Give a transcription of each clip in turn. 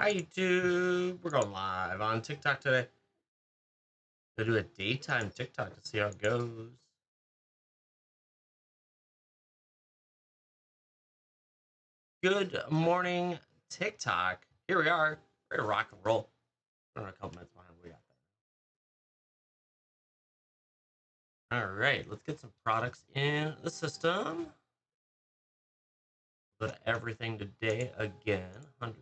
Hi YouTube, we're going live on TikTok today. Go do a daytime TikTok to see how it goes. Good morning, TikTok. Here we are, ready to rock and roll. We're a couple minutes behind. We got that. All right, let's get some products in the system. Put everything today again. 100.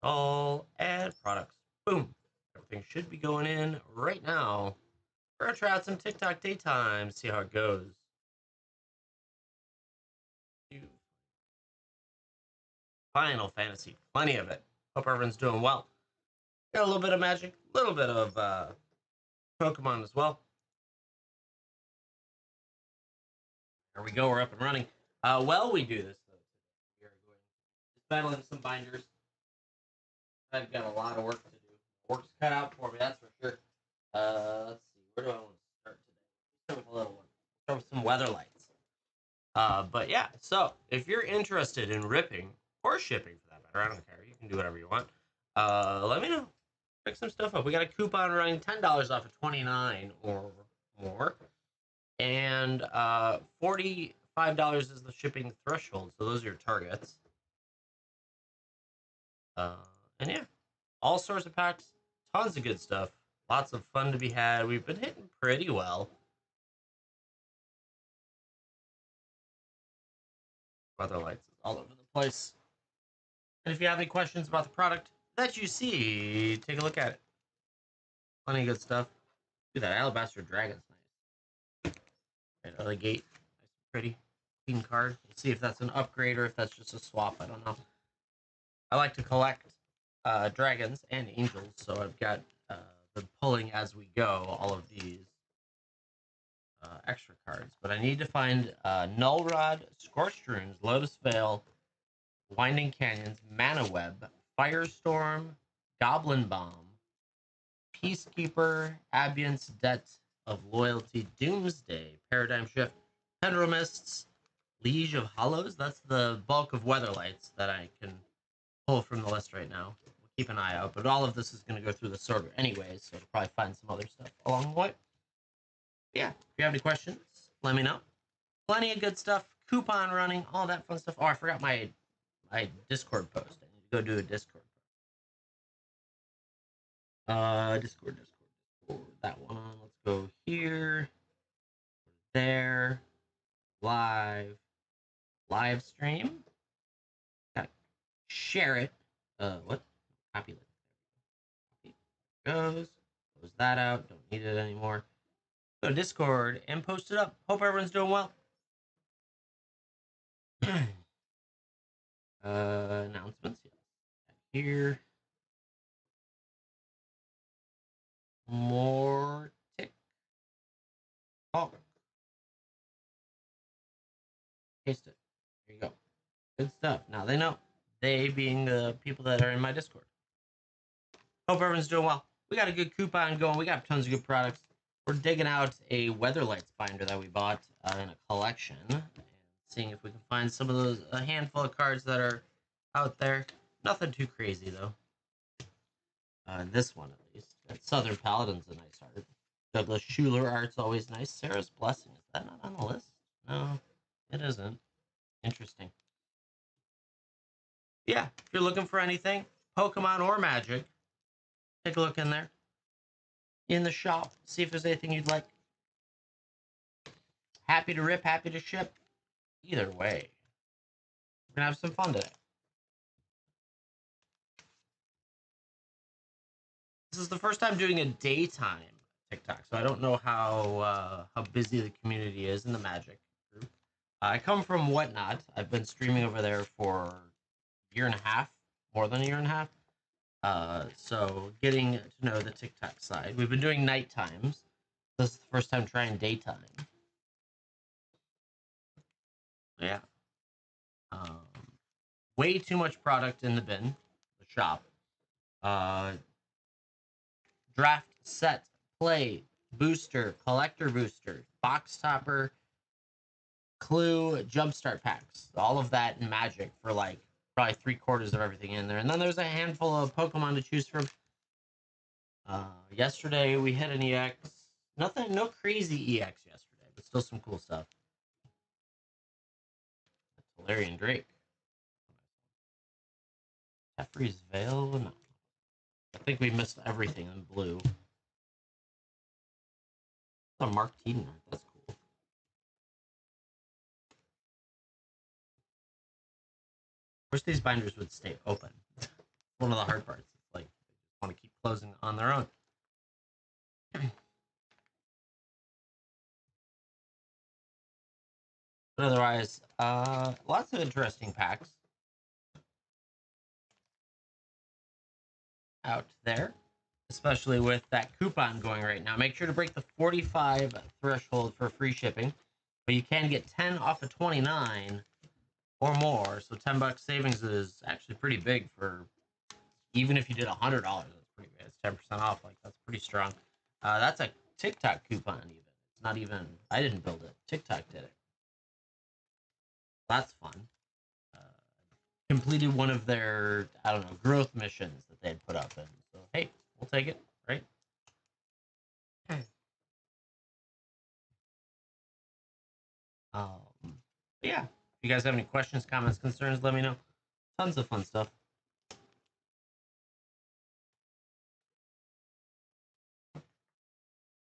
All add products. Boom. Everything should be going in right now. We're gonna try out some TikTok daytime, see how it goes. Final Fantasy, plenty of it. Hope everyone's doing well. Got a little bit of Magic, a little bit of Pokemon as well. There we go, we're up and running. Well, we do this though. We are going battling some binders. I've got a lot of work to do. Work's cut out for me, that's for sure. Let's see, where do I want to start today? Start with a little one. Start with some weather lights. But yeah, so if you're interested in ripping or shipping for that matter, I don't care. You can do whatever you want. Let me know. Pick some stuff up. We got a coupon running $10 off of 29 or more, and $45 is the shipping threshold. So those are your targets. And yeah, all sorts of packs, tons of good stuff, lots of fun to be had. We've been hitting pretty well. Weather lights is all over the place. And if you have any questions about the product that you see, take a look at it. Plenty of good stuff. Dude, that Alabaster Dragon's nice. Right out of the gate. Nice and pretty. Clean card. We'll see if that's an upgrade or if that's just a swap. I don't know. I like to collect dragons and angels, so I've got the pulling as we go, all of these extra cards. But I need to find Null Rod, Scorched Runes, Lotus Veil, Winding Canyons, Mana Web, Firestorm, Goblin Bomb, Peacekeeper, Abiance, Debt of Loyalty, Doomsday, Paradigm Shift, Pendulmists, Liege of Hollows. That's the bulk of weather lights that I can pull from the list right now. We'll keep an eye out, but all of this is going to go through the sorter anyways, so I'll probably find some other stuff along the way. Yeah, if you have any questions, let me know. Plenty of good stuff, coupon running, all that fun stuff. Oh, I forgot my Discord post. I need to go do a Discord. Discord. That one. Let's go here, there, live stream. Share it. What? Copy link. Goes. Close that out. Don't need it anymore. Go to Discord and post it up. Hope everyone's doing well. Announcements. Yes. Here. More tick. Oh. Paste it. There you go. Good stuff. Now they know. They being the people that are in my Discord. Hope everyone's doing well. We got a good coupon going. We got tons of good products. We're digging out a weather lights binder that we bought in a collection and seeing if we can find some of those, a handful of cards that are out there. Nothing too crazy though. This one at least. That Southern Paladin's a nice art. Douglas Schuler art's always nice. Sarah's Blessing, is that not on the list? No, it isn't. Interesting. Yeah, if you're looking for anything, Pokemon or Magic, take a look in there. In the shop, see if there's anything you'd like. Happy to rip, happy to ship. Either way, we're gonna have some fun today. This is the first time doing a daytime TikTok, so I don't know how busy the community is in the Magic group. I come from Whatnot. I've been streaming over there for a year and a half, more than a year and a half. So getting to know the TikTok side. We've been doing night times. This is the first time trying daytime. Yeah. Way too much product in the bin, the shop. Draft, set, play, booster, collector booster, box topper, clue, jumpstart packs. All of that in Magic for like probably 3/4 of everything in there. And then there's a handful of Pokemon to choose from. Yesterday we hit an EX. Nothing, no crazy EX yesterday, but still some cool stuff. Valerian Drake. Jeffrey's Veil? No. I think we missed everything in blue. Oh, Mark Teeton. That's cool. Of course, these binders would stay open. One of the hard parts. It's like they just want to keep closing on their own. But otherwise, lots of interesting packs out there, especially with that coupon going right now. Make sure to break the 45 threshold for free shipping, but you can get 10 off of 29 or more. So $10 savings is actually pretty big for even if you did $100. That's pretty big. It's 10% off. Like that's pretty strong. That's a TikTok coupon. Even it's not even. I didn't build it. TikTok did it. That's fun. Completed one of their, I don't know, growth missions that they had put up in. So, hey, we'll take it, right? Yeah. If you guys have any questions, comments, concerns, let me know. Tons of fun stuff.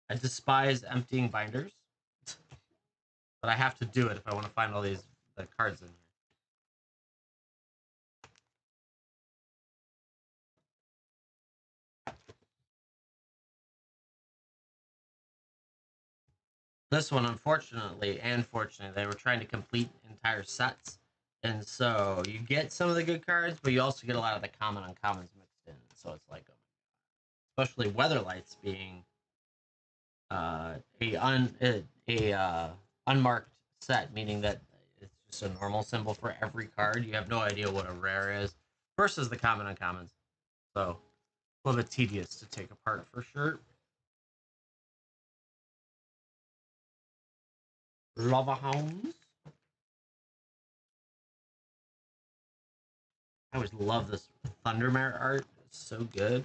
I despise emptying binders, but I have to do it if I want to find all these the cards in here. This one, unfortunately, and fortunately, they were trying to complete entire sets. And so you get some of the good cards, but you also get a lot of the common uncommons mixed in. So it's like, especially Weatherlights being unmarked set, meaning that it's just a normal symbol for every card. You have no idea what a rare is versus the common uncommons. So a little bit tedious to take apart for sure. Lava Hounds. I always love this Thundermare art. It's so good.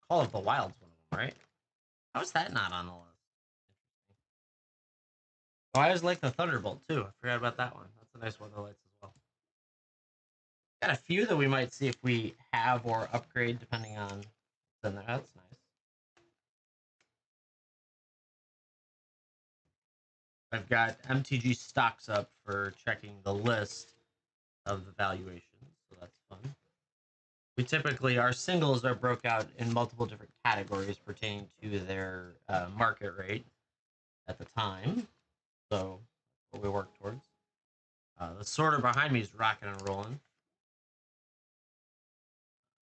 Call of the Wild's one of them, right? How is that not on the list? Oh, I always like the Thunderbolt too. I forgot about that one. That's a nice Weatherlights as well. Got a few that we might see if we have or upgrade depending on. Then that's nice. I've got MTG stocks up for checking the list of the valuations, so that's fun. We typically, our singles are broke out in multiple different categories pertaining to their market rate at the time. So, what we work towards. The sorter behind me is rocking and rolling.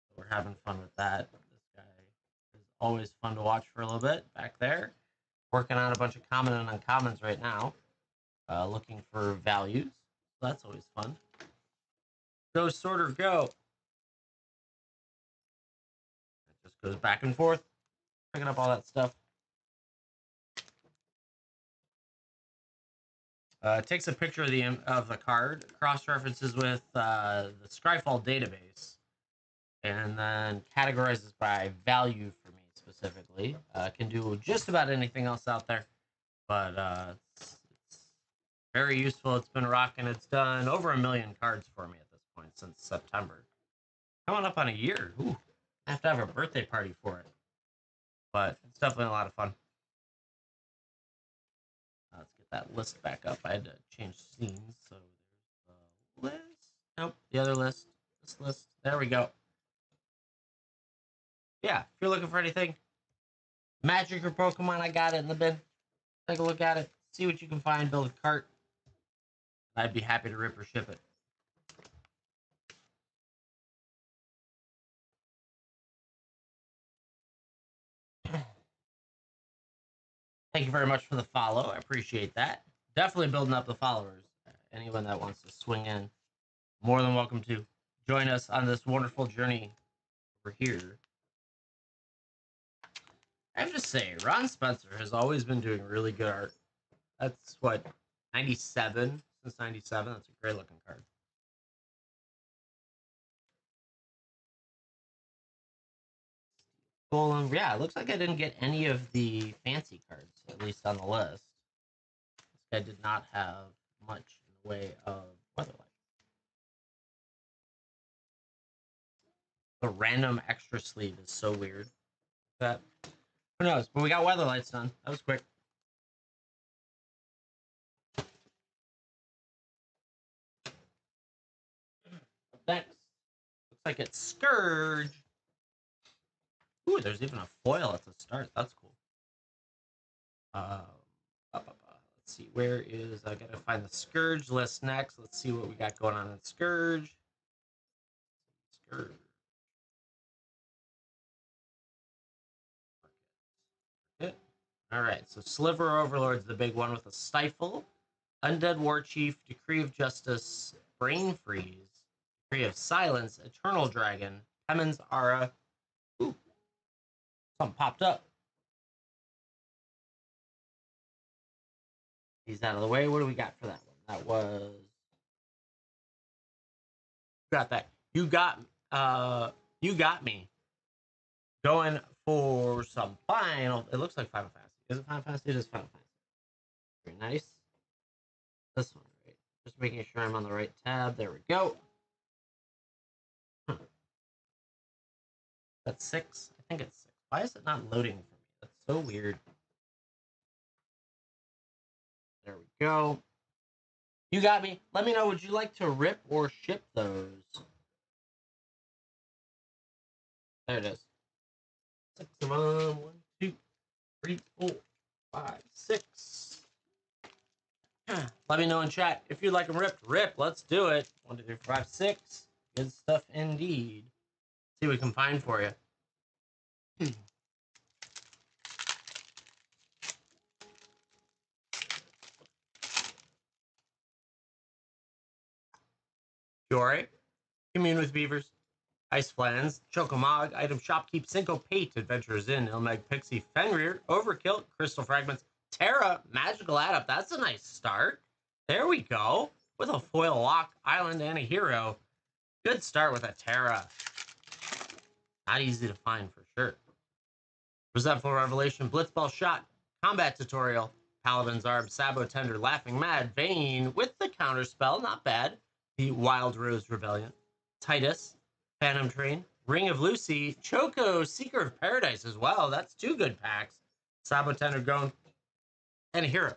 So we're having fun with that. This guy is always fun to watch for a little bit back there. Working on a bunch of common and uncommons right now. Looking for values. So that's always fun. Go, sorter, go. It just goes back and forth, picking up all that stuff. Takes a picture of the card, cross references with the Scryfall database, and then categorizes by value for me specifically. Can do just about anything else out there, but it's very useful. It's been rocking. It's done over 1 million cards for me at this point since September. Coming up on a year. Ooh, I have to have a birthday party for it, but it's definitely a lot of fun. Let's get that list back up. I had to change scenes, so there's the list. Nope, the other list. This list. There we go. Yeah, if you're looking for anything, Magic or Pokemon, I got it in the bin. Take a look at it, see what you can find, build a cart. I'd be happy to rip or ship it. Thank you very much for the follow. I appreciate that. Definitely building up the followers. Anyone that wants to swing in, more than welcome to join us on this wonderful journey over here. I have to say, Ron Spencer has always been doing really good art. That's what 97 since 97. That's a great looking card. Golem. Yeah, it looks like I didn't get any of the fancy cards, at least on the list. This guy did not have much in the way of Weatherlight. The random extra sleeve is so weird. That who knows? But we got Weatherlights done. That was quick. Next, looks like it's Scourge. Ooh, there's even a foil at the start. That's cool. Let's see. Where is I gotta find the Scourge list next. Let's see what we got going on in Scourge. Scourge. All right, so Sliver Overlord's the big one with a Stifle, Undead War Chief, Decree of Justice, Brain Freeze, Decree of Silence, Eternal Dragon, Hemon's Aura. Ooh, something popped up. He's out of the way. What do we got for that one? That was got that. You got me. Going for some final. It looks like Final Fantasy. Is it Final Fantasy? It is Final Fantasy. Very nice. This one, right? Just making sure I'm on the right tab. There we go. That's 6. I think it's 6. Why is it not loading for me? That's so weird. There we go. You got me. Let me know. Would you like to rip or ship those? There it is. 6 of them. 1, 2, 3, 4, 5, 6. Let me know in chat if you'd like them ripped. Rip. Let's do it. 1, 2, 3, 4, 5, 6. Good stuff indeed. See what we can find for you. Jory. Commune with Beavers. Ice Flans, Chocomog, Item Shopkeep, Syncopate, Adventures in, Ilmeg Pixie, Fenrir, Overkill, Crystal Fragments, Terra, Magical Add-Up. That's a nice start. There we go. With a foil lock, island, and a hero. Good start with a Terra. Not easy to find for sure. Resentful Revelation, Blitzball Shot, Combat Tutorial, Paladin's Arm, Sabo Tender, Laughing Mad, Vayne with the counterspell. Not bad. The Wild Rose Rebellion, Titus, Phantom Train, Ring of Lucy, Choco, Seeker of Paradise as well. That's 2 good packs. Sabo Tender going, and a hero.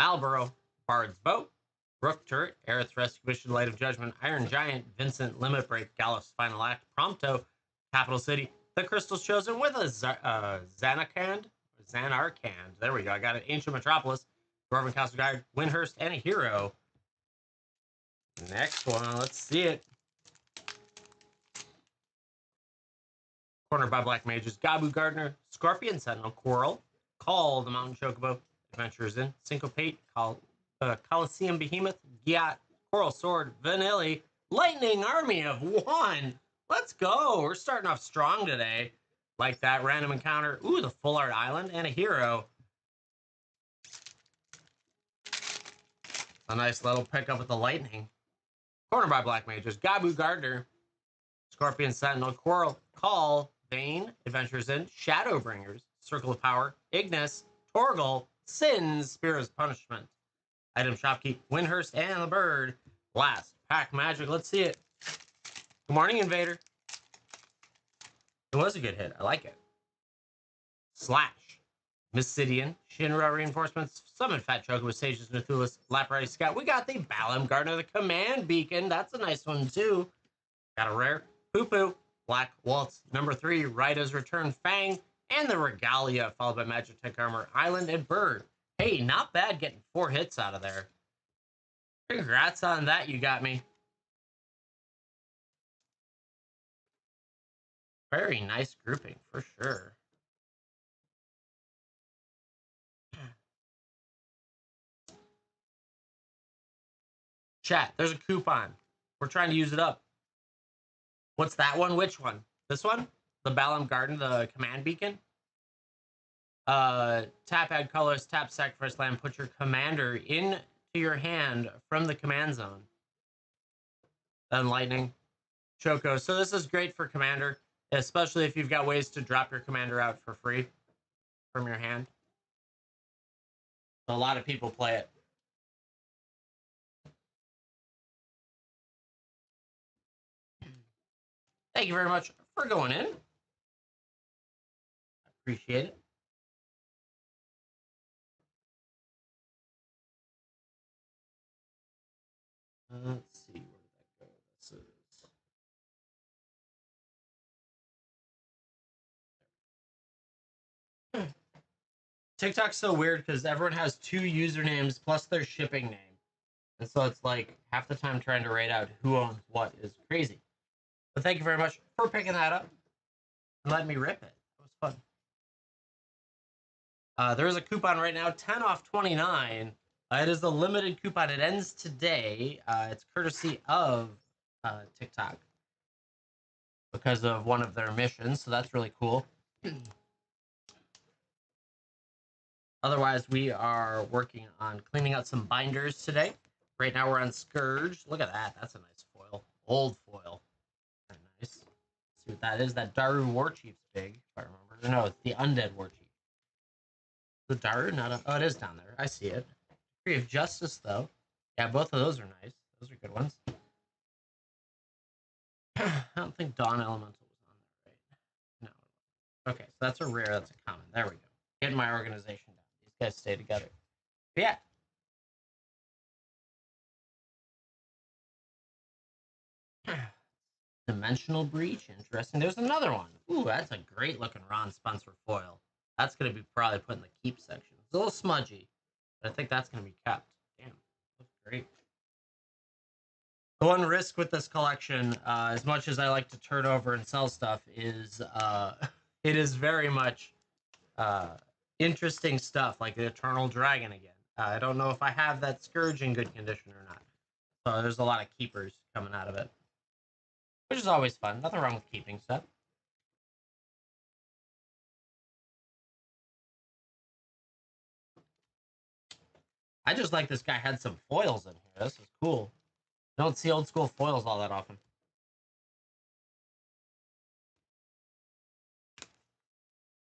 Malboro, Bard's Boat, Brook Turret, Aerith Rescue Mission, Light of Judgment, Iron Giant, Vincent, Limit Break, Gallus Final Act, Prompto, Capital City, The Crystal's Chosen with a Zanarkand. There we go. I got it. Ancient Metropolis, Dwarven Castle Guide, Windhurst, and a hero. Next one, let's see it. Cornered by Black Mages, Gabu Gardener, Scorpion Sentinel, Quarrel, Call, the Mountain Chocobo, Adventures in, Syncopate, Coliseum Behemoth, Giat, Coral Sword, Vanilli, Lightning Army of 1. Let's go. We're starting off strong today. Like that random encounter. Ooh, the Full Art Island and a hero. A nice little pickup with the lightning. Cornered by Black Mages, Gabu Gardener, Scorpion Sentinel, Quarrel, Call, Vayne, Adventures in, Shadowbringers, Circle of Power, Ignis, Torgal, Sins, Spear's Punishment, Item Shopkeep, Windhurst, and the Bird. Last pack magic. Let's see it. Good morning, Invader. It was a good hit. I like it. Slash, Mysidian, Shinra Reinforcements, Summon Fat Choco with Sages, Nethulis, Laprati Scout. We got the Balam Gardener, the Command Beacon. That's a nice one, too. Got a rare. Poo Poo, Black Waltz, number 3, Raida's Return, Fang, and the Regalia, followed by Magic Tech Armor, Island, and Bird. Hey, not bad getting 4 hits out of there. Congrats on that, you got me. Very nice grouping, for sure. Chat, there's a coupon. We're trying to use it up. What's that one? Which one? This one? The Balam Garden, the Command Beacon? Tap add colors, tap sacrifice land, put your commander into your hand from the command zone. Then lightning, Choco. So this is great for commander, especially if you've got ways to drop your commander out for free from your hand. So a lot of people play it. Thank you very much for going in. Appreciate it. Let's see, where did that go? This is TikTok's so weird because everyone has two usernames plus their shipping name. And so it's like half the time trying to write out who owns what is crazy. But thank you very much for picking that up and letting me rip it. That was fun. There is a coupon right now, 10 off 29. It is the limited coupon. It ends today. It's courtesy of TikTok because of one of their missions. So that's really cool. Otherwise, we are working on cleaning out some binders today. Right now, we're on Scourge. Look at that. That's a nice foil. Old foil. Very nice. Let's see what that is. That Daru War Chief's big, if I remember. No, it's the Undead War Chief. The Daru? Not a... Oh, it is down there. I see it. Tree of Justice, though. Yeah, both of those are nice. Those are good ones. I don't think Dawn Elemental was on there, right? No. Okay, so that's a rare. That's a common. There we go. Getting my organization down. These guys stay together. But yeah. Dimensional Breach, interesting. There's another one. Ooh, that's a great looking Ron Spencer foil. That's going to be probably put in the keep section. It's a little smudgy, but I think that's going to be kept. Damn, looks great. The one risk with this collection, as much as I like to turn over and sell stuff, is it is very much interesting stuff, like the Eternal Dragon again. I don't know if I have that Scourge in good condition or not. So there's a lot of keepers coming out of it, which is always fun. Nothing wrong with keeping stuff. I just like this guy had some foils in here. This is cool. Don't see old school foils all that often.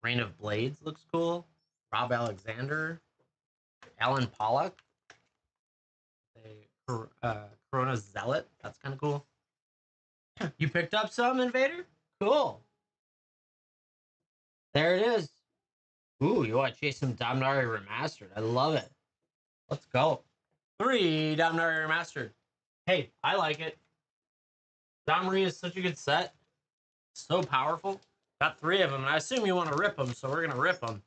Reign of Blades looks cool. Rob Alexander. Alan Pollock. Corona Zealot. That's kind of cool. You picked up some, Invader? Cool. There it is. Ooh, you want to chase some Dominaria Remastered. I love it. Let's go. 3 Dominaria Remastered. Hey, I like it. Domri is such a good set. So powerful. Got 3 of them, and I assume you want to rip them, so we're going to rip them.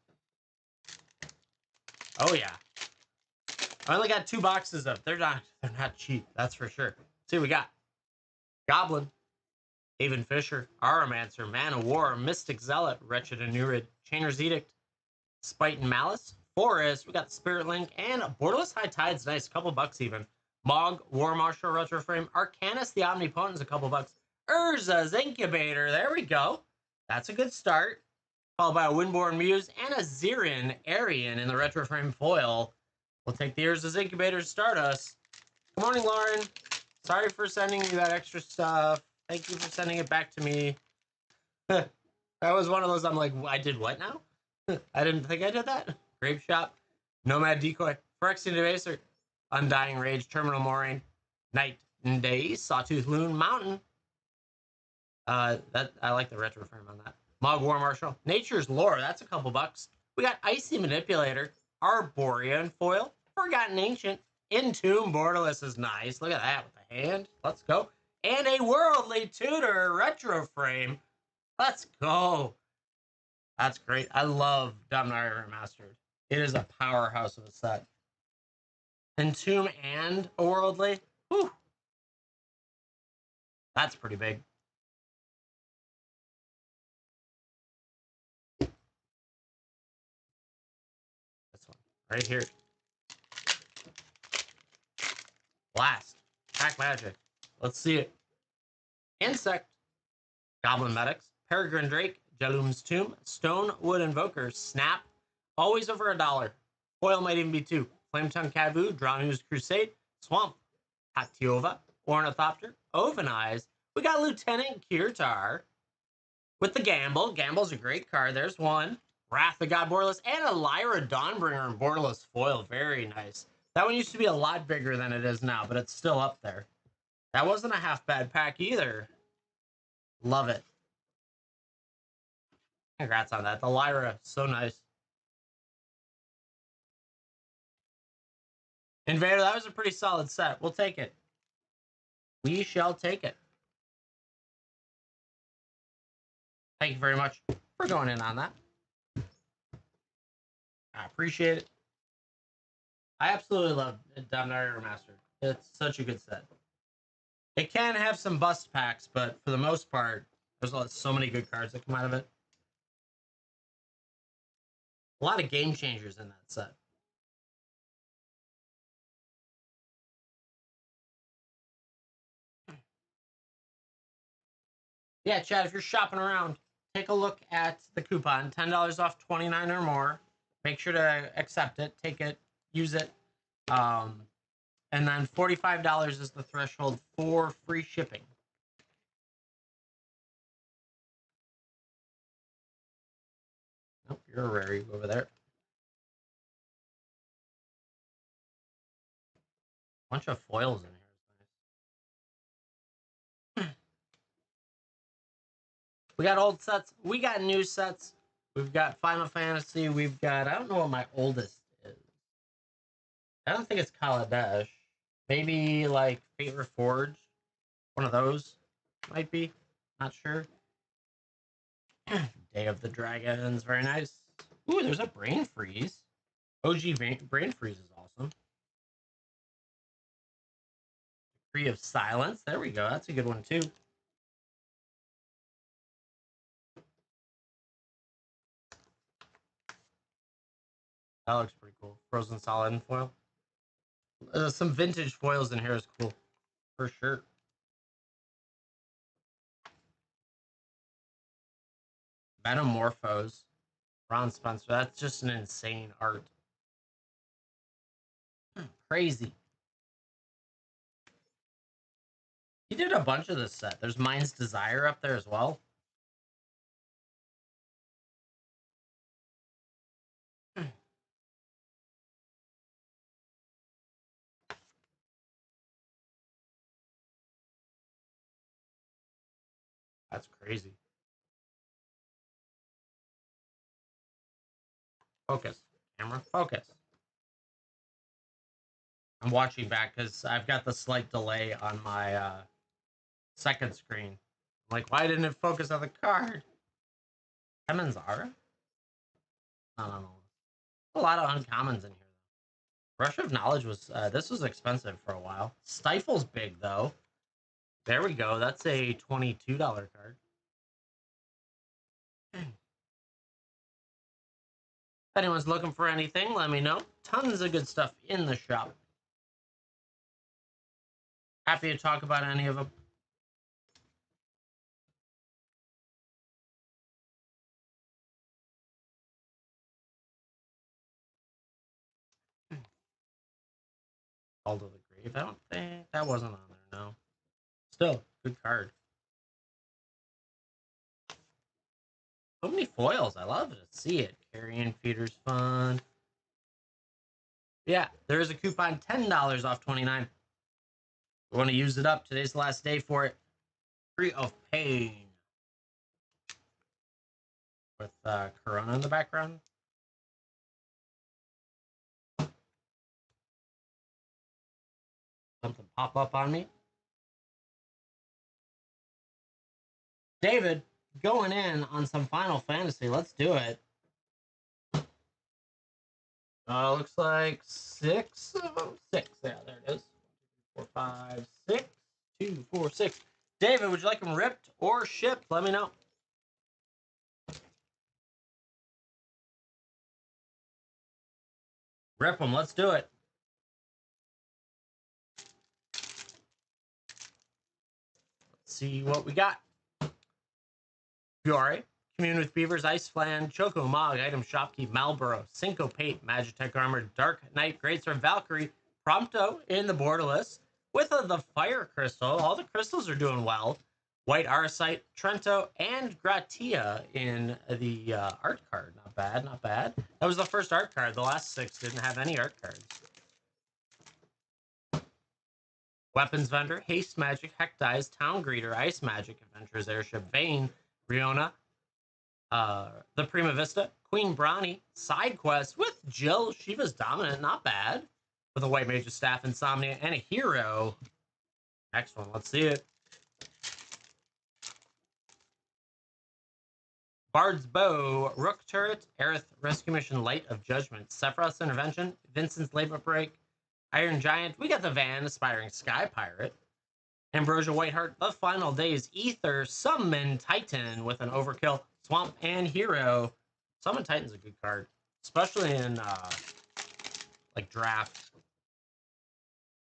Oh, yeah. I only got 2 boxes of them. They're not cheap, that's for sure. Let's see what we got. Goblin. Haven Fisher. Aramancer. Man of War. Mystic Zealot. Wretched Anurid. Chainer's Edict. Spite and Malice. Forest. We got Spirit Link. And Borderless High Tide's nice. Couple bucks even. Mog. War Marshal. Retro Frame. Arcanus the Omnipotent's a couple bucks. Urza's Incubator. There we go. That's a good start. Followed by a Windborn Muse and a Zirin Arian in the Retro Frame foil. We'll take the Urza's Incubator to start us. Good morning, Lauren. Sorry for sending you that extra stuff. Thank you for sending it back to me. That was one of those I'm like, I did what now? I didn't think I did that. Grape Shop. Nomad Decoy. Phyrexian Devastator. Undying Rage. Terminal Moraine. Night and Day. Sawtooth Loon. Mountain. That I like the retro frame on that. Mog War Marshal. Nature's Lore. That's a couple bucks. We got Icy Manipulator. Arborean foil. Forgotten Ancient. Entomb Borderless is nice. Look at that with the hand. Let's go. And a Worldly Tutor retro frame. Let's go. That's great. I love Dominaria Remastered. It is a powerhouse of a set. Entomb and a Worldly. Whew. That's pretty big. This one right here. Blast. Pack Magic. Let's see it. Insect. Goblin Medics. Peregrine Drake. Jalum's Tomb. Stone Wood Invoker. Snap. Always over $1. Foil might even be 2. Flametongue Kavu, Drowning Crusade, Swamp, Hatiova, Ornithopter, Ovenize. We got Lieutenant Kirtar with the Gamble. Gamble's a great card. There's one. Wrath of God Borderless, and a Lyra Dawnbringer in Borderless foil. Very nice. That one used to be a lot bigger than it is now, but it's still up there. That wasn't a half bad pack either. Love it. Congrats on that. The Lyra, so nice. Invader, that was a pretty solid set. We'll take it. We shall take it. Thank you very much for going in on that. I appreciate it. I absolutely love Dominator Remastered. It's such a good set. It can have some bust packs, but for the most part, there's so many good cards that come out of it. A lot of game changers in that set. Yeah, Chad, if you're shopping around, take a look at the coupon. $10 off 29 or more. Make sure to accept it, take it, use it. And then $45 is the threshold for free shipping. Nope, you're a rare. You go over there. Bunch of foils in here. We got old sets. We got new sets. We've got Final Fantasy. We've got, I don't know what my oldest is. I don't think it's Kaladesh. Maybe like Fate Reforged. One of those might be. Not sure. Day of the Dragons. Very nice. Ooh, there's a Brain Freeze. OG Brain Freeze is awesome. Tree of Silence. There we go. That's a good one too. That looks pretty cool. Frozen Solid and foil. Some vintage foils in here is cool. For sure. Metamorphose. Ron Spencer. That's just an insane art. Crazy. He did a bunch of this set. There's Mind's Desire up there as well. That's crazy. Focus. Camera, focus. I'm watching back because I've got the slight delay on my second screen. I'm like, why didn't it focus on the card? Hemonzara? I don't know. A lot of uncommons in here. Rush of Knowledge was, this was expensive for a while. Stifle's big, though. There we go. That's a $22 card. If anyone's looking for anything, let me know. Tons of good stuff in the shop. Happy to talk about any of them. Call to the Grave. I don't think that wasn't on there, no. Still, good card. So many foils. I love to see it. Carrion Feeder's fun. Yeah, there is a coupon, $10 off 29. We want to use it up. Today's the last day for it. Tree of Pain. With Corona in the background. Something pop up on me. David, going in on some Final Fantasy. Let's do it. Looks like 6 of them. 6. Yeah, there it is. 4, 5, 6. 2, 4, 6. David, would you like them ripped or shipped? Let me know. Rip them. Let's do it. Let's see what we got. Fiore, Commune with Beavers, Ice Flan, Choco Mog, Item Shopkeep, Malboro, Syncopate, Magitech Armor, Dark Knight, Greatsword, Valkyrie, Prompto in the borderless with the Fire Crystal. All the crystals are doing well. White Arcite, Trento, and Gratia in the art card. Not bad, not bad. That was the first art card. The last 6 didn't have any art cards. Weapons Vendor, Haste Magic, Heck Dies, Town Greeter, Ice Magic, Adventurer's Airship, Vayne, Riona, the Prima Vista, Queen Brawny, Side Quest with Jill, Shiva's Dominant, not bad. With a White Mage's Staff, Insomnia, and a Hero. Next one, let's see it. Bard's Bow, Rook Turret, Aerith Rescue Mission, Light of Judgment, Sephiroth's Intervention, Vincent's Labor Break, Iron Giant. We got the Van, Aspiring Sky Pirate, Ambrosia Whiteheart, The Final Days, Ether, Summon Titan with an Overkill, Swamp, and Hero. Summon Titan's a good card, especially in like draft.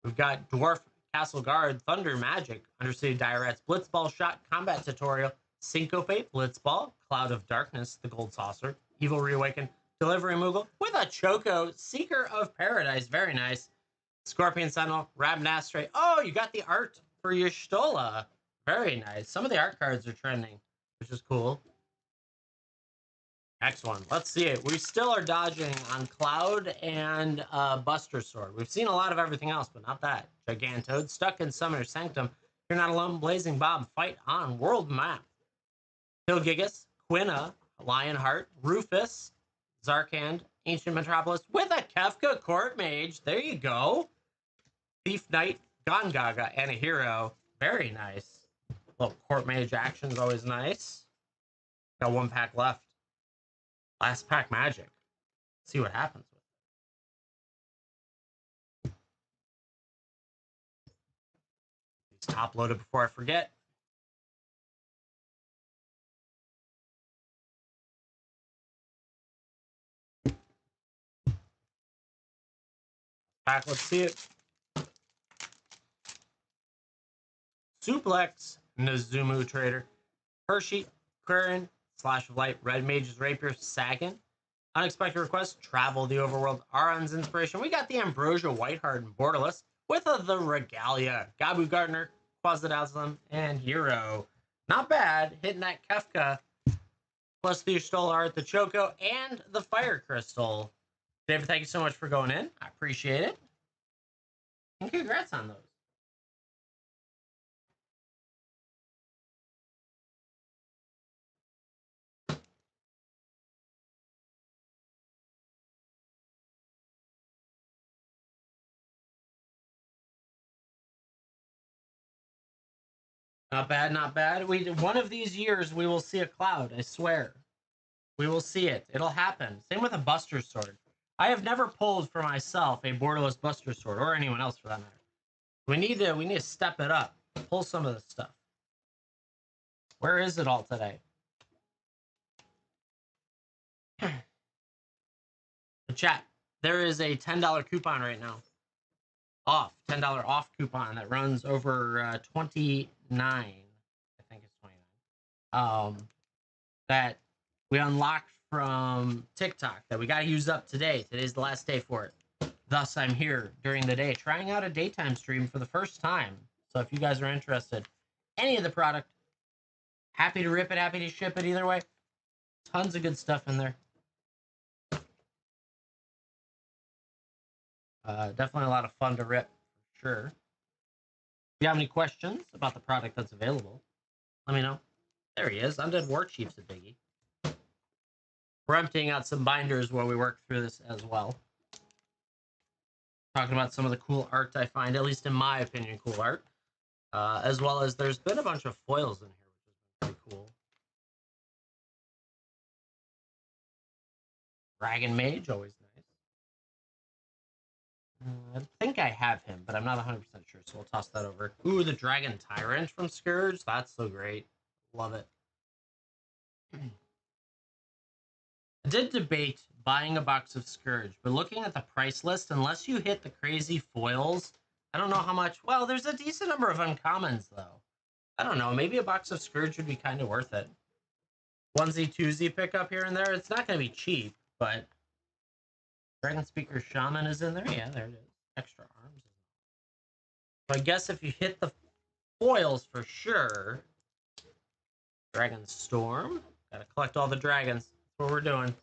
We've got Dwarf Castle Guard, Thunder Magic, Undercity Direttes, Blitzball Shot, Combat Tutorial, Syncopate, Blitzball, Cloud of Darkness, the Gold Saucer, Evil Reawaken, Delivery Moogle with a Choco, Seeker of Paradise, very nice. Scorpion Sentinel, Rabnastre. Oh, you got the art for Y'shtola. Very nice. Some of the art cards are trending, which is cool. Next one. Let's see it. We still are dodging on Cloud and Buster Sword. We've seen a lot of everything else, but not that. Gigantoad, Stuck in Summoner's Sanctum. You're Not Alone, Blazing Bomb, Fight on World Map. Hilgigas, Quina, Lionheart, Rufus, Zarkand, Ancient Metropolis with a Kefka Court Mage. There you go. Thief Knight, Gongaga, and a Hero. Very nice. Little Court Mage action is always nice. Got 1 pack left. Last pack magic. See what happens with it. These top loaded before I forget. Back, let's see it. Suplex, Nazumu Trader, Hershey, Quirin, Slash of Light, Red Mage's Rapier, Sagan, Unexpected Request, Travel the Overworld, Aron's Inspiration. We got the Ambrosia Whiteheart and Borderless with the Regalia, Gabu Gardner, Quasadazzlem, and Hero. Not bad, hitting that Kefka, plus the Y'shtola art, the Choco, and the Fire Crystal. David, thank you so much for going in. I appreciate it. And congrats on those. Not bad, not bad. One of these years we will see a Cloud, I swear. We will see it. It'll happen. Same with a Buster Sword. I have never pulled for myself a borderless Buster Sword, or anyone else for that matter. We need to step it up. Pull some of this stuff. Where is it all today? The chat. There is a $10 coupon right now. Off. $10 off coupon that runs over 29. I think it's 29. That we unlocked from TikTok that we got to use up today. Today's the last day for it. Thus, I'm here during the day trying out a daytime stream for the first time. So if you guys are interested, any of the product, happy to rip it, happy to ship it either way. Tons of good stuff in there. Definitely a lot of fun to rip, for sure. If you have any questions about the product that's available, let me know. There he is. Undead War Chief's a biggie. We're emptying out some binders while we work through this as well. Talking about some of the cool art I find, at least in my opinion, cool art. As well as there's been a bunch of foils in here, which has been pretty cool. Dragon Mage, always nice. I think I have him, but I'm not 100% sure, so we'll toss that over. Ooh, the Dragon Tyrant from Scourge. That's so great. Love it. I did debate buying a box of Scourge, but looking at the price list, unless you hit the crazy foils, I don't know how much. Well, there's a decent number of uncommons, though. I don't know. Maybe a box of Scourge would be kind of worth it. onesie, twosie pickup here and there. It's not going to be cheap, but Dragon Speaker Shaman is in there. Yeah, there it is. Extra arms. So I guess if you hit the foils for sure. Dragon Storm. Gotta collect all the dragons. That's what we're doing.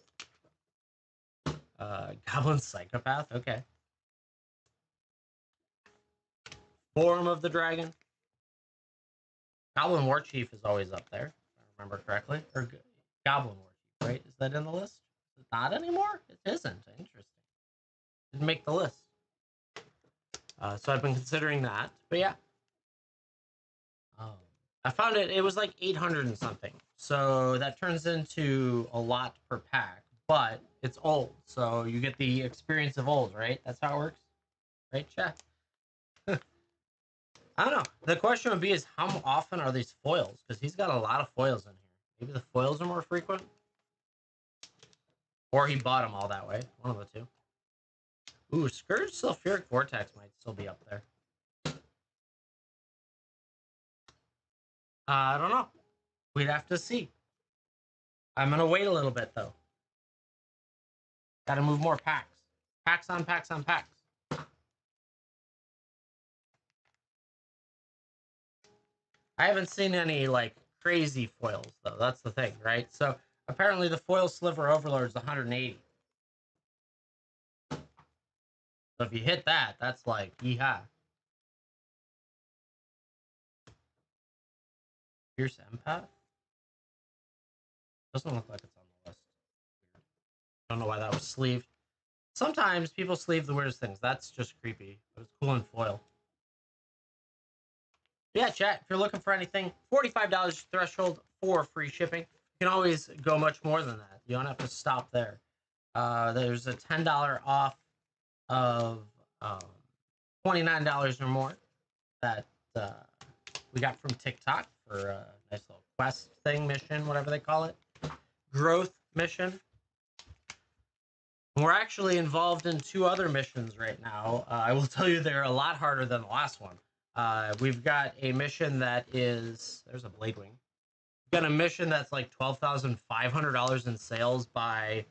Goblin Psychopath. Okay. Form of the Dragon. Goblin War Chief is always up there, if I remember correctly. Or Goblin War Chief, right? Is that in the list? Is it not anymore? It isn't. Interesting. Didn't make the list. So I've been considering that. But yeah. I found it was like 800 and something. So that turns into a lot per pack. But it's old. So you get the experience of old, right? That's how it works. Right, chat? I don't know. The question would be is how often are these foils? Because he's got a lot of foils in here. Maybe the foils are more frequent? Or he bought them all that way. One of the two. Ooh, Scourge Sulfuric Vortex might still be up there. I don't know. We'd have to see. I'm going to wait a little bit, though. Got to move more packs. Packs on packs on packs. I haven't seen any, like, crazy foils, though. That's the thing, right? So, apparently the foil Sliver Overlord is 180. So if you hit that, that's like, yeehaw. Fierce Empath? Doesn't look like it's on the list. Don't know why that was sleeved. Sometimes people sleeve the weirdest things. That's just creepy, but it's cool in foil. Yeah, chat, if you're looking for anything, $45 threshold for free shipping. You can always go much more than that. You don't have to stop there. There's a $10 off of $29 or more that we got from TikTok for a nice little quest thing, mission, whatever they call it. Growth mission. We're actually involved in 2 other missions right now. I will tell you they're a lot harder than the last one. We've got a mission that is... There's a Blade Wing. We've got a mission that's like $12,500 in sales by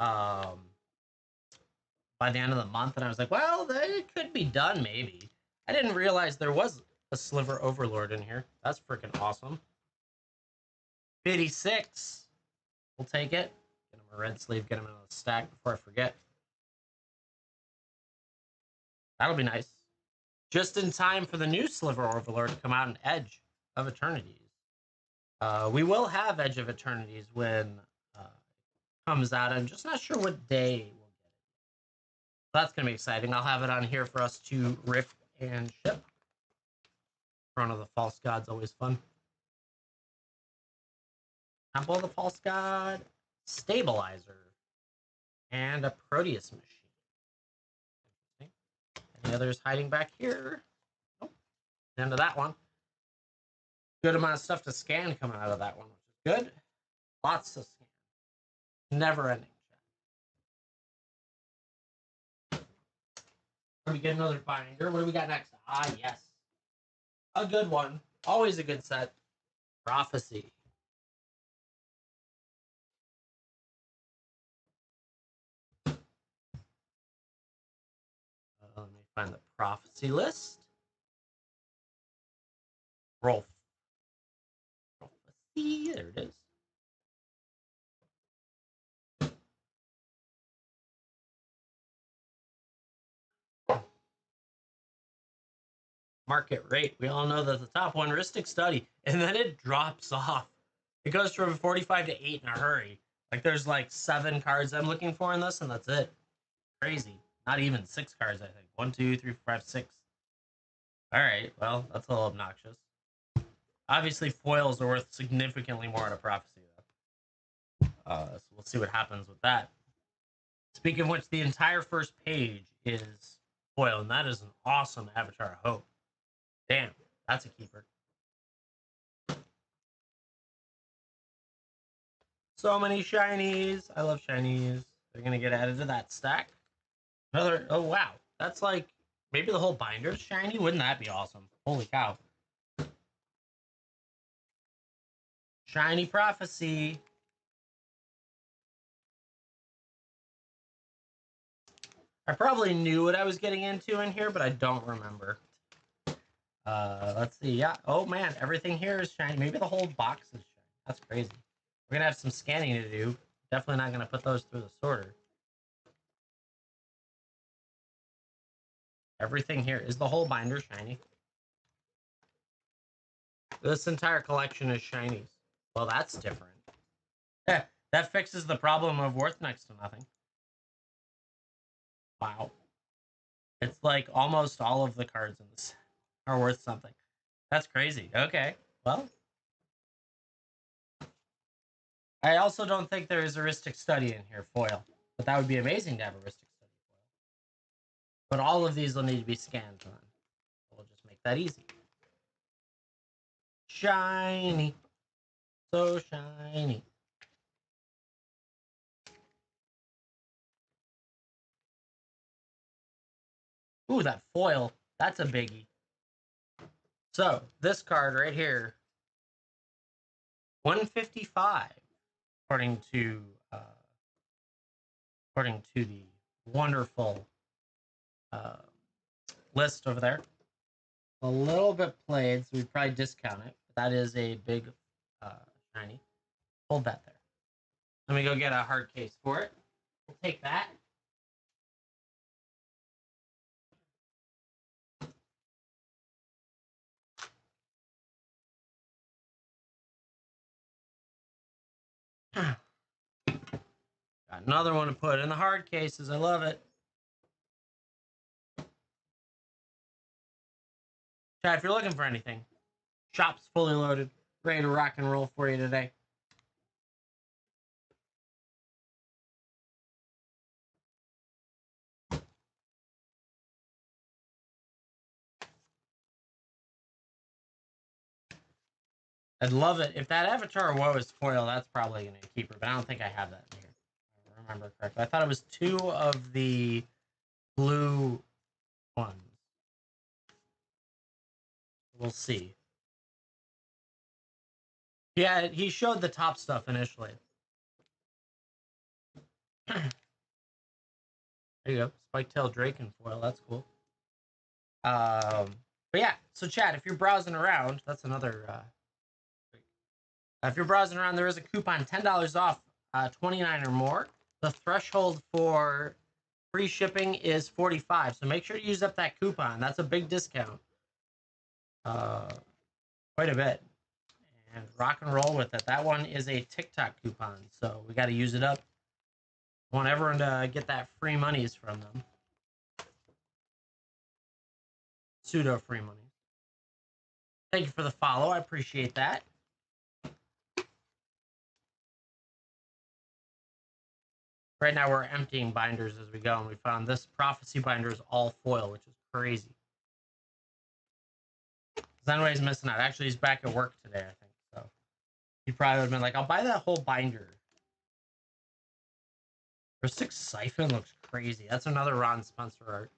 the end of the month. And I was like, well, it could be done, maybe. I didn't realize there was a Sliver Overlord in here. That's freaking awesome. 56. We'll take it. Get him a red sleeve. Get him in the stack before I forget. That'll be nice. Just in time for the new Sliver Overlord to come out in Edge of Eternities. We will have Edge of Eternities when it comes out. I'm just not sure what day we'll get it. That's going to be exciting. I'll have it on here for us to rip and ship. Front of the False God's always fun. Temple of the False God, Stabilizer, and a Proteus machine. Any others hiding back here? Nope. End of that one. Good amount of stuff to scan coming out of that one, which is good. Lots to scan. Never ending. We get another binder. What do we got next? Ah, yes. A good one. Always a good set. Prophecy. Let me find the prophecy list. Rolf. Prophecy. There it is. Market rate. We all know that the top one, Ristic Study, and then it drops off. It goes from 45 to 8 in a hurry. Like there's like 7 cards I'm looking for in this, and that's it. Crazy. Not even 6 cards, I think. 1, 2, 3, 4, 5, 6. All right. Well, that's a little obnoxious. Obviously, foils are worth significantly more in a prophecy, though. So we'll see what happens with that. Speaking of which, the entire first page is foil, and that is an awesome Avatar of Hope. Damn, that's a keeper. So many shinies. I love shinies. They're going to get added to that stack. Another, oh wow. That's like, maybe the whole binder's shiny? Wouldn't that be awesome? Holy cow. Shiny Prophecy. I probably knew what I was getting into in here, but I don't remember. Let's see. Yeah. Oh man, everything here is shiny. Maybe the whole box is shiny. That's crazy. We're gonna have some scanning to do. Definitely not gonna put those through the sorter. Everything here is the whole binder shiny. This entire collection is shinies. Well, that's different. Yeah, that fixes the problem of worth next to nothing. Wow. It's like almost all of the cards in this are worth something. That's crazy. Okay. Well, I also don't think there is a Ristic Study in here, foil. But that would be amazing to have a Ristic Study foil. But all of these will need to be scanned on. We'll just make that easy. Shiny. So shiny. Ooh, that foil. That's a biggie. So, this card right here, 155, according to the wonderful list over there. A little bit played, so we probably discount it. But that is a big shiny. Hold that there. Let me go get a hard case for it. We'll take that. Got another one to put in the hard cases. I love it. Chat, if you're looking for anything, shop's fully loaded, ready to rock and roll for you today. I'd love it. If that Avatar Woe is foil, that's probably going to keep her, but I don't think I have that in here. If I remember correctly. I thought it was 2 of the blue ones. We'll see. Yeah, he showed the top stuff initially. There you go. Spike-tailed Draken foil. That's cool. But yeah, so chat, if you're browsing around, that's another... if you're browsing around, there is a coupon, $10 off, 29 or more. The threshold for free shipping is 45, so make sure to use up that coupon. That's a big discount. Quite a bit. And rock and roll with it. That one is a TikTok coupon, so we got to use it up. I want everyone to get that free monies from them. Pseudo free money. Thank you for the follow. I appreciate that. Right now we're emptying binders as we go, and we found this Prophecy binder is all foil, which is crazy. Zenway's missing out. Actually, he's back at work today, I think. So he probably would have been like, I'll buy that whole binder. Rustic Siphon looks crazy. That's another Ron Spencer art.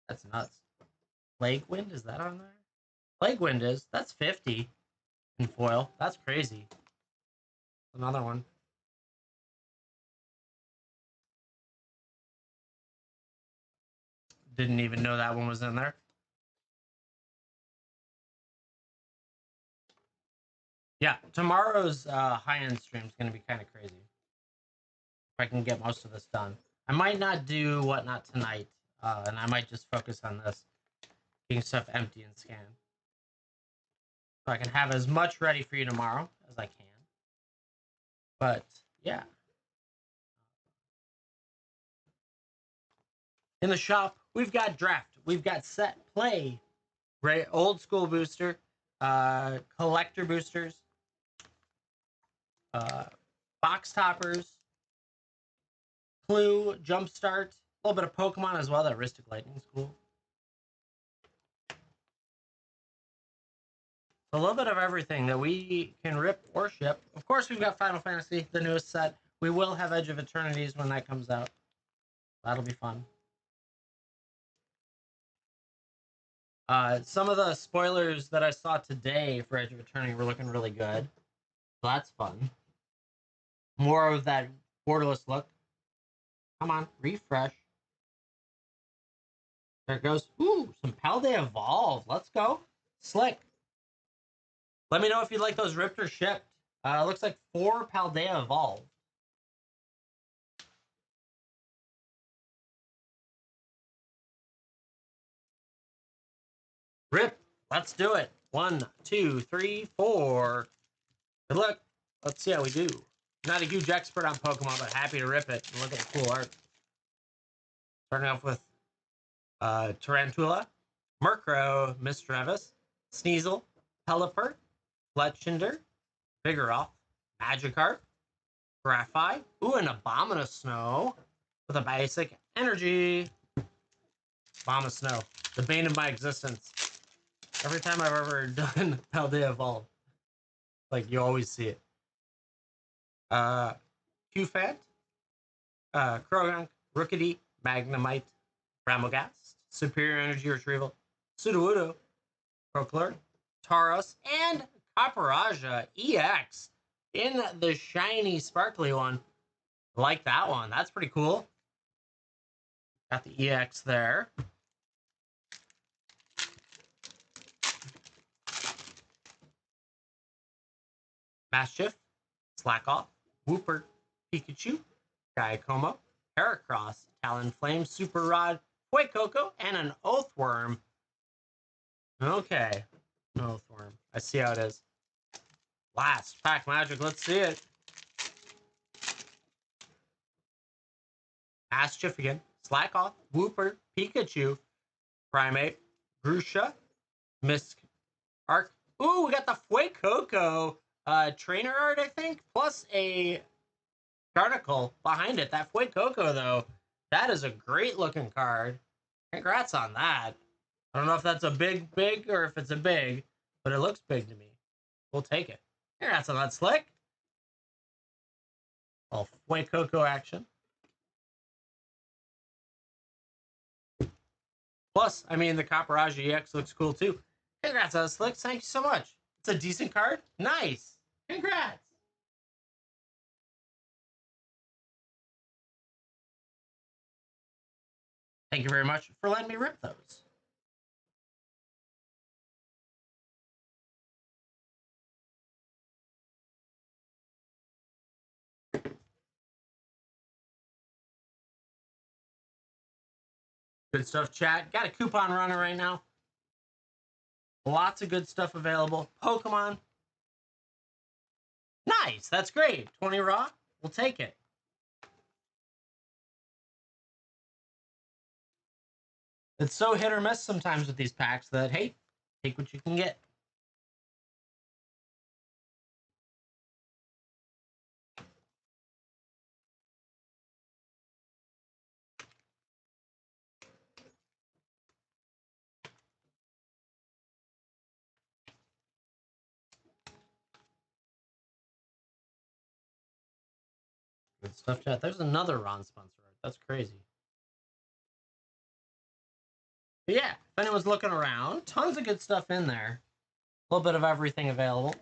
That's nuts. Plague Wind, is that on there? Plague Wind is. That's 50 in foil. That's crazy. Another one. Didn't even know that one was in there. Yeah, tomorrow's high-end stream is going to be kind of crazy. If I can get most of this done. I might not do Whatnot tonight, and I might just focus on this. Getting stuff empty and scanned. So I can have as much ready for you tomorrow as I can. But, yeah. In the shop, we've got draft. We've got set, play, right? Old school booster, collector boosters, box toppers, clue, jumpstart, a little bit of Pokemon as well. That Ristic Lightning's cool. A little bit of everything that we can rip or ship. Of course, we've got Final Fantasy, the newest set. We will have Edge of Eternities when that comes out. That'll be fun. Some of the spoilers that I saw today for Edge of Eternity were looking really good. So that's fun. More of that borderless look. Come on, refresh. There it goes. Ooh, some Paldea Evolve. Let's go. Slick. Let me know if you'd like those ripped or shipped. Looks like 4 Paldea Evolve. Rip. Let's do it. 1, 2, 3, 4. Good luck. Let's see how we do. Not a huge expert on Pokemon, but happy to rip it. Look at the cool art. Starting off with Tarantula, Murkrow, Misdreavus, Sneasel, Pelipper, Fletchinder, Vigoroth, Magikarp, Graphite, ooh, an Abomasnow with a basic energy. Abomasnow, the bane of my existence. Every time I've ever done Paldea Evolve, like you always see it. Qfant, Krogonk, Rookidee, Magnemite, Ramogast, Superior Energy Retrieval, Sudowoodo, Proclure, Tauros, and Caparajah EX in the shiny sparkly one. I like that one. That's pretty cool. Got the EX there. Maschiff, Slackoff, Wooper, Pikachu, Gaiacomo, Heracross, Talonflame, Super Rod, Fuecoco, and an Oathworm. Okay, an Oathworm. I see how it is. Last pack magic. Let's see it. Maschiff again, Slackoff, Wooper, Pikachu, Primate, Grusha, Misk, Arc. Ooh, we got the Fuecoco trainer art, I think, plus a article behind it. That Fuecoco, though, that is a great looking card. Congrats on that. I don't know if that's a big or if it's a big, but it looks big to me. We'll take it. Congrats on that, Slick. Oh, Fuecoco action. Plus, I mean, the Caparajah EX looks cool too. Congrats on that, Slick. Thank you so much. It's a decent card. Nice. Congrats. Thank you very much for letting me rip those. Good stuff, chat. Got a coupon running right now. Lots of good stuff available. Pokemon. Nice. That's great. 20 raw. We'll take it. It's so hit or miss sometimes with these packs that, hey, take what you can get. Good stuff, chat. There's another Ron sponsor. That's crazy. But yeah, if anyone's looking around, tons of good stuff in there. A little bit of everything available.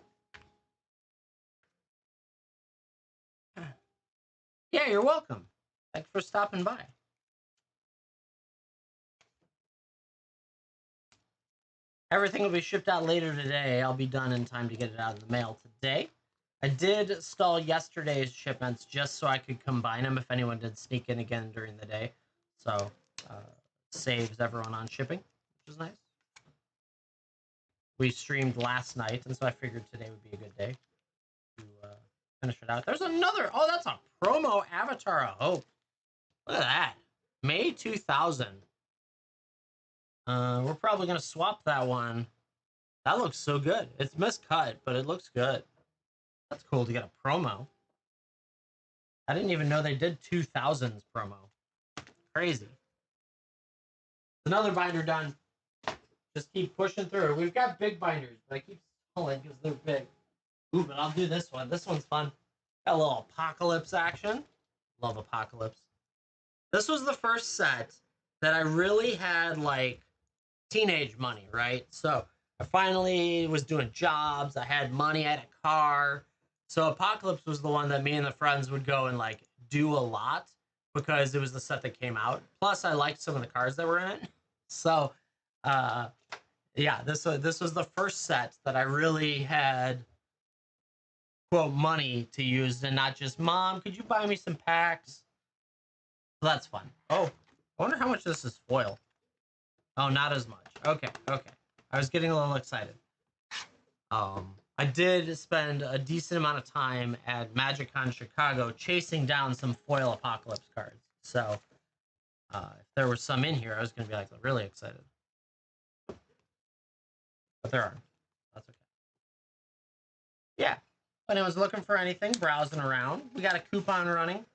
Yeah, you're welcome. Thanks for stopping by. Everything will be shipped out later today. I'll be done in time to get it out in the mail today. I did stall yesterday's shipments just so I could combine them if anyone did sneak in again during the day. So, saves everyone on shipping, which is nice. We streamed last night, and so I figured today would be a good day to finish it out. There's another. Oh, that's a promo Avatar of Hope. Look at that. May 2000. We're probably going to swap that one. That looks so good. It's miscut, but it looks good. That's cool to get a promo. I didn't even know they did 2000s promo. Crazy. Another binder done. Just keep pushing through. We've got big binders, but I keep stalling because they're big. Ooh, but I'll do this one. This one's fun. Got a little Apocalypse action. Love Apocalypse. This was the first set that I really had, like, teenage money, right? So I finally was doing jobs. I had money. I had a car. So Apocalypse was the one that me and the friends would go and, like, do a lot. because it was the set that came out. Plus, I liked some of the cards that were in it. So, uh, yeah, this was the first set that I really had quote money to use, and not just mom. Could you buy me some packs? So that's fun. Oh, I wonder how much this is foil. Oh, not as much. Okay, okay. I was getting a little excited. I did spend a decent amount of time at MagicCon Chicago chasing down some foil Apocalypse cards. So if there was some in here, I was going to be like really excited. But there aren't. That's okay. Yeah. If anyone's looking for anything, browsing around, we got a coupon running.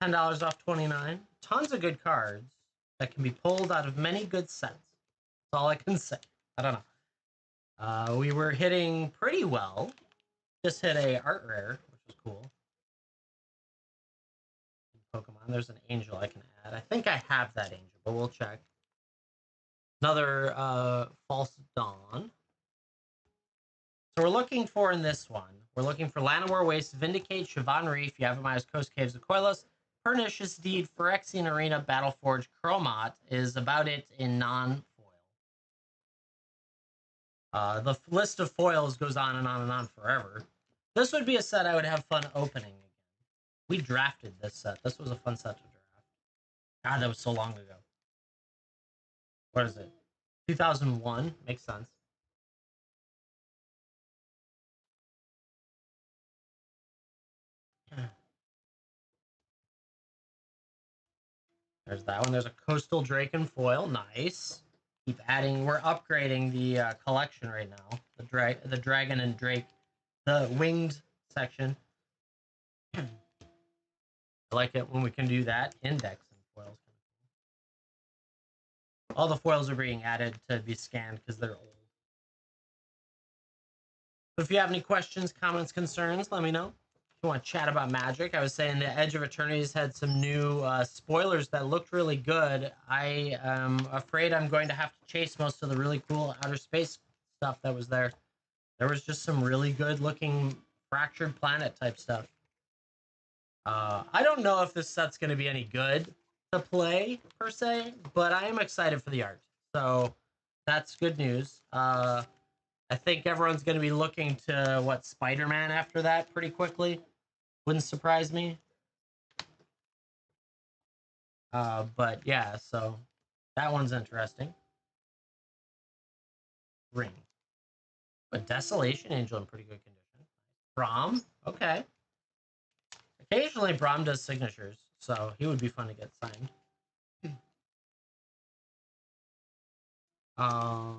$10 off 29. Tons of good cards that can be pulled out of many good sets. That's all I can say. I don't know. We were hitting pretty well. Just hit a art rare, which was cool. Pokemon. There's an angel I can add. I think I have that angel, but we'll check. Another False Dawn. So we're looking for in this one, we're looking for Llanowar Waste, Vindicate, Siobhan Reef, Yavimai's Coast Caves of Koilos, Pernicious Deed, Phyrexian Arena, Battleforge, Chromat is about it in non-foil. The list of foils goes on and on and on forever. This would be a set I would have fun opening again. We drafted this set. This was a fun set to draft. God, that was so long ago. What is it? 2001? Makes sense. There's that one. There's a Coastal Draken foil. Nice. Keep adding. We're upgrading the collection right now. The Dragon and Drake. The winged section. I like it when we can do that. Index and foils. All the foils are being added to be scanned because they're old. If you have any questions, comments, concerns, let me know. If you want to chat about Magic, I was saying the Edge of Eternity's had some new spoilers that looked really good. I am afraid I'm going to have to chase most of the really cool outer space stuff that was there. There was just some really good looking fractured planet type stuff. I don't know if this set's going to be any good to play per se, but I am excited for the art. So that's good news. I think everyone's going to be looking to what Spider-Man after that pretty quickly. Wouldn't surprise me. But yeah, so that one's interesting. Ring. A Desolation Angel in pretty good condition. Braum, okay. Occasionally Braum does signatures, so he would be fun to get signed. So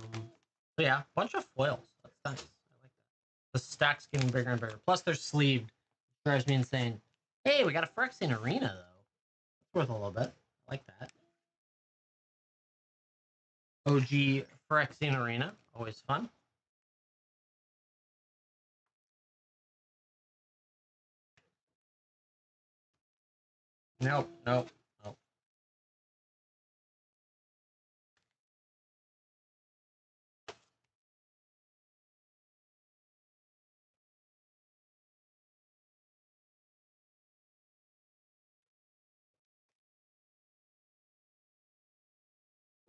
yeah, bunch of foils. That's nice. I like that. The stack's getting bigger and bigger. Plus they're sleeved. Drives me insane. Hey, we got a Phyrexian Arena though. It's worth a little bit. I like that. OG Phyrexian Arena, always fun. Nope, nope, nope.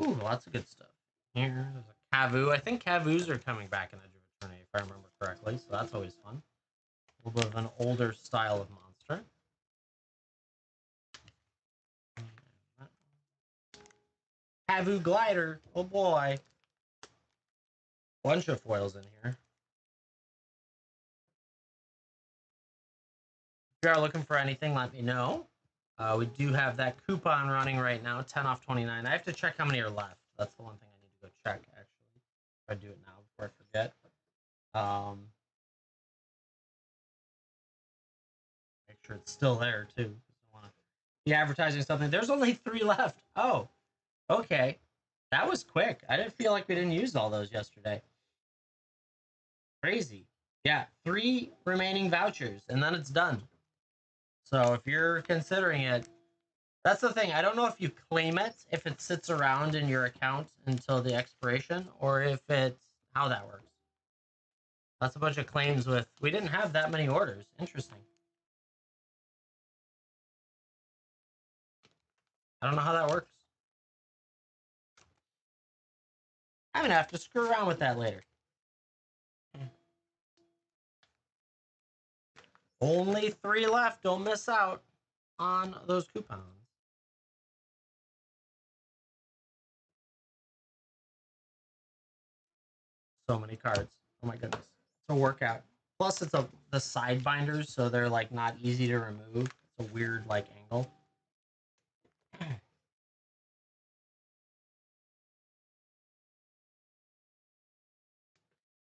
Ooh, lots of good stuff. Here, there's a Kavu. I think Kavus are coming back in Edge of Eternity, if I remember correctly, so that's always fun. A little bit of an older style of monster. Kavu Glider. Oh boy. Bunch of foils in here. If you are looking for anything, let me know. We do have that coupon running right now, 10 off 29. I have to check how many are left. That's the one thing I need to go check, actually. If I do it now before I forget. Make sure it's still there, too. I want to be advertising something. There's only 3 left. Oh, okay. That was quick. I didn't feel like we didn't use all those yesterday. Crazy. Yeah, 3 remaining vouchers, and then it's done. So if you're considering it, that's the thing. I don't know if you claim it, if it sits around in your account until the expiration, or if it's how that works. That's a bunch of claims with, we didn't have that many orders. Interesting. I don't know how that works. I'm gonna have to screw around with that later. Only 3 left. Don't miss out on those coupons. So many cards. Oh my goodness. It's a workout. Plus, it's the side binders, so they're like not easy to remove. It's a weird like angle.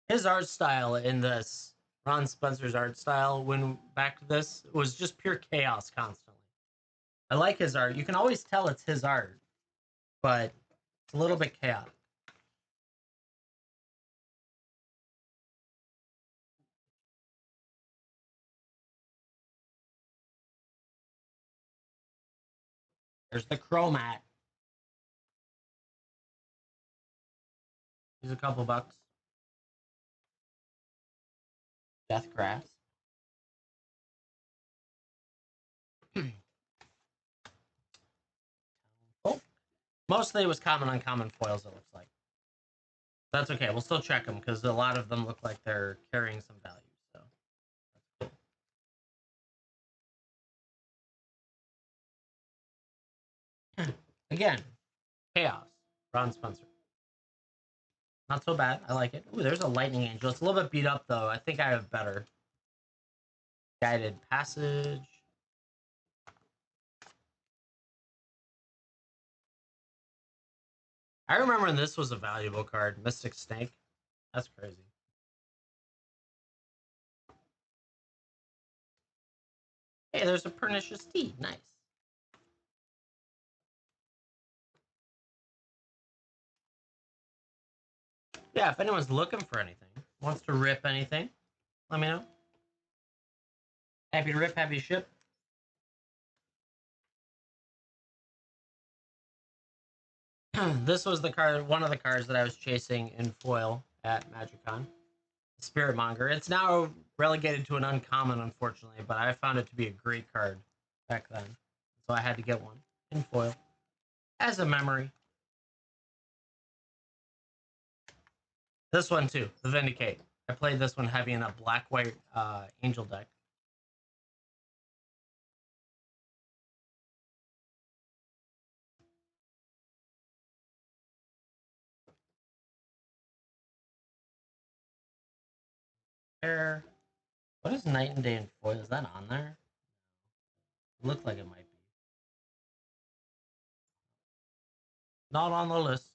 His art style in this, Ron Spencer's art style when back to this, was just pure chaos constantly. I like his art. You can always tell it's his art, but it's a little bit chaotic. There's the Chromat. He's a couple bucks. Deathgrass. Oh, mostly it was common uncommon foils, it looks like. That's okay. We'll still check them because a lot of them look like they're carrying some value. So that's cool. Again, chaos. Ron Spencer. Not so bad. I like it. Ooh, there's a lightning angel. It's a little bit beat up though. I think I have better. Guided passage. I remember when this was a valuable card. Mystic Snake. That's crazy. Hey, there's a Pernicious Steed. Nice. Yeah, if anyone's looking for anything, wants to rip anything, let me know. Happy to rip, happy to ship. This was the card, one of the cards that I was chasing in foil at MagicCon. Spiritmonger. It's now relegated to an uncommon, unfortunately, but I found it to be a great card back then. So I had to get one in foil as a memory. This one too, the Vindicate. I played this one heavy in a black-white angel deck. There. What is Night and Day in foil? Is that on there? It looked like it might be. Not on the list.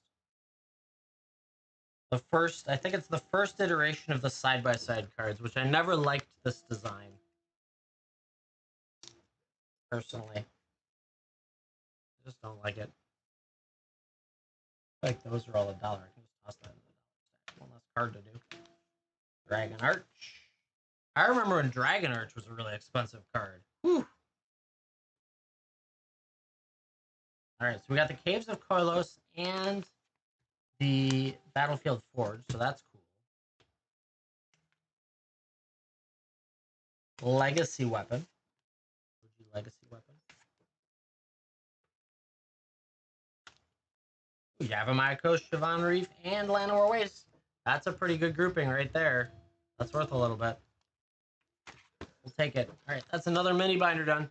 The first, I think it's the first iteration of the side-by-side cards, which I never liked this design. Personally. I just don't like it. I feel like those are all $1. I can just toss that in the dollar stack. One less card to do. Dragon Arch. I remember when Dragon Arch was a really expensive card. Whew. Alright, so we got the Caves of Koilos and the Battlefield Forge, so that's cool. Legacy Weapon. Legacy Weapon. Yavimaya Coast, Siobhan Reef, and Llanowar Waste. That's a pretty good grouping right there. That's worth a little bit. We'll take it. Alright, that's another mini binder done.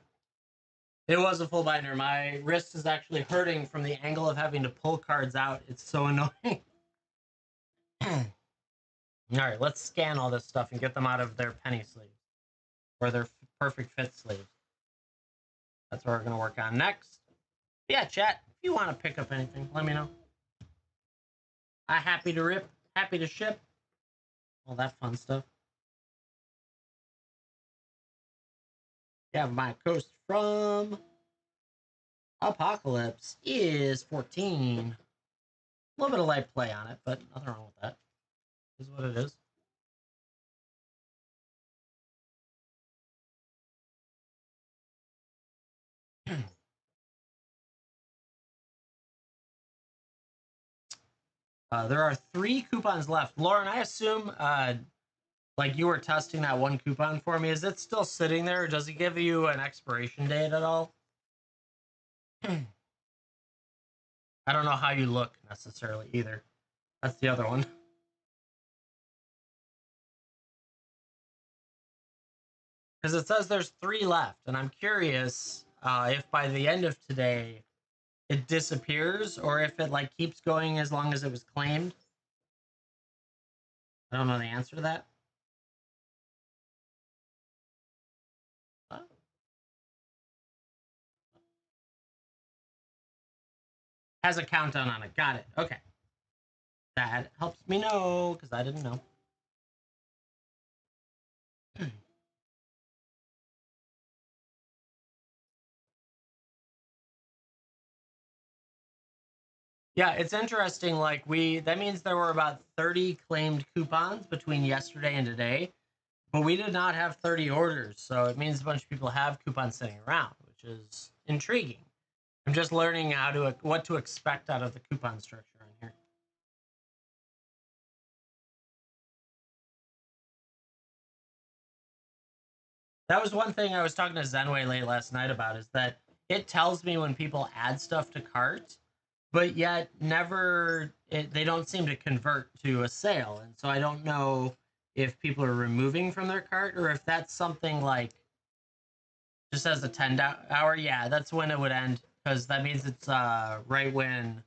It was a full binder. My wrist is actually hurting from the angle of having to pull cards out. It's so annoying. Alright, let's scan all this stuff and get them out of their penny sleeves. Or their perfect fit sleeves. That's what we're going to work on next. Yeah, chat, if you want to pick up anything, let me know. I'm happy to rip, happy to ship. All that fun stuff. Yeah, my coast from Apocalypse is 14. A little bit of light play on it, but nothing wrong with that. Is what it is. There are 3 coupons left. Lauren, I assume like you were testing that one coupon for me. Is it still sitting there, or does it give you an expiration date at all? I don't know how you look necessarily either. That's the other one. Because it says there's 3 left, and I'm curious if by the end of today it disappears or if it like keeps going as long as it was claimed. I don't know the answer to that. Has a countdown on it. Got it. Okay. That helps me know because I didn't know. Yeah, it's interesting. Like that means there were about 30 claimed coupons between yesterday and today, but we did not have 30 orders. So it means a bunch of people have coupons sitting around, which is intriguing. I'm just learning what to expect out of the coupon structure on here. That was one thing I was talking to Zenway late last night about is that it tells me when people add stuff to cart, but yet they don't seem to convert to a sale. And so I don't know if people are removing from their cart or if that's something like just as a 10 hour. Yeah, that's when it would end because that means it's right when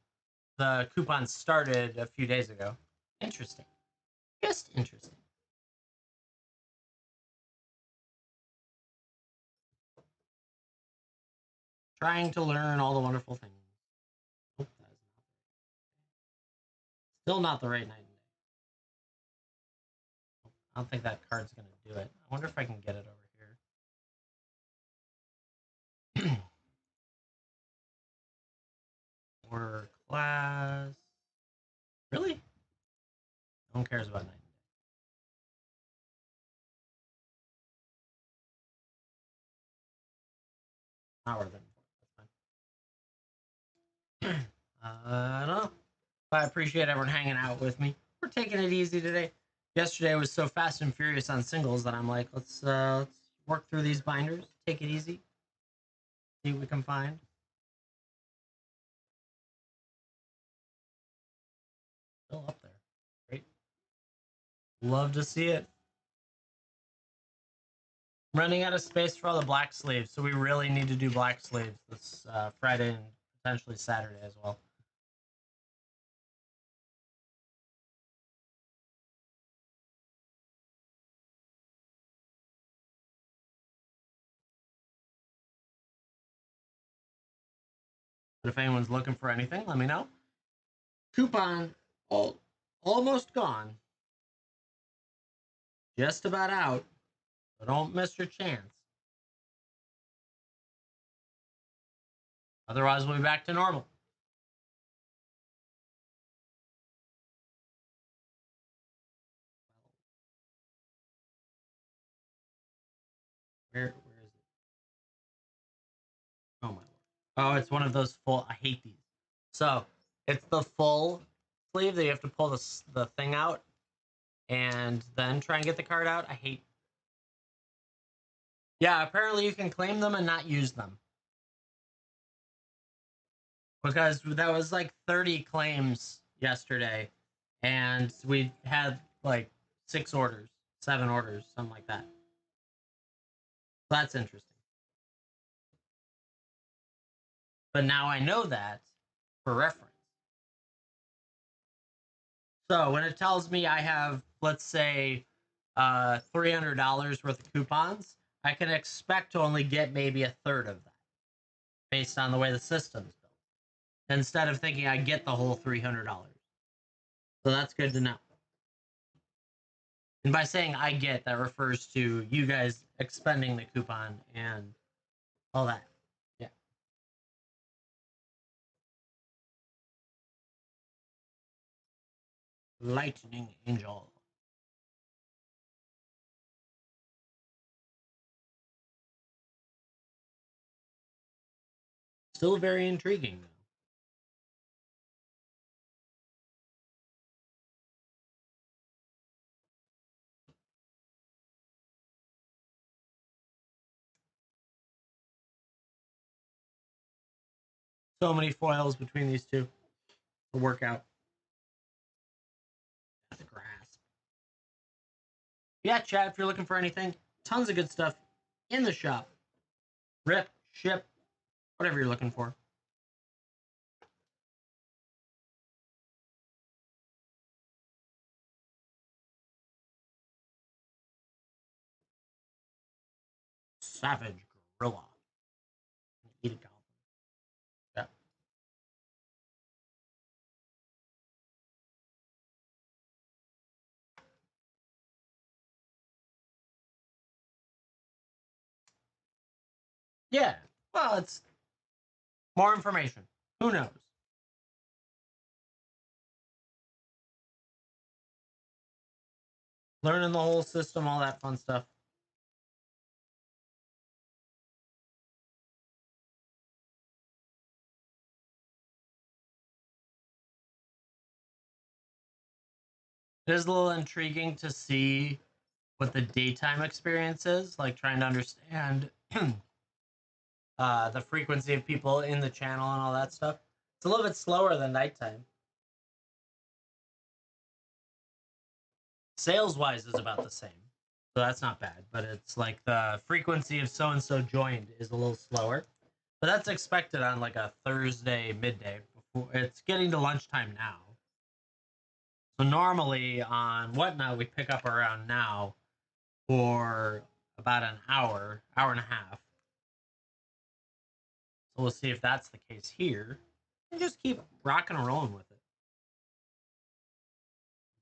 the coupon started a few days ago. Interesting. Just interesting. Trying to learn all the wonderful things. Oh, still not the right night and day. I don't think that card's going to do it. I wonder if I can get it over here. Or class. Really? No one cares about night and day. Not worth it. That's fine. I don't know. But I appreciate everyone hanging out with me. We're taking it easy today. Yesterday was so fast and furious on singles that I'm like, let's work through these binders, take it easy, see what we can find. Still up there. Great. Love to see it. Running out of space for all the black sleeves, so we really need to do black sleeves this Friday and potentially Saturday as well. But if anyone's looking for anything, let me know. Coupon almost gone. Just about out. So don't miss your chance. Otherwise, we'll be back to normal. Where is it? Oh my lord. Oh, it's one of those full. I hate these. So it's the full sleeve that you have to pull the thing out and then try and get the card out. I hate. Yeah, apparently you can claim them and not use them. Because that was like 30 claims yesterday and we had like 6 orders, 7 orders, something like that. That's interesting. But now I know that for reference. So when it tells me I have, let's say, $300 worth of coupons, I can expect to only get maybe a third of that based on the way the system's built. Instead of thinking I get the whole $300. So that's good to know. And by saying I get, that refers to you guys expending the coupon and all that. Yeah. Lightning Angel. Still very intriguing, though. So many foils between these two. to work out. That's a grasp. Yeah, chat, if you're looking for anything, tons of good stuff in the shop. Rip, ship, whatever you're looking for. Savage Gorilla. Eat a goblin. Yeah. Yeah. Well, it's more information. Who knows? Learning the whole system, all that fun stuff. It is a little intriguing to see what the daytime experience is, like trying to understand the frequency of people in the channel and all that stuff. It's a little bit slower than nighttime. Sales wise is about the same, so that's not bad. But it's like the frequency of so and so joined is a little slower, but that's expected on like a Thursday midday. Before it's getting to lunchtime now, so normally on Whatnot we pick up around now for about an hour, hour and a half. So we'll see if that's the case here, and just keep rocking and rolling with it.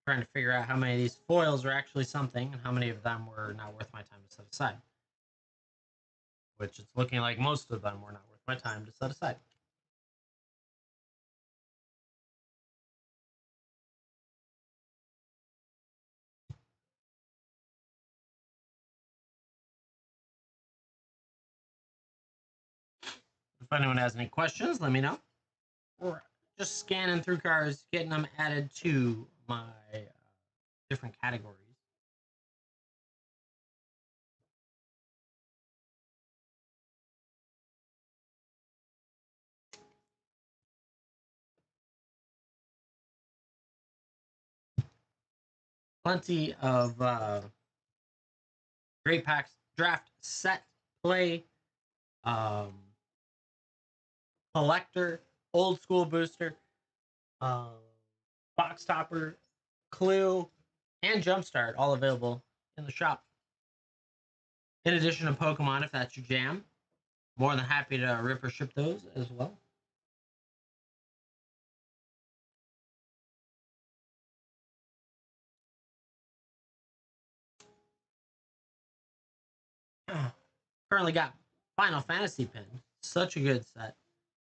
Trying to figure out how many of these foils are actually something and how many of them were not worth my time to set aside. Which it's looking like most of them were not worth my time to set aside. If anyone has any questions, let me know. Or just scanning through cards, getting them added to my different categories. Plenty of great packs, draft, set, play, um, collector, old school booster, um, box topper, clue, and jumpstart all available in the shop. In addition to Pokemon, if that's your jam, more than happy to rip or ship those as well. Currently got Final Fantasy pin. Such a good set.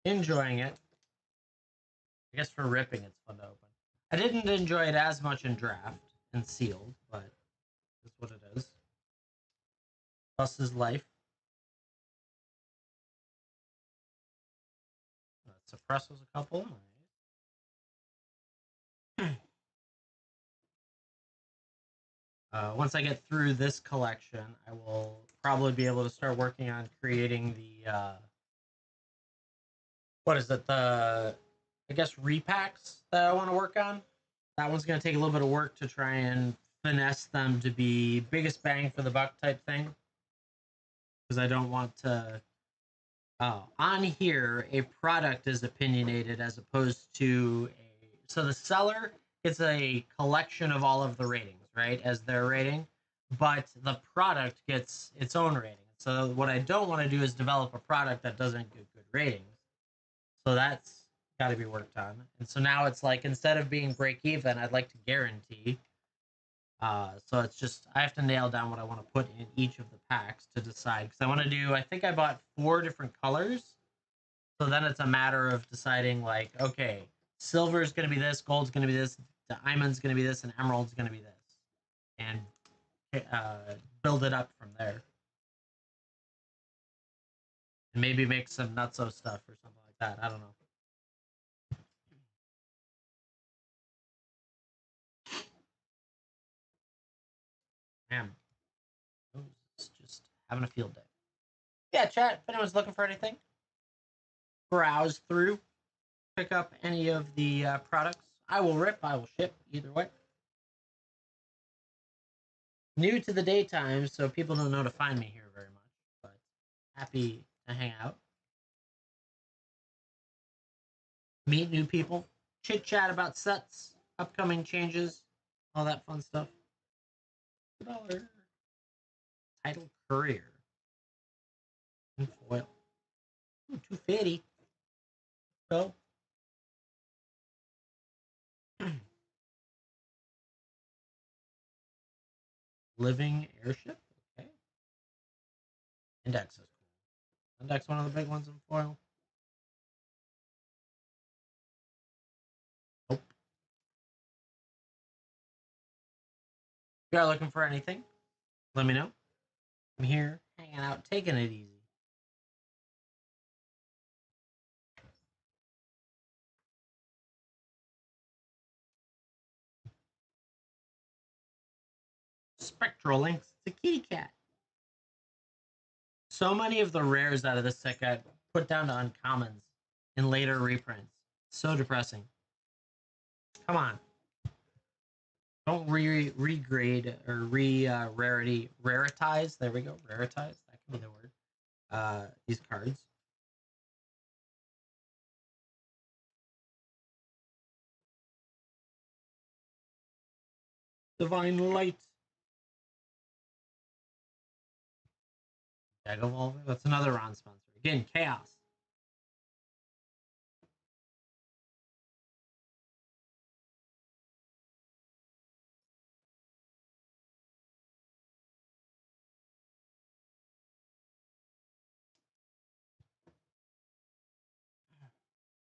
Enjoying it. I guess for ripping, it's fun to open. I didn't enjoy it as much in draft and sealed, but that's what it is. Plus his life. Suppress was a couple. Once I get through this collection, I will probably be able to start working on creating the what is it? The I guess repacks that I want to work on. That one's going to take a little bit of work to try and finesse them to be biggest bang for the buck type thing, because I don't want to. On here, a product is opinionated as opposed to a. So the seller gets a collection of all of the ratings, right, as their rating, but the product gets its own rating. So what I don't want to do is develop a product that doesn't get good ratings. So that's got to be worked on. And so now it's like instead of being break even, I'd like to guarantee. So it's just I have to nail down what I want to put in each of the packs to decide, because I want to do. I think I bought 4 different colors, so then it's a matter of deciding like, okay, silver is going to be this, gold's going to be this, diamond's going to be this, and emerald's going to be this, and build it up from there, and maybe make some nutso stuff or something like that. I don't know. Man, it's just having a field day. Yeah, chat. If anyone's looking for anything, browse through. pick up any of the products. I will rip, I will ship, either way. New to the daytime, so people don't know to find me here very much, but happy to hang out. Meet new people, chit chat about sets, upcoming changes, all that fun stuff. $2 title career. Foil. Ooh, 250. So living airship. Okay. Index is cool. Index, one of the big ones in foil. Nope. If you are looking for anything, let me know. I'm here, hanging out, taking it easy. Spectral Links. It's a kitty cat. So many of the rares out of this set got put down to uncommons in later reprints. So depressing. Come on. Don't regrade or raritize. There we go. Raritize. That could be the word. These cards. Divine Light. Dag Evolver. That's another Ron sponsor. Again, Chaos.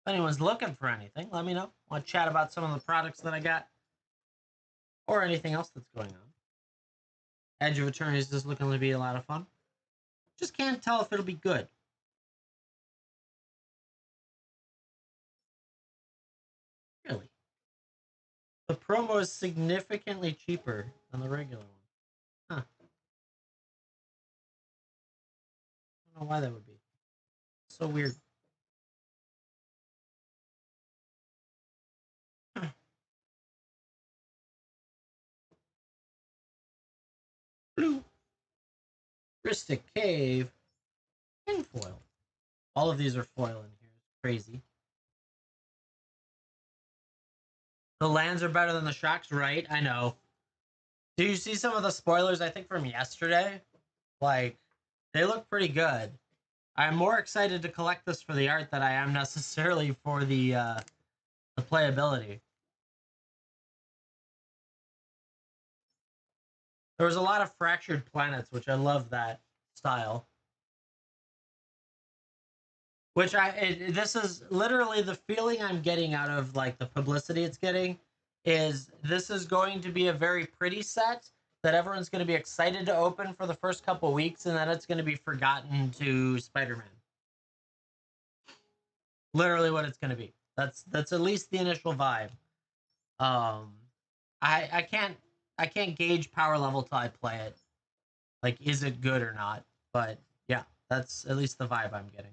If anyone's looking for anything, let me know. Want to chat about some of the products that I got or anything else that's going on. Edge of Eternities is looking to be a lot of fun. Just can't tell if it'll be good. Really. The promo is significantly cheaper than the regular one. Huh. I don't know why that would be. So weird. Blue. Ristic Cave. And foil. All of these are foil in here. It's crazy. The lands are better than the shocks, right? I know. Do you see some of the spoilers, I think, from yesterday? Like, they look pretty good. I'm more excited to collect this for the art than I am necessarily for the playability. There was a lot of fractured planets, which I love that style. Which this is literally the feeling I'm getting out of like the publicity it's getting is this is going to be a very pretty set that everyone's going to be excited to open for the first couple weeks, and then it's going to be forgotten to Spider-Man. Literally what it's going to be. That's at least the initial vibe. Um, I can't gauge power level till I play it. Like, is it good or not? But yeah, that's at least the vibe I'm getting.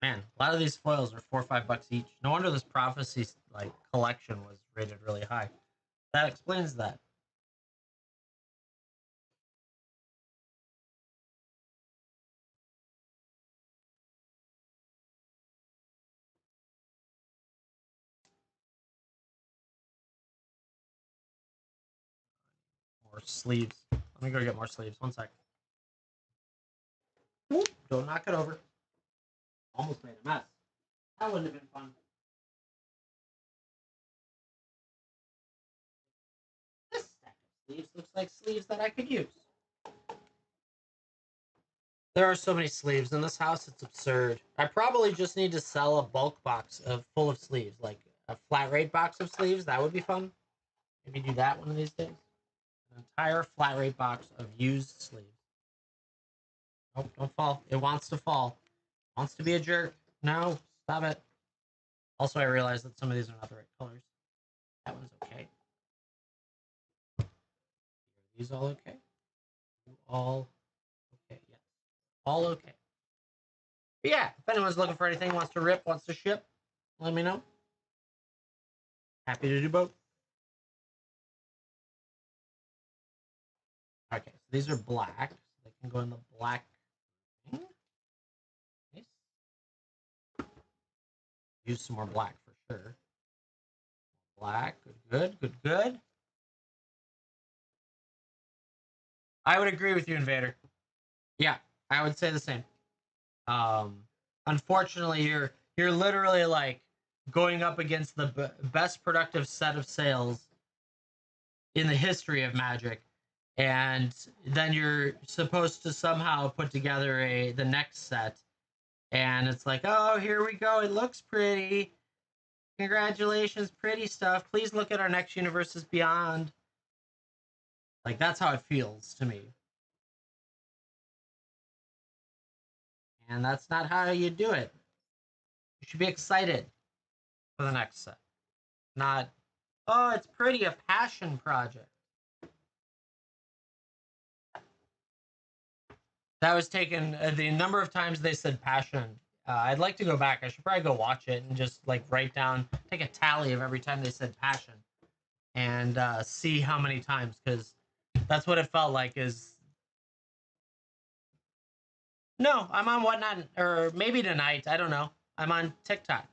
Man, a lot of these foils are $4 or $5 each. No wonder this prophecy like collection was rated really high. That explains that. More sleeves. Let me go get more sleeves. One sec. Whoop, don't knock it over. Almost made a mess. That wouldn't have been fun. This stack of sleeves looks like sleeves that I could use. There are so many sleeves in this house, it's absurd. I probably just need to sell a bulk box of full of sleeves, like a flat rate box of sleeves. That would be fun. Maybe do that one of these days. An entire flat rate box of used sleeves. Nope, don't fall. It wants to fall. It wants to be a jerk. No, stop it. Also, I realized that some of these are not the right colors. That one's okay. These all okay? All okay, yes. All okay. But yeah, if anyone's looking for anything, wants to rip, wants to ship, let me know. Happy to do both. Okay, so these are black. So they can go in the black. Nice. Use some more black for sure. Black, good. I would agree with you, Invader. Yeah, I would say the same. Um, Unfortunately, you're literally like going up against the best productive set of sales in the history of Magic, and then you're supposed to somehow put together the next set, and it's like, oh, here we go. It looks pretty. Congratulations, pretty stuff. Please look at our next Universes Beyond. Like, that's how it feels to me. And that's not how you do it. You should be excited for the next set. Not, oh, it's pretty, a passion project. That was taken, the number of times they said passion. I'd like to go back. I should probably go watch it and just like write down, take a tally of every time they said passion and see how many times, because that's what it felt like. Is no, I'm on Whatnot, or maybe tonight. I don't know. I'm on TikTok.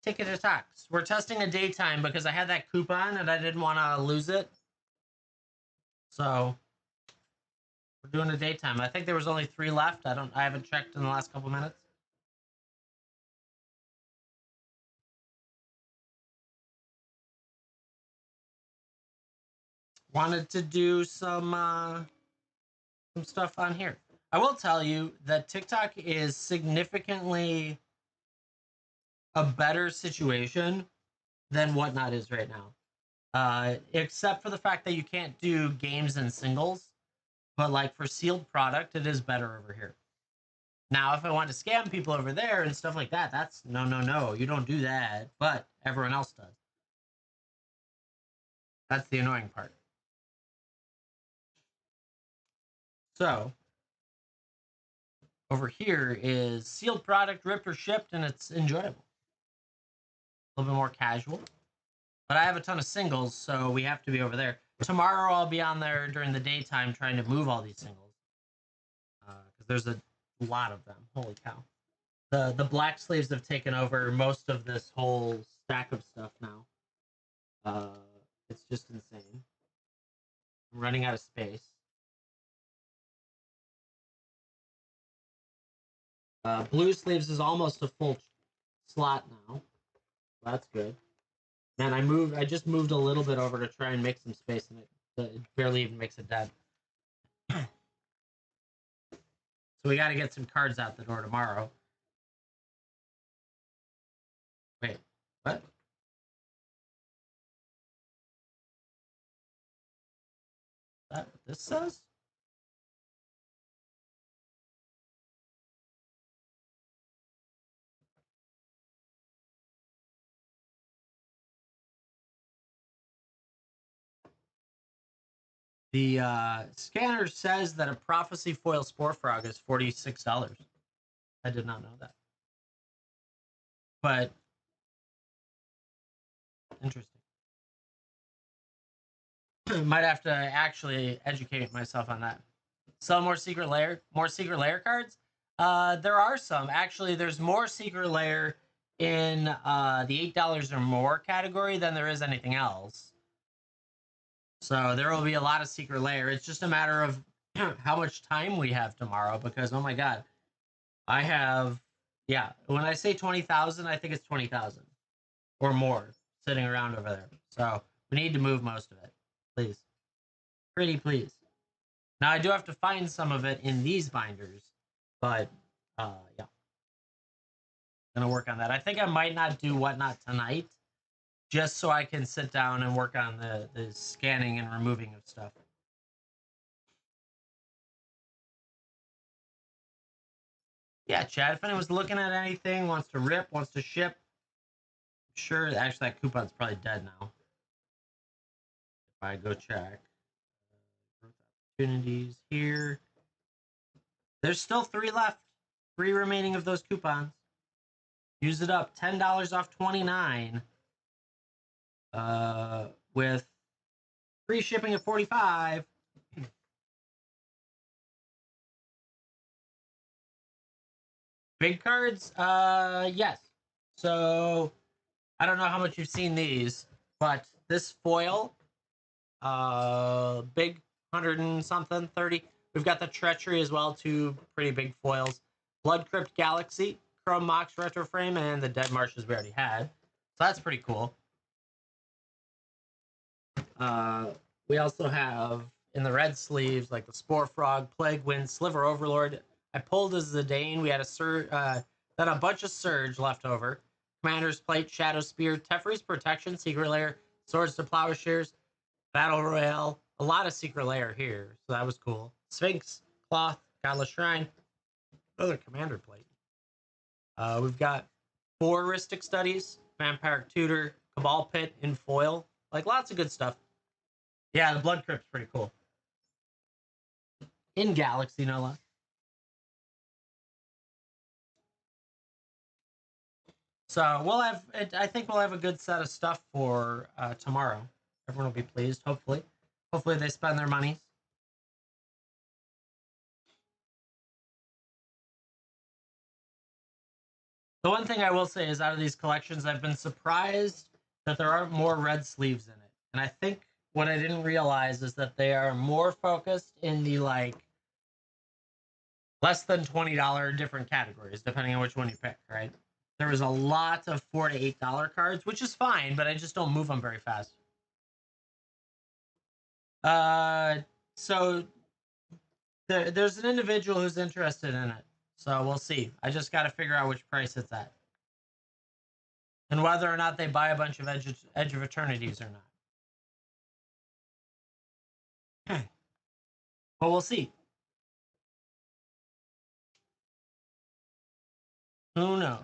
Ticket to Talks. We're testing a daytime because I had that coupon and I didn't want to lose it. So we're doing a daytime. I think there was only 3 left. I haven't checked in the last couple minutes. Wanted to do some stuff on here. I will tell you that TikTok is significantly a better situation than Whatnot is right now. Except for the fact that you can't do games and singles, but like for sealed product, it is better over here. Now, if I want to scam people over there and stuff like that, that's no. You don't do that, but everyone else does. That's the annoying part. So, over here is sealed product, ripped or shipped, and it's enjoyable. A little bit more casual. But I have a ton of singles, so we have to be over there. Tomorrow I'll be on there during the daytime trying to move all these singles. Because there's a lot of them. Holy cow. The black sleeves have taken over most of this whole stack of stuff now. It's just insane. I'm running out of space. Blue sleeves is almost a full slot now. That's good. Man, I just moved a little bit over to try and make some space, and it barely even makes it dead. So we got to get some cards out the door tomorrow. Wait, what? Is that what this says? The scanner says that a Prophecy foil Spore Frog is $46. I did not know that. But interesting. Might have to actually educate myself on that. Sell more secret layer cards. There are some actually. There's more secret layer in the $8 or more category than there is anything else. So there will be a lot of secret layer. It's just a matter of how much time we have tomorrow. Because oh my god, I have When I say 20,000, I think it's 20,000 or more sitting around over there. So we need to move most of it, please. Pretty please. Now I do have to find some of it in these binders, but yeah, gonna work on that. I think I might not do Whatnot tonight, just so I can sit down and work on the scanning and removing of stuff. Yeah, Chad, if anyone's looking at anything, wants to rip, wants to ship, sure. Actually, that coupon's probably dead now. If I go check growth opportunities here, there's still 3 left. 3 remaining of those coupons. Use it up. $10 off 29. With free shipping at 45. Big cards? Yes. So I don't know how much you've seen these, but this foil, big 100 and something, 30. We've got the Treachery as well, 2 pretty big foils. Blood Crypt Galaxy, Chrome Mox Retro Frame, and the Dead Marshes we already had. So that's pretty cool. We also have in the red sleeves like the Spore Frog, Plague Wind, Sliver Overlord. I pulled as Zidane. We had a bunch of Surge left over. Commander's Plate, Shadow Spear, Teferi's Protection, Secret Lair, Swords to Plowshares, Battle Royale. A lot of Secret Lair here, so that was cool. Sphinx, Cloth, Godless Shrine. Another Commander Plate. We've got 4 Ristic Studies, Vampiric Tutor, Cabal Pit in foil. Like lots of good stuff. Yeah, the Blood Crypt's pretty cool. In Galaxy, no less. So we'll have, I think we'll have a good set of stuff for tomorrow. Everyone will be pleased, hopefully. Hopefully they spend their monies. The one thing I will say is out of these collections, I've been surprised that there aren't more red sleeves in it. And I think what I didn't realize is that they are more focused in the like less than $20 different categories, depending on which one you pick, right? There was a lot of $4 to $8 cards, which is fine, but I just don't move them very fast. So there's an individual who's interested in it. So we'll see. I just got to figure out which price it's at. And whether or not they buy a bunch of Edge of Eternities or not. But we'll see. Who knows?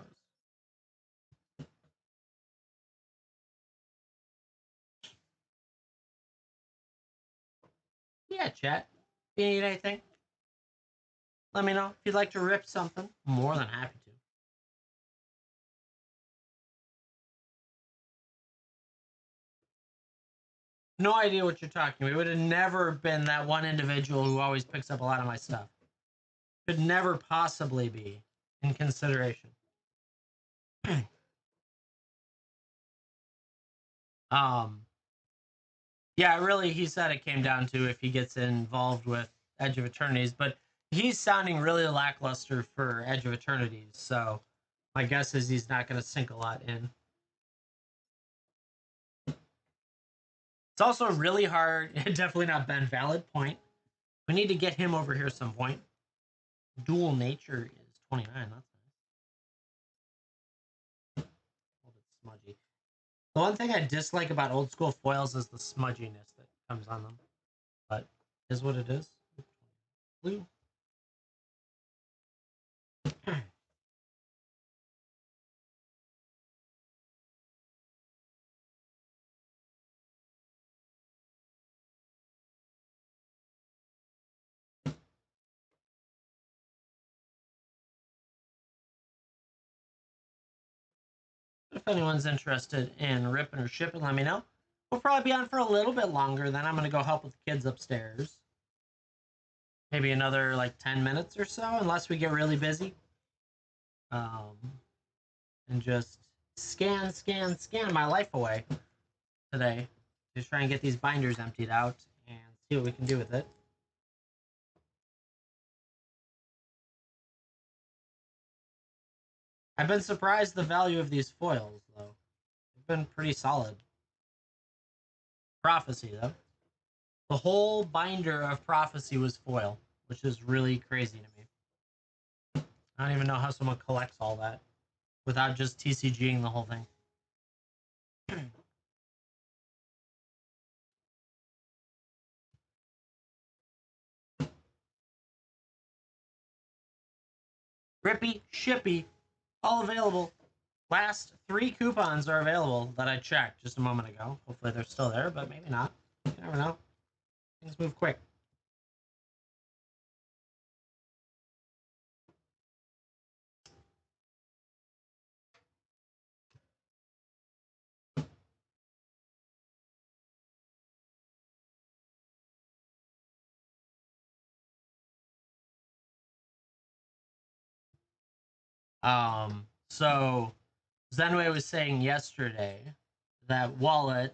Yeah, chat. If you need anything, let me know. If you'd like to rip something, I'm more than happy to. No idea what you're talking about. It would have never been that one individual who always picks up a lot of my stuff. Could never possibly be in consideration. Yeah, really, he said it came down to if he gets involved with Edge of Eternities, but he's sounding really lackluster for Edge of Eternities, so my guess is he's not going to sink a lot in. It's also really hard, definitely not Ben, valid point. We need to get him over here some point. Dual Nature is 29, that's nice. A little bit smudgy. The one thing I dislike about old school foils is the smudginess that comes on them, but is what it is. Blue. If anyone's interested in ripping or shipping, let me know. We'll probably be on for a little bit longer. Then I'm going to go help with the kids upstairs. Maybe another like 10 minutes or so, unless we get really busy. And just scan my life away today. Just try and get these binders emptied out and see what we can do with it. I've been surprised the value of these foils, though. They've been pretty solid. Prophecy, though. The whole binder of Prophecy was foil, which is really crazy to me. I don't even know how someone collects all that without just TCGing the whole thing. Rippy, Shippy, all available. Last 3 coupons are available that I checked just a moment ago. Hopefully they're still there, but maybe not. You never know. Things move quick. So Zenway was saying yesterday that Wallet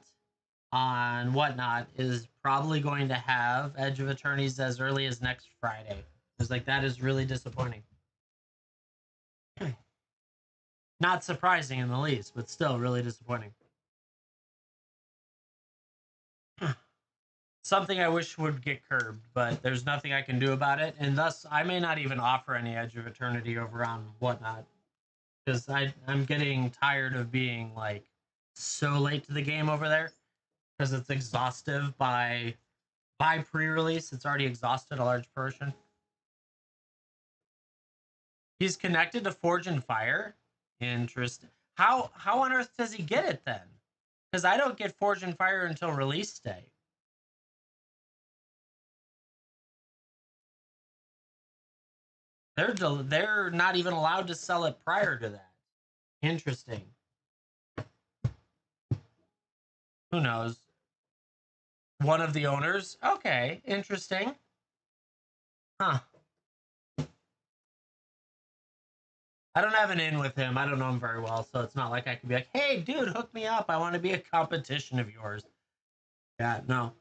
on Whatnot is probably going to have Edge of Attorneys as early as next Friday. It's like, that is really disappointing. Not surprising in the least, but still really disappointing. Something I wish would get curbed, but there's nothing I can do about it, and thus I may not even offer any Edge of Eternity over on Whatnot, because I'm getting tired of being like so late to the game over there, because it's exhaustive by pre-release. It's already exhausted a large portion. He's connected to Forge and Fire. Interesting. How on earth does he get it then? Because I don't get Forge and Fire until release day. They're not even allowed to sell it prior to that. Interesting. Who knows? One of the owners? Okay, interesting. Huh. I don't have an in with him. I don't know him very well, so it's not like I could be like, hey, dude, hook me up. I want to be a competition of yours. Yeah, no.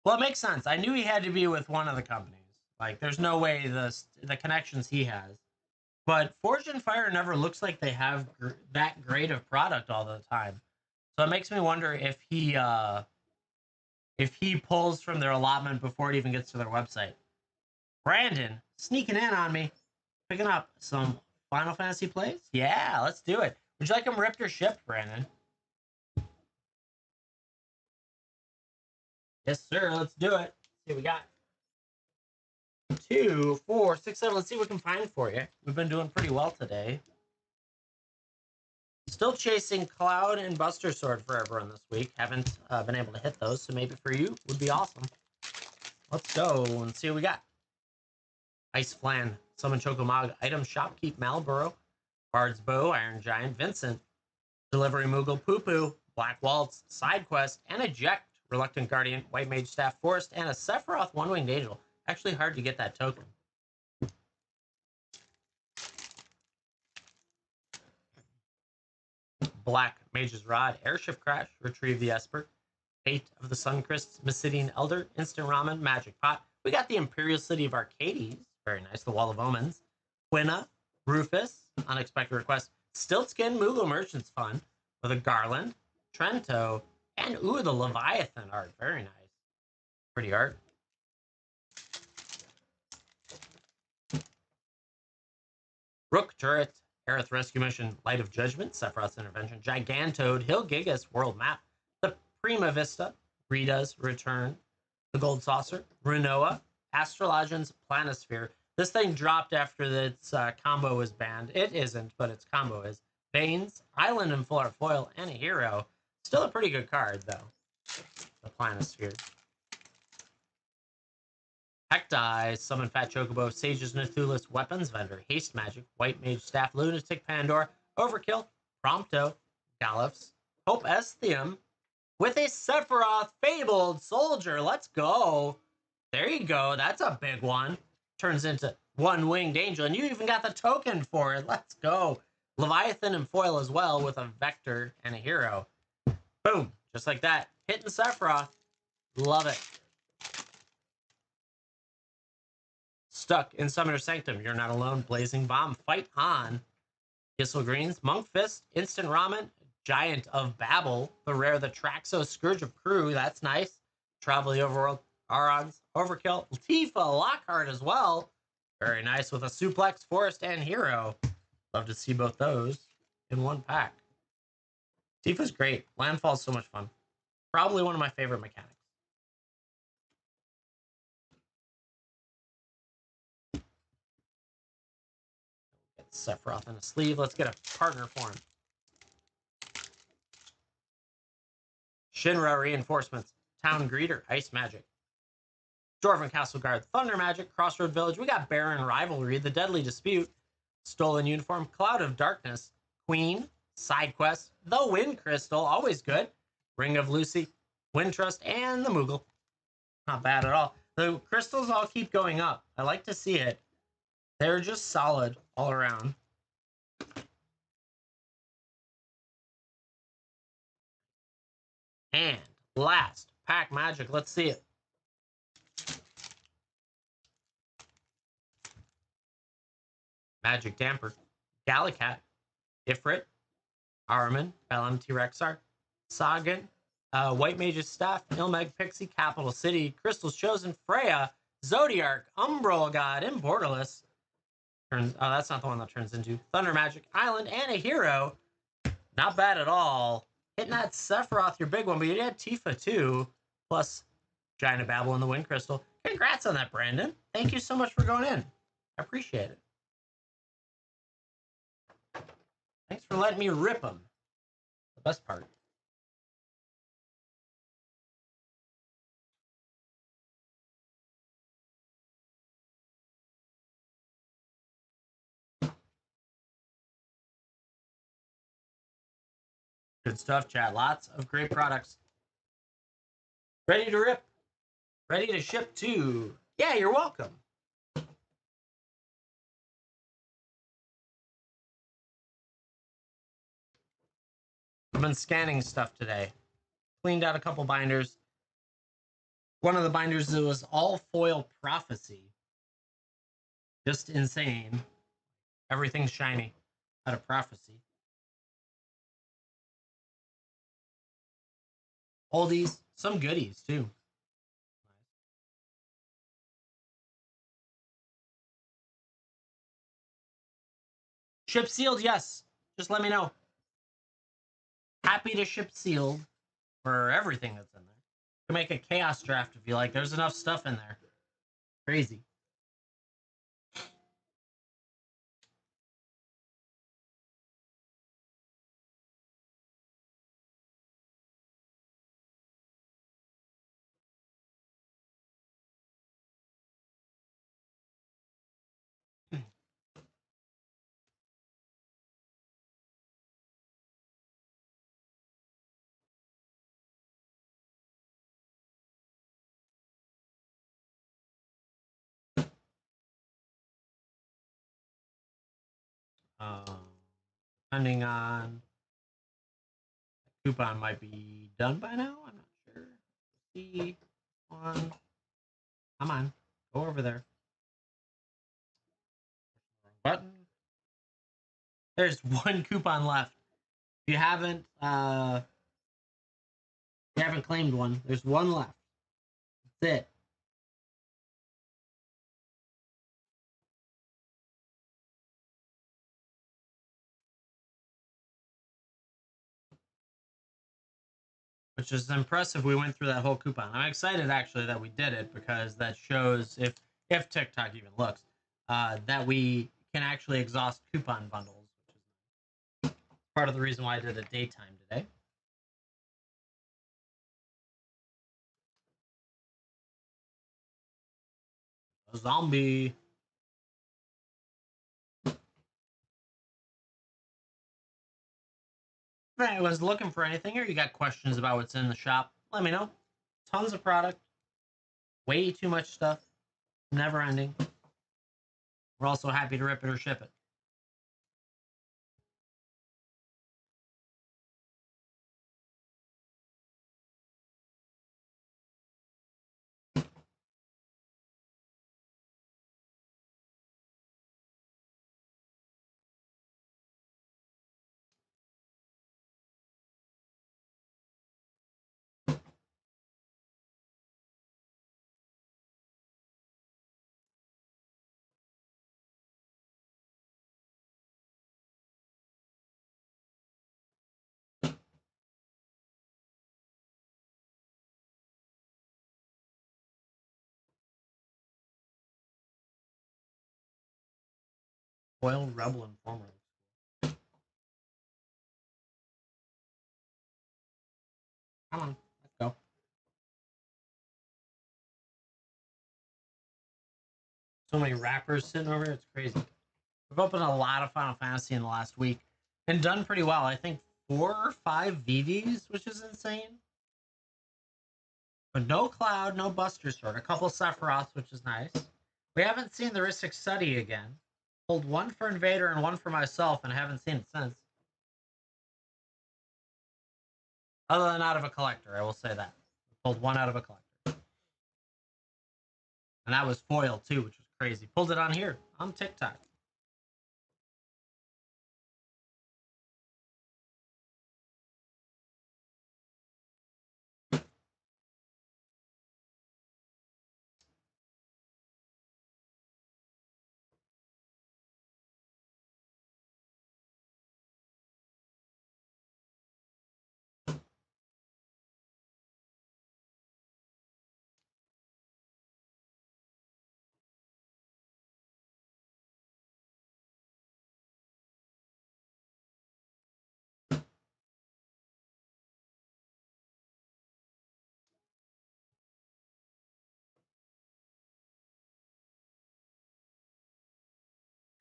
Well, it makes sense. I knew he had to be with one of the companies. Like, there's no way the connections he has. But Forge and Fire never looks like they have that great of product all the time. So it makes me wonder if he pulls from their allotment before it even gets to their website. Brandon, sneaking in on me, picking up some Final Fantasy plays. Yeah, let's do it. Would you like them ripped or shipped, Brandon? Yes, sir. Let's do it. Let's see what we got. 2, 4, 6, 7. Let's see what we can find for you. We've been doing pretty well today. Still chasing Cloud and Buster Sword for everyone this week. Haven't been able to hit those, so maybe for you would be awesome. Let's go and see what we got. Ice Flan, Summon Chocomog, Item Shopkeep, Malboro, Bard's Bow, Iron Giant, Vincent, Delivery Moogle, Poo Poo, Black Waltz, Side Quest, and Eject, Reluctant Guardian, White Mage Staff Forest, and a Sephiroth One-Winged Angel. Actually hard to get that token. Black Mage's Rod, Airship Crash, Retrieve the Esper, Fate of the Suncrest, Mysidian Elder, Instant Ramen, Magic Pot. We got the Imperial City of Arcades. Very nice. The Wall of Omens. Quina, Rufus, Unexpected Request, Stiltskin, Moogle Merchant's Fun, with a Garland, Trento, and ooh, the Leviathan art. Very nice. Pretty art. Rook Turret, Aerith Rescue Mission, Light of Judgment, Sephiroth's Intervention, Gigantoad, Hill Gigas, World Map, the Prima Vista, Rita's Return, the Gold Saucer, Renoa, Astrologian's Planisphere. This thing dropped after its combo was banned. It isn't, but its combo is. Banes, Island and Full Art Foil, and a Hero. Still a pretty good card, though. The Planisphere. Hectai, Summon Fat Chocobo, Sage's Nathulis, Weapons Vendor, Haste Magic, White Mage Staff, Lunatic Pandora, Overkill, Prompto, Gallifs, Hope Esthium, with a Sephiroth Fabled Soldier. Let's go. There you go. That's a big one. Turns into One-Winged Angel, and you even got the token for it. Let's go. Leviathan and foil as well with a Vector and a Hero. Boom. Just like that. Hitting Sephiroth. Love it. Stuck in Summoner Sanctum. You're not alone. Blazing Bomb. Fight on. Gissel Greens. Monk Fist. Instant Ramen. Giant of Babel. The rare, the Traxo Scourge of Crew. That's nice. Travel the Overworld. Arons. Overkill. Tifa Lockhart as well. Very nice with a Suplex, Forest, and Hero. Love to see both those in one pack. Tifa's great. Landfall's so much fun. Probably one of my favorite mechanics. Get Sephiroth in a sleeve. Let's get a partner for him. Shinra Reinforcements, Town Greeter, Ice Magic. Dwarven Castle Guard, Thunder Magic, Crossroad Village. We got Baron Rivalry, The Deadly Dispute, Stolen Uniform, Cloud of Darkness, Queen, Side Quest, The Wind Crystal, always good, Ring of Lucy, Wind Trust, and the Moogle. Not bad at all. The crystals all keep going up. I like to see it. They're just solid all around. And last, Pack Magic. Let's see it. Magic Damper, Gallicat, Ifrit, Armin, LMT Rexar, Sagan, White Mage's Staff, Ilmeg Pixie, Capital City, Crystal's Chosen, Freya, Zodiark, Umbral God, Immortalist. Oh, that's not the one that turns into Thunder Magic Island, and a hero. Not bad at all. Hitting that Sephiroth, your big one, but you had Tifa too, plus Giant of Babel and the Wind Crystal. Congrats on that, Brandon. Thank you so much for going in. I appreciate it. Thanks for letting me rip them. The best part. Good stuff, chat. Lots of great products. Ready to rip. Ready to ship too. Yeah, you're welcome. I've been scanning stuff today. Cleaned out a couple binders. One of the binders was all foil prophecy. Just insane. Everything's shiny out of prophecy. Oldies, some goodies too. Ship sealed, yes. Just let me know. Happy to ship sealed for everything that's in there. You can make a chaos draft if you like. There's enough stuff in there. Crazy. Depending on coupon might be done by now. I'm not sure. See on. Come on, go over there. Button. There's one coupon left. If you haven't claimed one, there's one left. That's it. Which is impressive. We went through that whole coupon. I'm excited actually that we did it because that shows if TikTok even looks that we can actually exhaust coupon bundles, which is part of the reason why I did a daytime today. A zombie. If anyone's looking for anything or you got questions about what's in the shop, let me know. Tons of product. Way too much stuff. Never ending. We're also happy to rip it or ship it. Foil Rebel Informer. Come on. So many wrappers sitting over here. It's crazy. We've opened a lot of Final Fantasy in the last week and done pretty well. I think 4 or 5 VVs, which is insane. But no Cloud, no Buster Sword. A couple Sephiroths, which is nice. We haven't seen the Rhystic Study again. Pulled one for Invader and one for myself, and I haven't seen it since. Other than out of a collector, I will say that. Pulled one out of a collector. And that was foil too, which was crazy. Pulled it on here, on TikTok.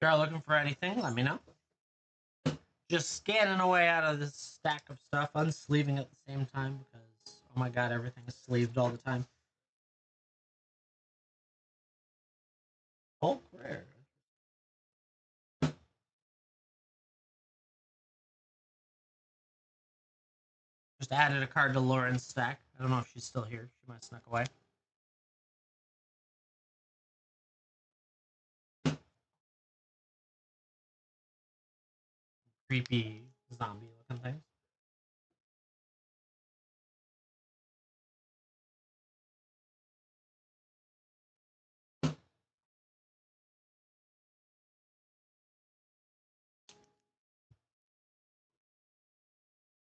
If you're looking for anything, let me know. Just scanning away out of this stack of stuff, unsleeving at the same time because, oh my god, everything is sleeved all the time. Hulk rare. Just added a card to Lauren's stack. I don't know if she's still here. She might have snuck away. Creepy zombie looking things.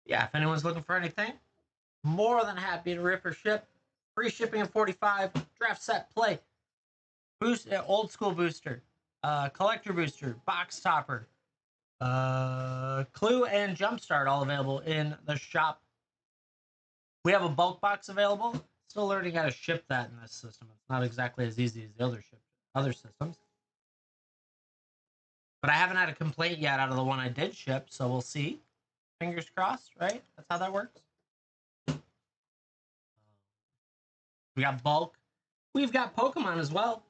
Yeah, if anyone's looking for anything, more than happy to rip or ship. Free shipping at 45. Draft set play. Boost, old school booster. Collector booster. Box topper. Clue and Jumpstart all available in the shop. We have a bulk box available. Still learning how to ship that in this system. It's not exactly as easy as the other systems. But I haven't had a complaint yet out of the one I did ship, so we'll see. Fingers crossed, right? That's how that works. We got bulk. We've got Pokemon as well.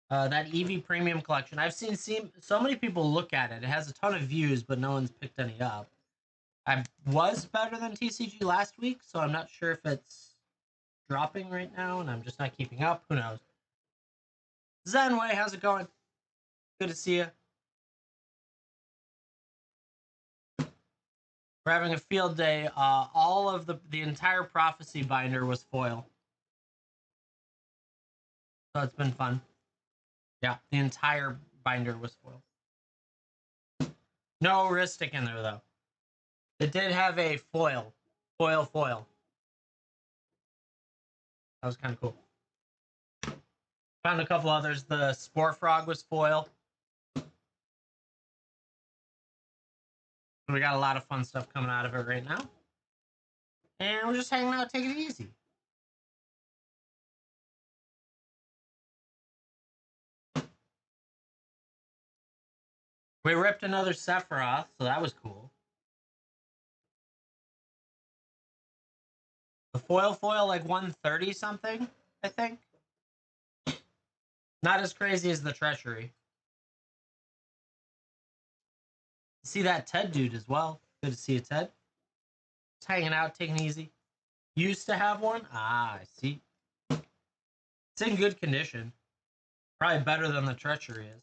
That Eevee Premium Collection. I've seen so many people look at it. It has a ton of views, but no one's picked any up. I was better than TCG last week, so I'm not sure if it's dropping right now, and I'm just not keeping up. Who knows? Zenway, how's it going? Good to see you. We're having a field day. All of the entire Prophecy binder was foil. So it's been fun. Yeah, the entire binder was foil. No Ristic in there, though. It did have a foil. Foil. That was kind of cool. Found a couple others. The Spore Frog was foil. We got a lot of fun stuff coming out of it right now. And we're just hanging out, taking it easy. We ripped another Sephiroth, so that was cool. The foil, like 130 something, I think. Not as crazy as the Treachery. See that Ted dude as well. Good to see you, Ted. Just hanging out, taking it easy. Used to have one? Ah, I see. It's in good condition. Probably better than the Treachery is.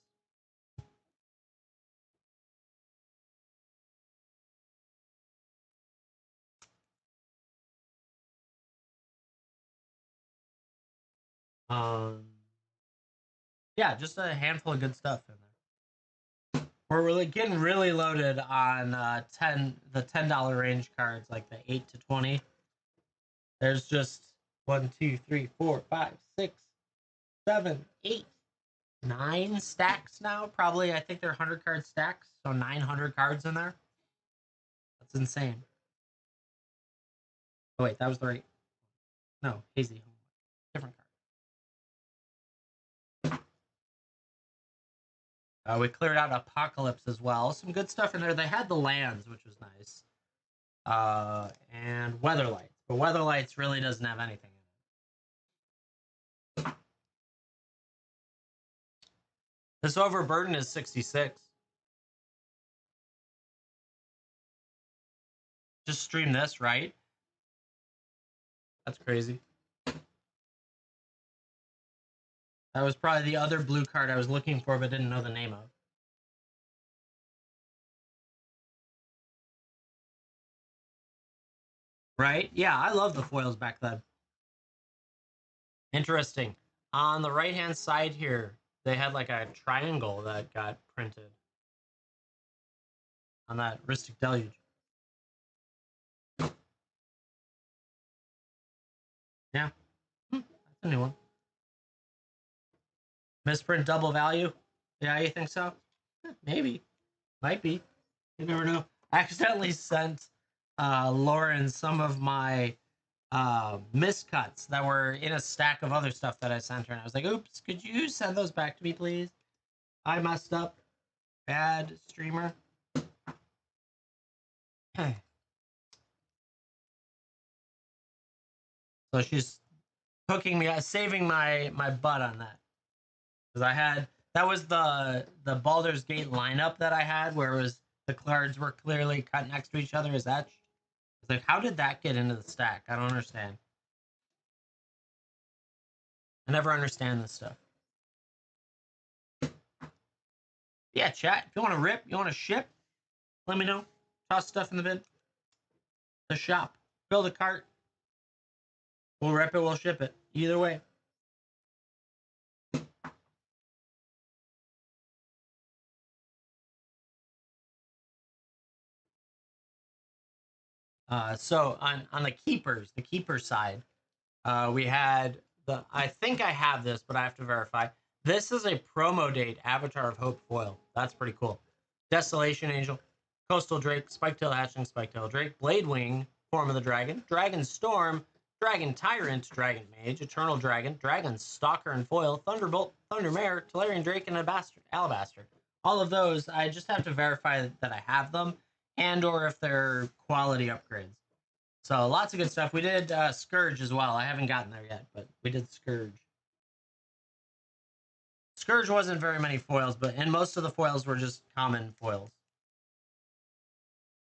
Yeah, just a handful of good stuff in there. We're really getting really loaded on the $10 range cards, like the 8 to 20. There's just 1, 2, 3, 4, 5, 6, 7, 8, 9 stacks now. Probably, I think they're 100 card stacks, so 900 cards in there. That's insane. Oh wait, that was the right. No, Hazy. Different card. We cleared out Apocalypse as well. Some good stuff in there. They had the lands, which was nice. And Weatherlights. But Weatherlights really doesn't have anything in it. This Overburden is 66. Just stream this, right? That's crazy. That was probably the other blue card I was looking for but didn't know the name of. Right? Yeah, I love the foils back then. Interesting. On the right-hand side here, they had like a triangle that got printed on that Rhystic Deluge. Yeah. That's a new one. Misprint double value? Yeah, you think so? Maybe. Might be. You never know. I accidentally sent Lauren some of my miscuts that were in a stack of other stuff that I sent her. And I was like, oops, could you send those back to me, please? I messed up. Bad streamer. So she's hooking me, saving my butt on that. Because I had, that was the Baldur's Gate lineup that I had, where it was the cards were clearly cut next to each other as etched. It's like, how did that get into the stack? I don't understand. I never understand this stuff. Yeah, chat. If you want to rip, you want to ship, let me know. Toss stuff in the bin. The shop. Build a cart. We'll rip it, we'll ship it. Either way. So on the keeper side, we had the, I think I have this, but I have to verify. This is a promo date Avatar of Hope foil. That's pretty cool. Desolation Angel, Coastal Drake, Spiketail Hatchling, Spiketail Drake, Bladewing, Form of the Dragon, Dragon Storm, Dragon Tyrant, Dragon Mage, Eternal Dragon, Dragon Stalker and Foil, Thunderbolt, Thundermare, Tolarian Drake, and Alabaster. All of those, I just have to verify that I have them, and or if they're quality upgrades. So lots of good stuff. We did Scourge as well. I haven't gotten there yet, but we did Scourge. Scourge wasn't very many foils, and most of the foils were just common foils.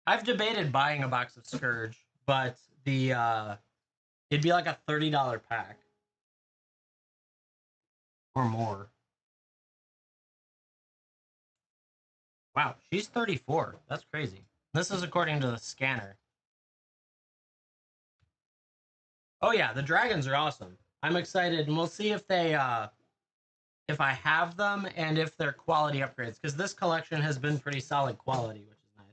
I've debated buying a box of Scourge, but it'd be like a $30 pack or more. Wow, she's 34. That's crazy. This is according to the scanner. Oh yeah, the dragons are awesome. I'm excited, and we'll see if they if I have them and if they're quality upgrades, because this collection has been pretty solid quality, which is nice.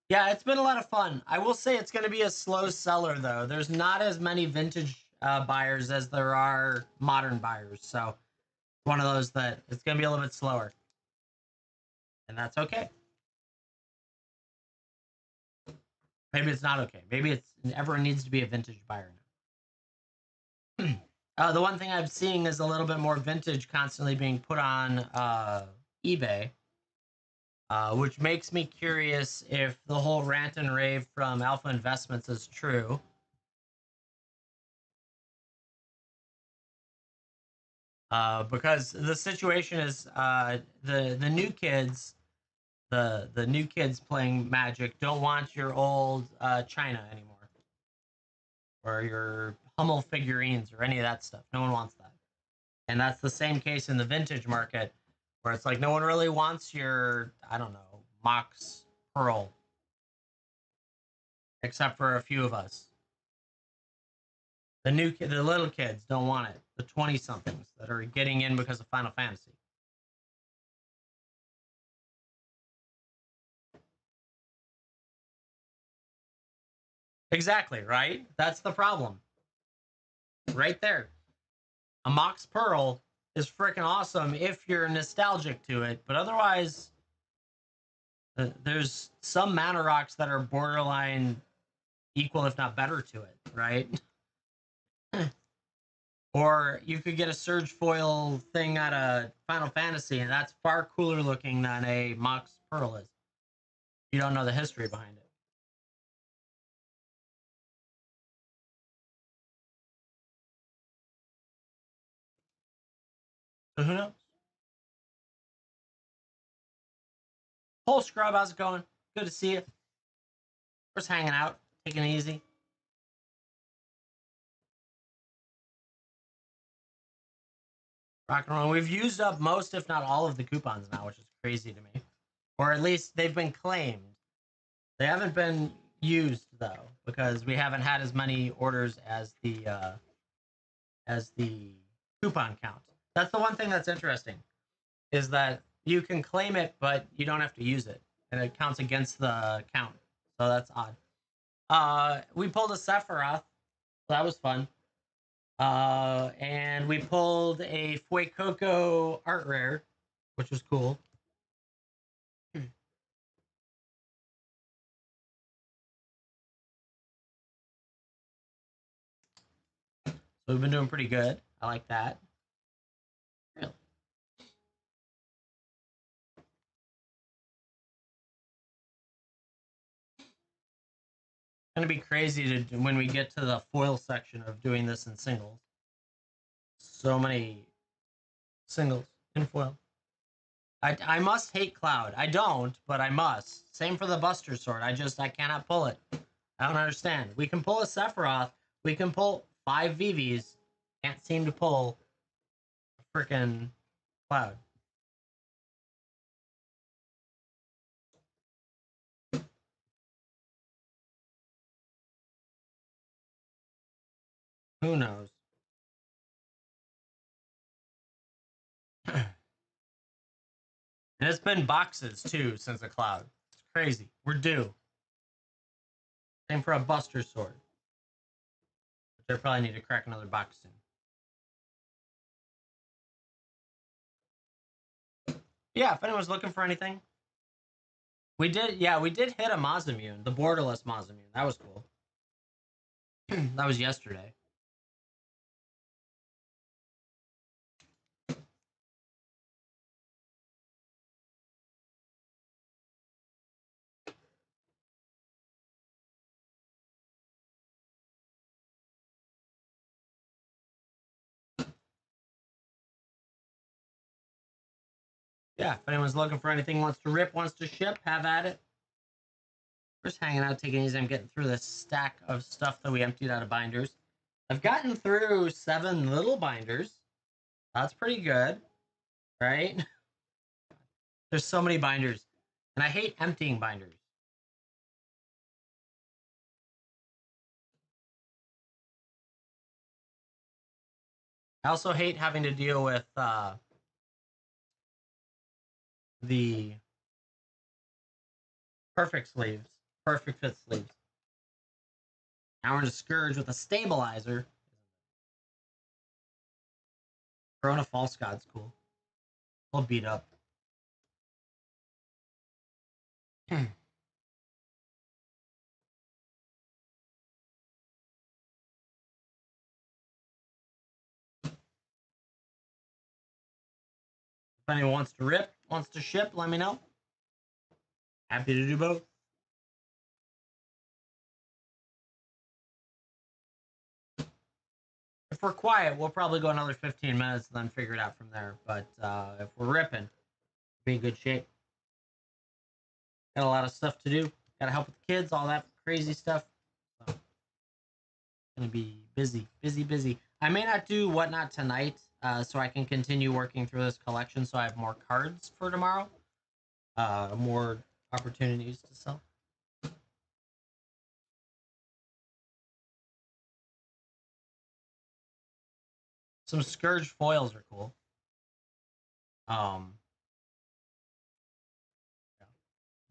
Yeah, it's been a lot of fun. I will say it's going to be a slow seller, though. There's not as many vintage buyers as there are modern buyers. So one of those that it's going to be a little bit slower. And that's okay. Maybe it's not okay. Maybe it's everyone needs to be a vintage buyer now. The one thing I'm seeing is a little bit more vintage constantly being put on eBay. Which makes me curious if the whole rant and rave from Alpha Investments is true. Because the situation is the new kids, the new kids playing Magic don't want your old China anymore, or your Hummel figurines or any of that stuff. No one wants that, and that's the same case in the vintage market, where it's like no one really wants your, I don't know, Mox Pearl, except for a few of us. The little kids don't want it. The 20-somethings that are getting in because of Final Fantasy. Exactly, right? That's the problem. Right there. A Mox Pearl is freaking awesome if you're nostalgic to it, but otherwise, there's some mana rocks that are borderline equal, if not better, to it, right? Or you could get a Surge Foil thing out of Final Fantasy, and that's far cooler looking than a Mox Pearl is. You don't know the history behind it. So who knows? Whole Scrub, how's it going? Good to see you. Just hanging out, taking it easy. Rock and roll. We've used up most, if not all, of the coupons now, which is crazy to me. Or at least they've been claimed. They haven't been used though, because we haven't had as many orders as the coupon count. That's the one thing that's interesting, is that you can claim it, but you don't have to use it, and it counts against the count. So that's odd. We pulled a Sephiroth, so that was fun. And we pulled a Fuecoco art rare, which was cool. So we've been doing pretty good. I like that. Really. It's gonna be crazy to when we get to the foil section of doing this in singles. So many singles in foil. I must hate Cloud. I don't, but I must. Same for the Buster Sword. I cannot pull it. I don't understand. We can pull a Sephiroth. We can pull 5 VVs. Can't seem to pull a freaking Cloud. Who knows? And it's been boxes too since the Cloud. It's crazy. We're due. Same for a Buster Sword. They probably need to crack another box soon. Yeah, if anyone's looking for anything, we did. Yeah, we did hit a Mazamune, the borderless Mazamune. That was cool. That was yesterday. Yeah, if anyone's looking for anything, wants to rip, wants to ship, have at it. We're just hanging out, taking it easy. I'm getting through this stack of stuff that we emptied out of binders. I've gotten through 7 little binders. That's pretty good, right? There's so many binders, and I hate emptying binders. I also hate having to deal with the perfect sleeves, perfect fit sleeves. Now we're in a Scourge with a stabilizer. Corona False God's cool. We'll beat up. If anyone wants to rip, wants to ship, let me know. Happy to do both. If we're quiet, we'll probably go another 15 minutes and then figure it out from there. But if we're ripping, be in good shape. Got a lot of stuff to do. Got to help with the kids, all that crazy stuff. So, gonna be busy, busy, busy. I may not do whatnot tonight, so I can continue working through this collection, so I have more cards for tomorrow, more opportunities to sell. Some Scourge foils are cool. Um,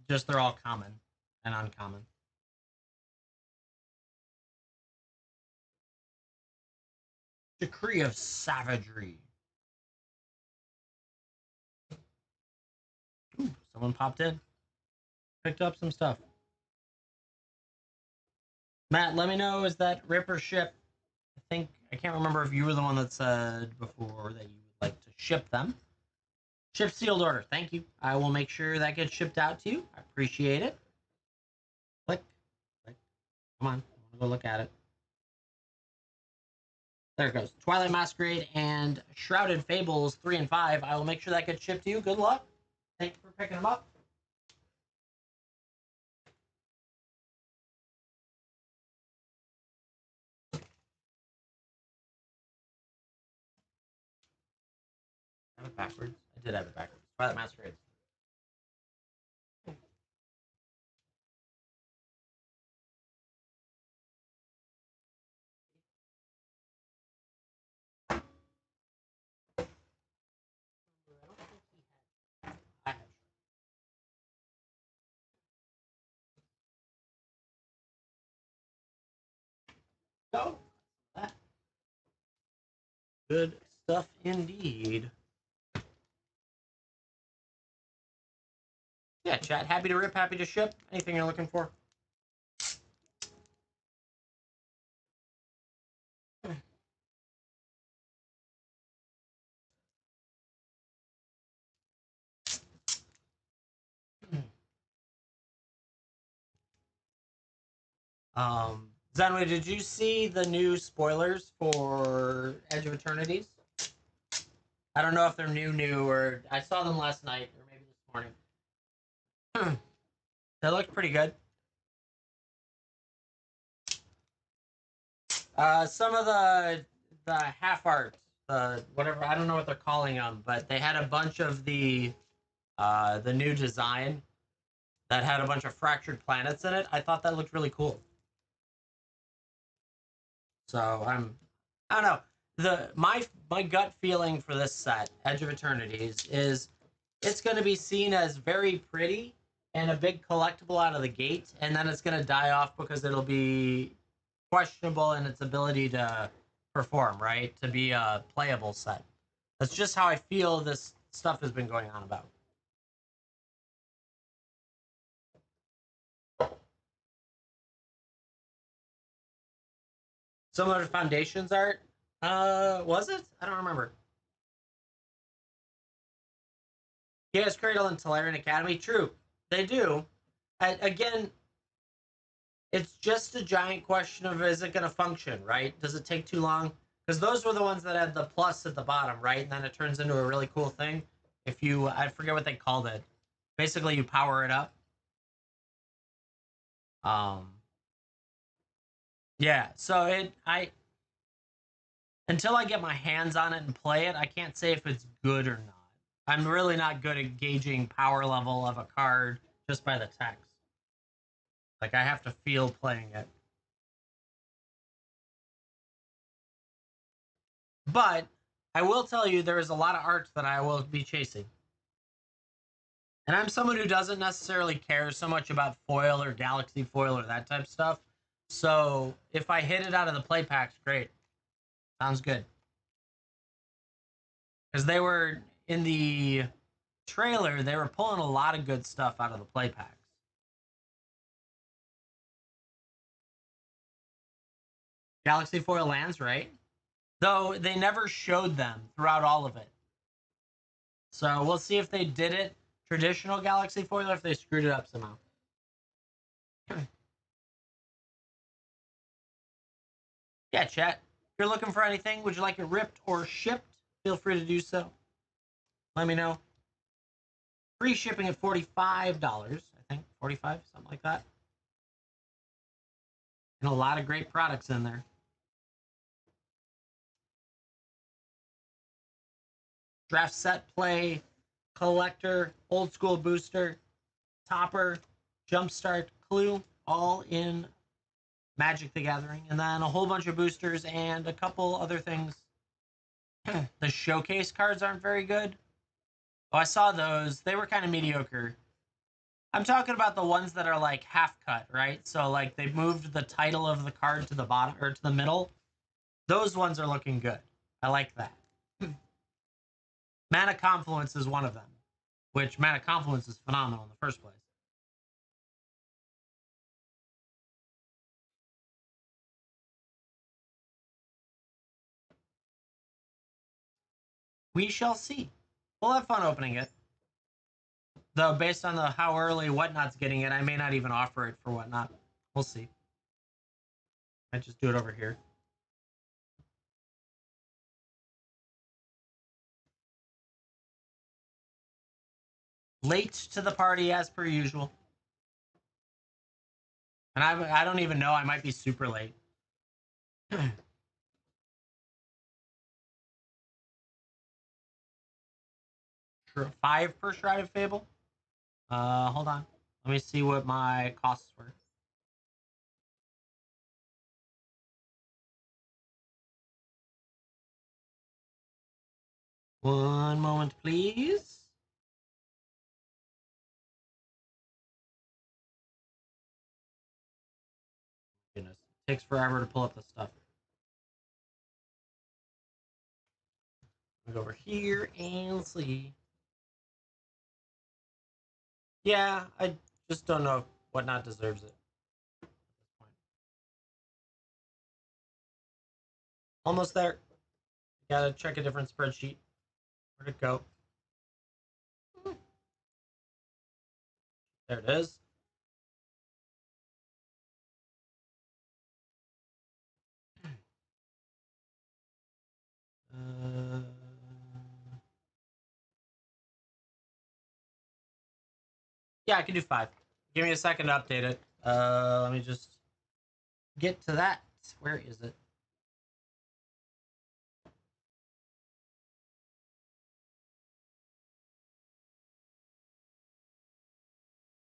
just they're all common and uncommon. Decree of Savagery. Ooh, someone popped in. Picked up some stuff. Matt, let me know, is that rip or ship? I can't remember if you were the one that said before that you would like to ship them. Ship sealed order. Thank you. I will make sure that gets shipped out to you. I appreciate it. Click. Click. Come on. I want to go look at it. There it goes. Twilight Masquerade and Shrouded Fables 3 and 5. I will make sure that gets shipped to you. Good luck. Thank you for picking them up. I have it backwards. I did have it backwards. Twilight Masquerade. So, good stuff indeed. Yeah, chat. Happy to rip, happy to ship. Anything you're looking for. Zenway, did you see the new spoilers for Edge of Eternities? I don't know if they're new, or I saw them last night, or maybe this morning. They looked pretty good. Some of the half art, the whatever, I don't know what they're calling them, but they had a bunch of the new design that had a bunch of fractured planets in it. I thought that looked really cool. So I don't know. My gut feeling for this set, Edge of Eternities, is it's going to be seen as very pretty and a big collectible out of the gate, and then it's going to die off because it'll be questionable in its ability to perform, right? To be a playable set. That's just how I feel this stuff has been going on about. Similar to Foundations art. Was it? I don't remember. Chaos Cradle and Tolarian Academy. True, they do. Again, it's just a giant question of, is it going to function, right? Does it take too long? Because those were the ones that had the plus at the bottom, right? And then it turns into a really cool thing. If you, I forget what they called it. Basically, you power it up. Yeah. So until I get my hands on it and play it, I can't say if it's good or not. I'm really not good at gauging power level of a card just by the text. Like, I have to feel playing it. But I will tell you, there is a lot of art that I will be chasing. And I'm someone who doesn't necessarily care so much about foil or galaxy foil or that type of stuff. So if I hit it out of the play packs, great. Sounds good. Because they were in the trailer, they were pulling a lot of good stuff out of the play packs. Galaxy foil lands, right? Though they never showed them throughout all of it. So we'll see if they did it traditional galaxy foil or if they screwed it up somehow. Yeah, chat. If you're looking for anything, would you like it ripped or shipped? Feel free to do so. Let me know. Free shipping at $45, I think. 45, something like that. And a lot of great products in there. Draft set play, collector, old school booster, topper, jumpstart, clue, all in Magic the Gathering. And then a whole bunch of boosters and a couple other things. The showcase cards aren't very good. Oh, I saw those. They were kind of mediocre. I'm talking about the ones that are like half cut, right? So like they moved the title of the card to the bottom or to the middle. Those ones are looking good. I like that. Mana Confluence is one of them, which Mana Confluence is phenomenal in the first place. We shall see. We'll have fun opening it. Though, based on how early Whatnot's getting it, I may not even offer it for Whatnot. We'll see. I just do it over here. Late to the party as per usual. And I don't even know. I might be super late. Sure. 5 per Shrouded Fable. Hold on. Let me see what my costs were. One moment, please. Goodness, it takes forever to pull up the stuff. Go over here and see. Yeah, I just don't know if Whatnot deserves it. Almost there. Gotta check a different spreadsheet. Where'd it go? There it is. Yeah, I can do 5. Give me a second to update it. Let me just get to that. Where is it?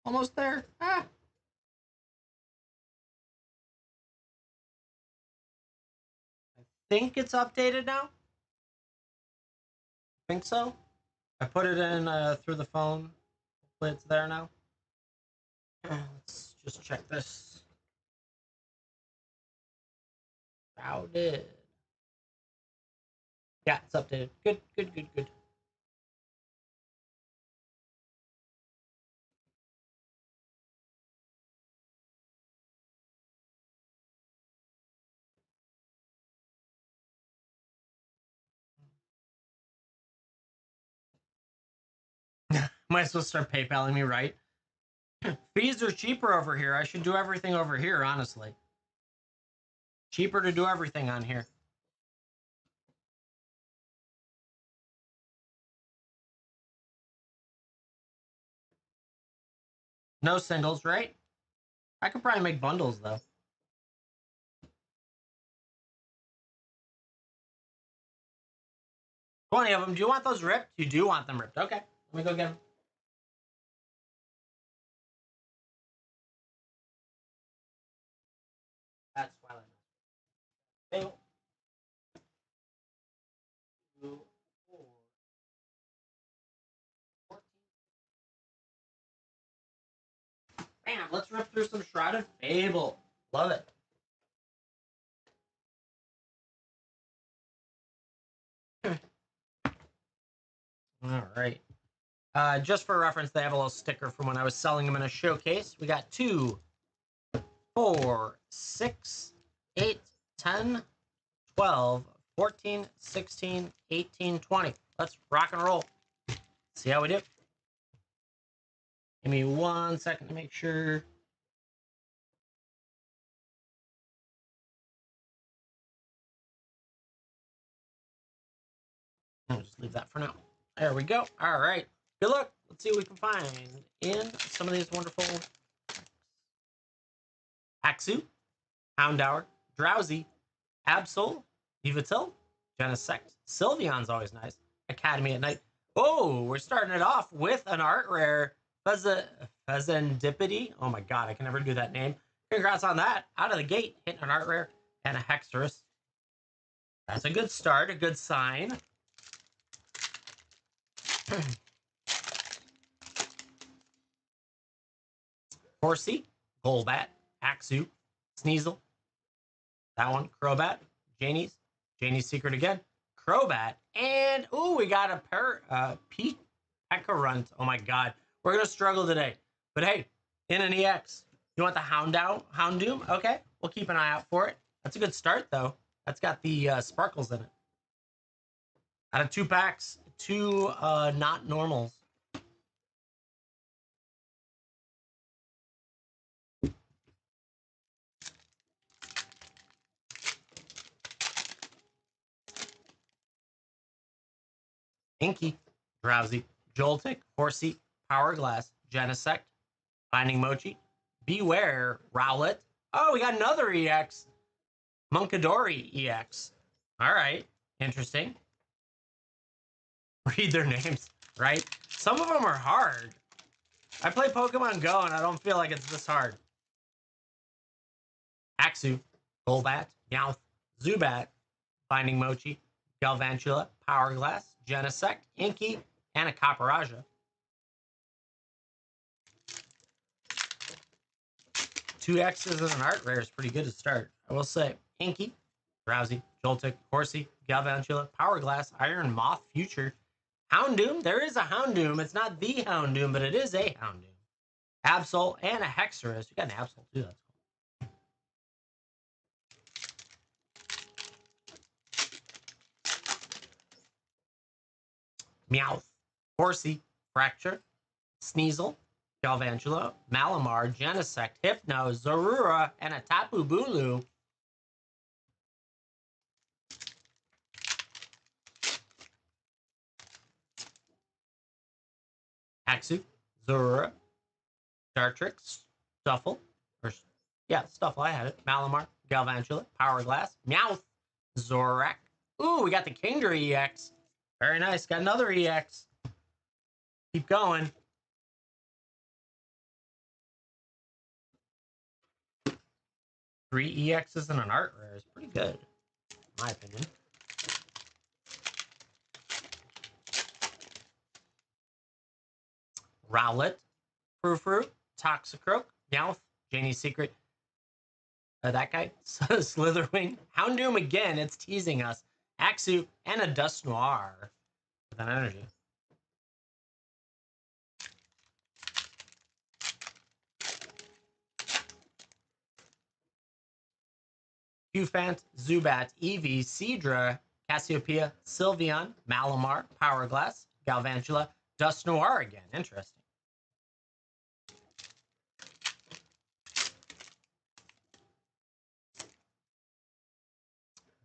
Almost there. Ah. I think it's updated now. I think so. I put it in through the phone. Hopefully it's there now. Let's just check this. Crowded. Yeah, it's updated. Good, good, good, good. Might as well start PayPaling me, right? Fees are cheaper over here. I should do everything over here, honestly. Cheaper to do everything on here. No singles, right? I could probably make bundles, though. 20 of them. Do you want those ripped? You do want them ripped. Okay. Let me go get them. That's why I like 2, 4, 14. Bam, let's rip through some Shrouded Fable. Love it. All right. Just for reference, they have a little sticker from when I was selling them in a showcase. We got 2, 4, 6, 8, 10, 12, 14, 16, 18, 20. Let's rock and roll. See how we do. Give me 1 second to make sure. I'll just leave that for now. There we go. All right. Good luck. Let's see what we can find in some of these wonderful Axu, Houndour, Drowsy, Absol, Vivatil, Genesect, Sylveon's always nice, Academy at Night. Oh, we're starting it off with an art rare, Pheasantipity. Oh my god, I can never do that name. Congrats on that. Out of the gate, hitting an art rare and a Hexorus. That's a good start, a good sign. Horsey, Golbat, Axu, Sneasel, that one, Crobat, Janies, Janie's Secret again. Crobat. And, ooh, we got a Pekarunt. Oh, my God. We're going to struggle today. But, hey, in an EX. You want the Houndoom? Okay. We'll keep an eye out for it. That's a good start, though. That's got the sparkles in it. Out of 2 packs, 2 not normals. Inky, Drowsy, Joltik, Horsey, Power Glass, Genesect, Binding Mochi, Beware, Rowlet. Oh, we got another EX. Munkidori EX. All right. Interesting. Read their names, right? Some of them are hard. I play Pokemon Go and I don't feel like it's this hard. Axew, Golbat, Meowth, Zubat, Binding Mochi, Galvantula, Power Glass, Genesect, Inky, and a Capparaja. 2 X's and an art rare is pretty good to start. I will say, Inky, Drowsy, Joltik, Horsey, Galvantula, Power Glass, Iron Moth, Future, Houndoom. There is a Houndoom. It's not the Houndoom, but it is a Houndoom. Absol and a Hexorus. We got an Absol too. That's cool. Meowth, Horsey, Fracture, Sneasel, Galvantula, Malamar, Genesect, Hypno, Zorua, and a Tapu Bulu. Axew, Zorua, Dartrix, Stuffle, Stuffle, I had it. Malamar, Galvantula, Power Glass, Meowth, Zorak. Ooh, we got the Kingdra EX. Very nice. Got another EX. Keep going. Three EXs and an art rare is pretty good, in my opinion. Rowlet, Frou-Frou, Toxicroak, Meowth, Janie's Secret. That guy, Slitherwing, Houndoom again. It's teasing us. Axew and a Dust Noir with an energy. Qfant, Zubat, Eevee, Seadra, Cassiopeia, Sylveon, Malamar, Power Glass, Galvantula, Dust Noir again. Interesting.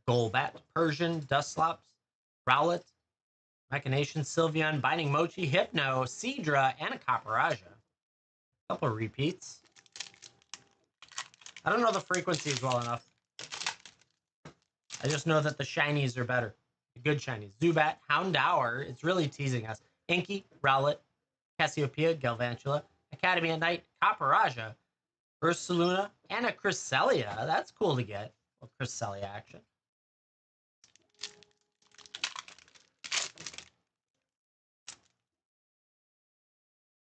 Golbat, Persian, Dusclops, Rowlet, Machination, Sylveon, Binding Mochi, Hypno, Seadra, and a Capparaja. A couple of repeats. I don't know the frequencies well enough. I just know that the shinies are better. The good shinies. Zubat, Houndour. It's really teasing us. Inky, Rowlet, Cassiopeia, Galvantula, Academy at Night, Capparaja, Ursaluna, and a Cresselia. That's cool to get. A little Cresselia action.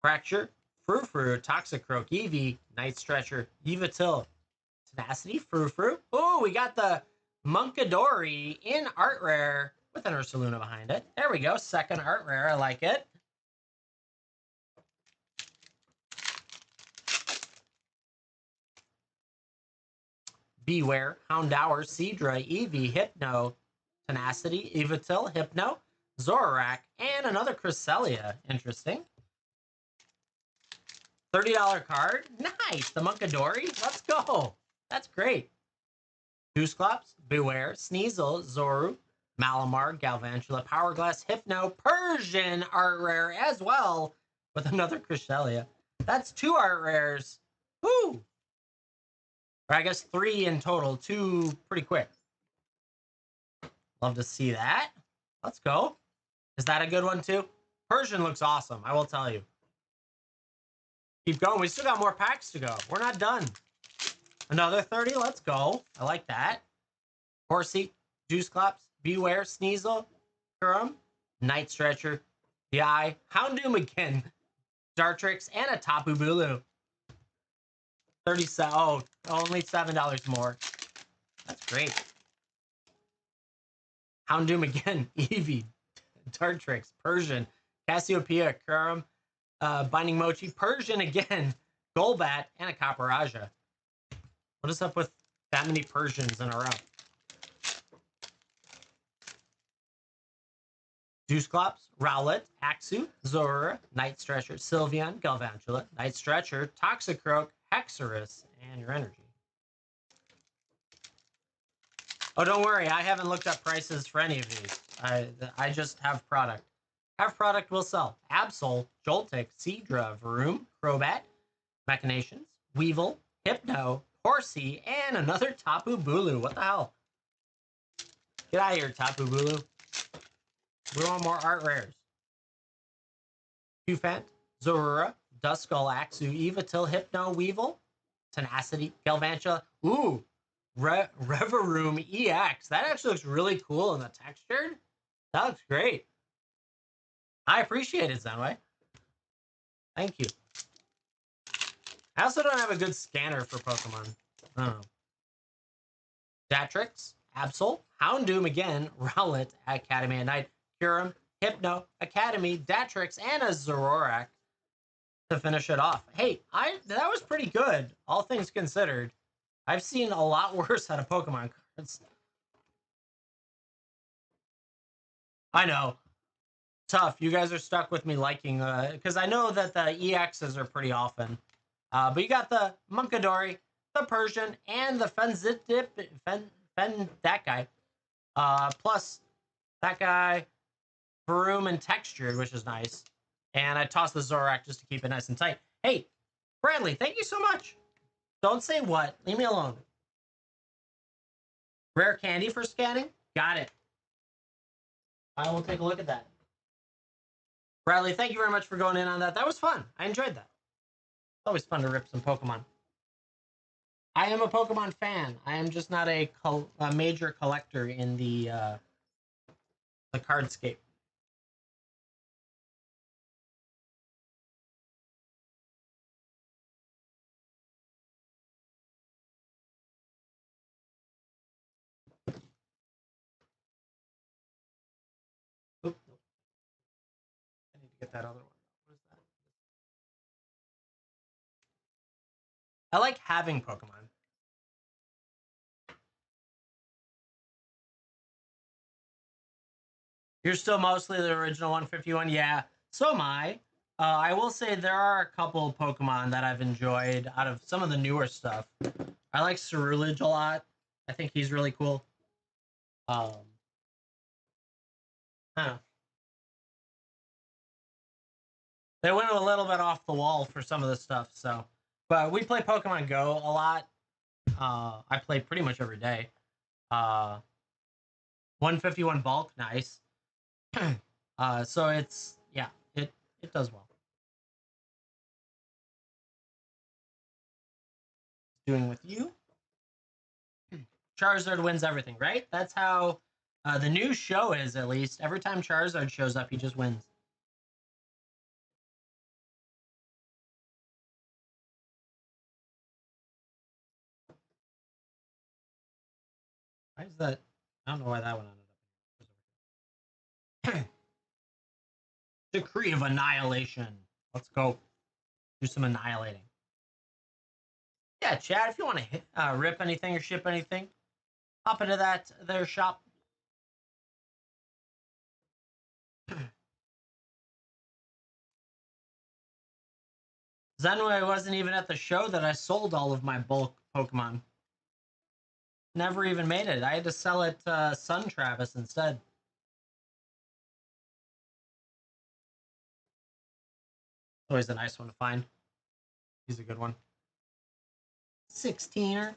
Fracture, Frou-Frou, Toxicroak, Eevee, Night Stretcher, Yveltal, Tenacity, Frou-Frou. Oh, we got the Munkidori in art rare with an Ursaluna behind it. There we go. Second art rare. I like it. Beware, Houndour, Seadra, Eevee, Hypno, Tenacity, Yveltal, Hypno, Zorak, and another Cresselia. Interesting. $30 card. Nice. The Munkidori. Let's go. That's great. Dusclops, Beware, Sneasel, Zoru, Malamar, Galvantula, Power Glass, Hypno, Persian art rare as well with another Cresselia. That's 2 art rares. Woo! Or I guess 3 in total. 2 pretty quick. Love to see that. Let's go. Is that a good one too? Persian looks awesome, I will tell you. Keep going. We still got more packs to go. We're not done. Another 30. Let's go. I like that. Horsey, Dusclops, Beware, Sneasel, Kurum, Night Stretcher, the Eye, Houndoom again, Dartrix, and a Tapu Bulu. 37. Oh, only $7 more. That's great. Houndoom again, Eevee, Dartrix, Persian, Cassiopeia, Karam, Binding Mochi, Persian again, Golbat, and a Capparaja. What is up with that many Persians in a row? Dusclops, Rowlet, Axu, Zorora, Night Stretcher, Sylveon, Galvantula, Night Stretcher, Toxicroak, Hexorus, and your energy. Oh, don't worry, I haven't looked up prices for any of these. I just have product. Have product will sell. Absol, Joltik, Seadra, Vroom, Crobat, Machinations, Weevil, Hypno, Horsey, and another Tapu Bulu. What the hell? Get out of here, Tapu Bulu. We want more art rares. Qfant, Zorora, Duskull, Axu, Evatil, Hypno, Weevil, Tenacity, Galvantula. Ooh, Reveroom EX. That actually looks really cool in the textured. That looks great. I appreciate it, Zenway. Thank you. I also don't have a good scanner for Pokemon. I don't know. Datrix, Absol, Houndoom again, Rowlet, Academy at Night, Kyurem, Hypno, Academy, Datrix, and a Zoroark to finish it off. Hey, that was pretty good, all things considered. I've seen a lot worse out of Pokemon cards. I know. Tough. You guys are stuck with me liking, because I know that the EXs are pretty often. But you got the Munkadori, the Persian, and the Fenzitip, that guy. Plus that guy, Vroom and Textured, which is nice. And I tossed the Zorak just to keep it nice and tight. Hey, Bradley, thank you so much. Don't say what. Leave me alone. Rare candy for scanning? Got it. I will take a look at that. Bradley, thank you very much for going in on that. That was fun. I enjoyed that. It's always fun to rip some Pokemon. I am a Pokemon fan. I am just not a major collector in the cardscape. Oop, nope. I need to get that other one. What is that? I like having Pokemon. You're still mostly the original 151? Yeah, so am I. I will say there are a couple of Pokemon that I've enjoyed out of some of the newer stuff. I like Cerulege a lot. I think he's really cool. I don't know. They went a little bit off the wall for some of the stuff, so. But we play Pokemon Go a lot. I play pretty much every day. 151 bulk, nice. So it's, yeah, it does well. Doing with you. Charizard wins everything, right? That's how the new show is, at least. Every time Charizard shows up, he just wins. Why is that? I don't know why that one ended up. Decree of Annihilation. Let's go do some annihilating. Yeah, Chad, if you want to rip anything or ship anything, hop into their shop. Zenway wasn't even at the show that I sold all of my bulk Pokemon. Never even made it. I had to sell it Sun Travis instead. Always a nice one to find. He's a good one. 16er.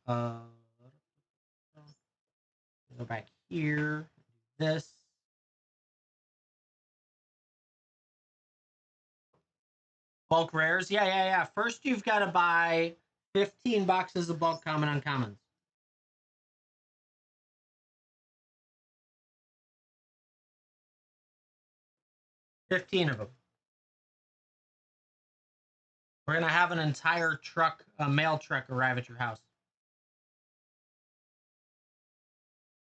Go back here. This. Bulk rares. Yeah. First, you've got to buy 15 boxes of bulk common uncommons. $15 of them. We're gonna have an entire truck, a mail truck, arrive at your house.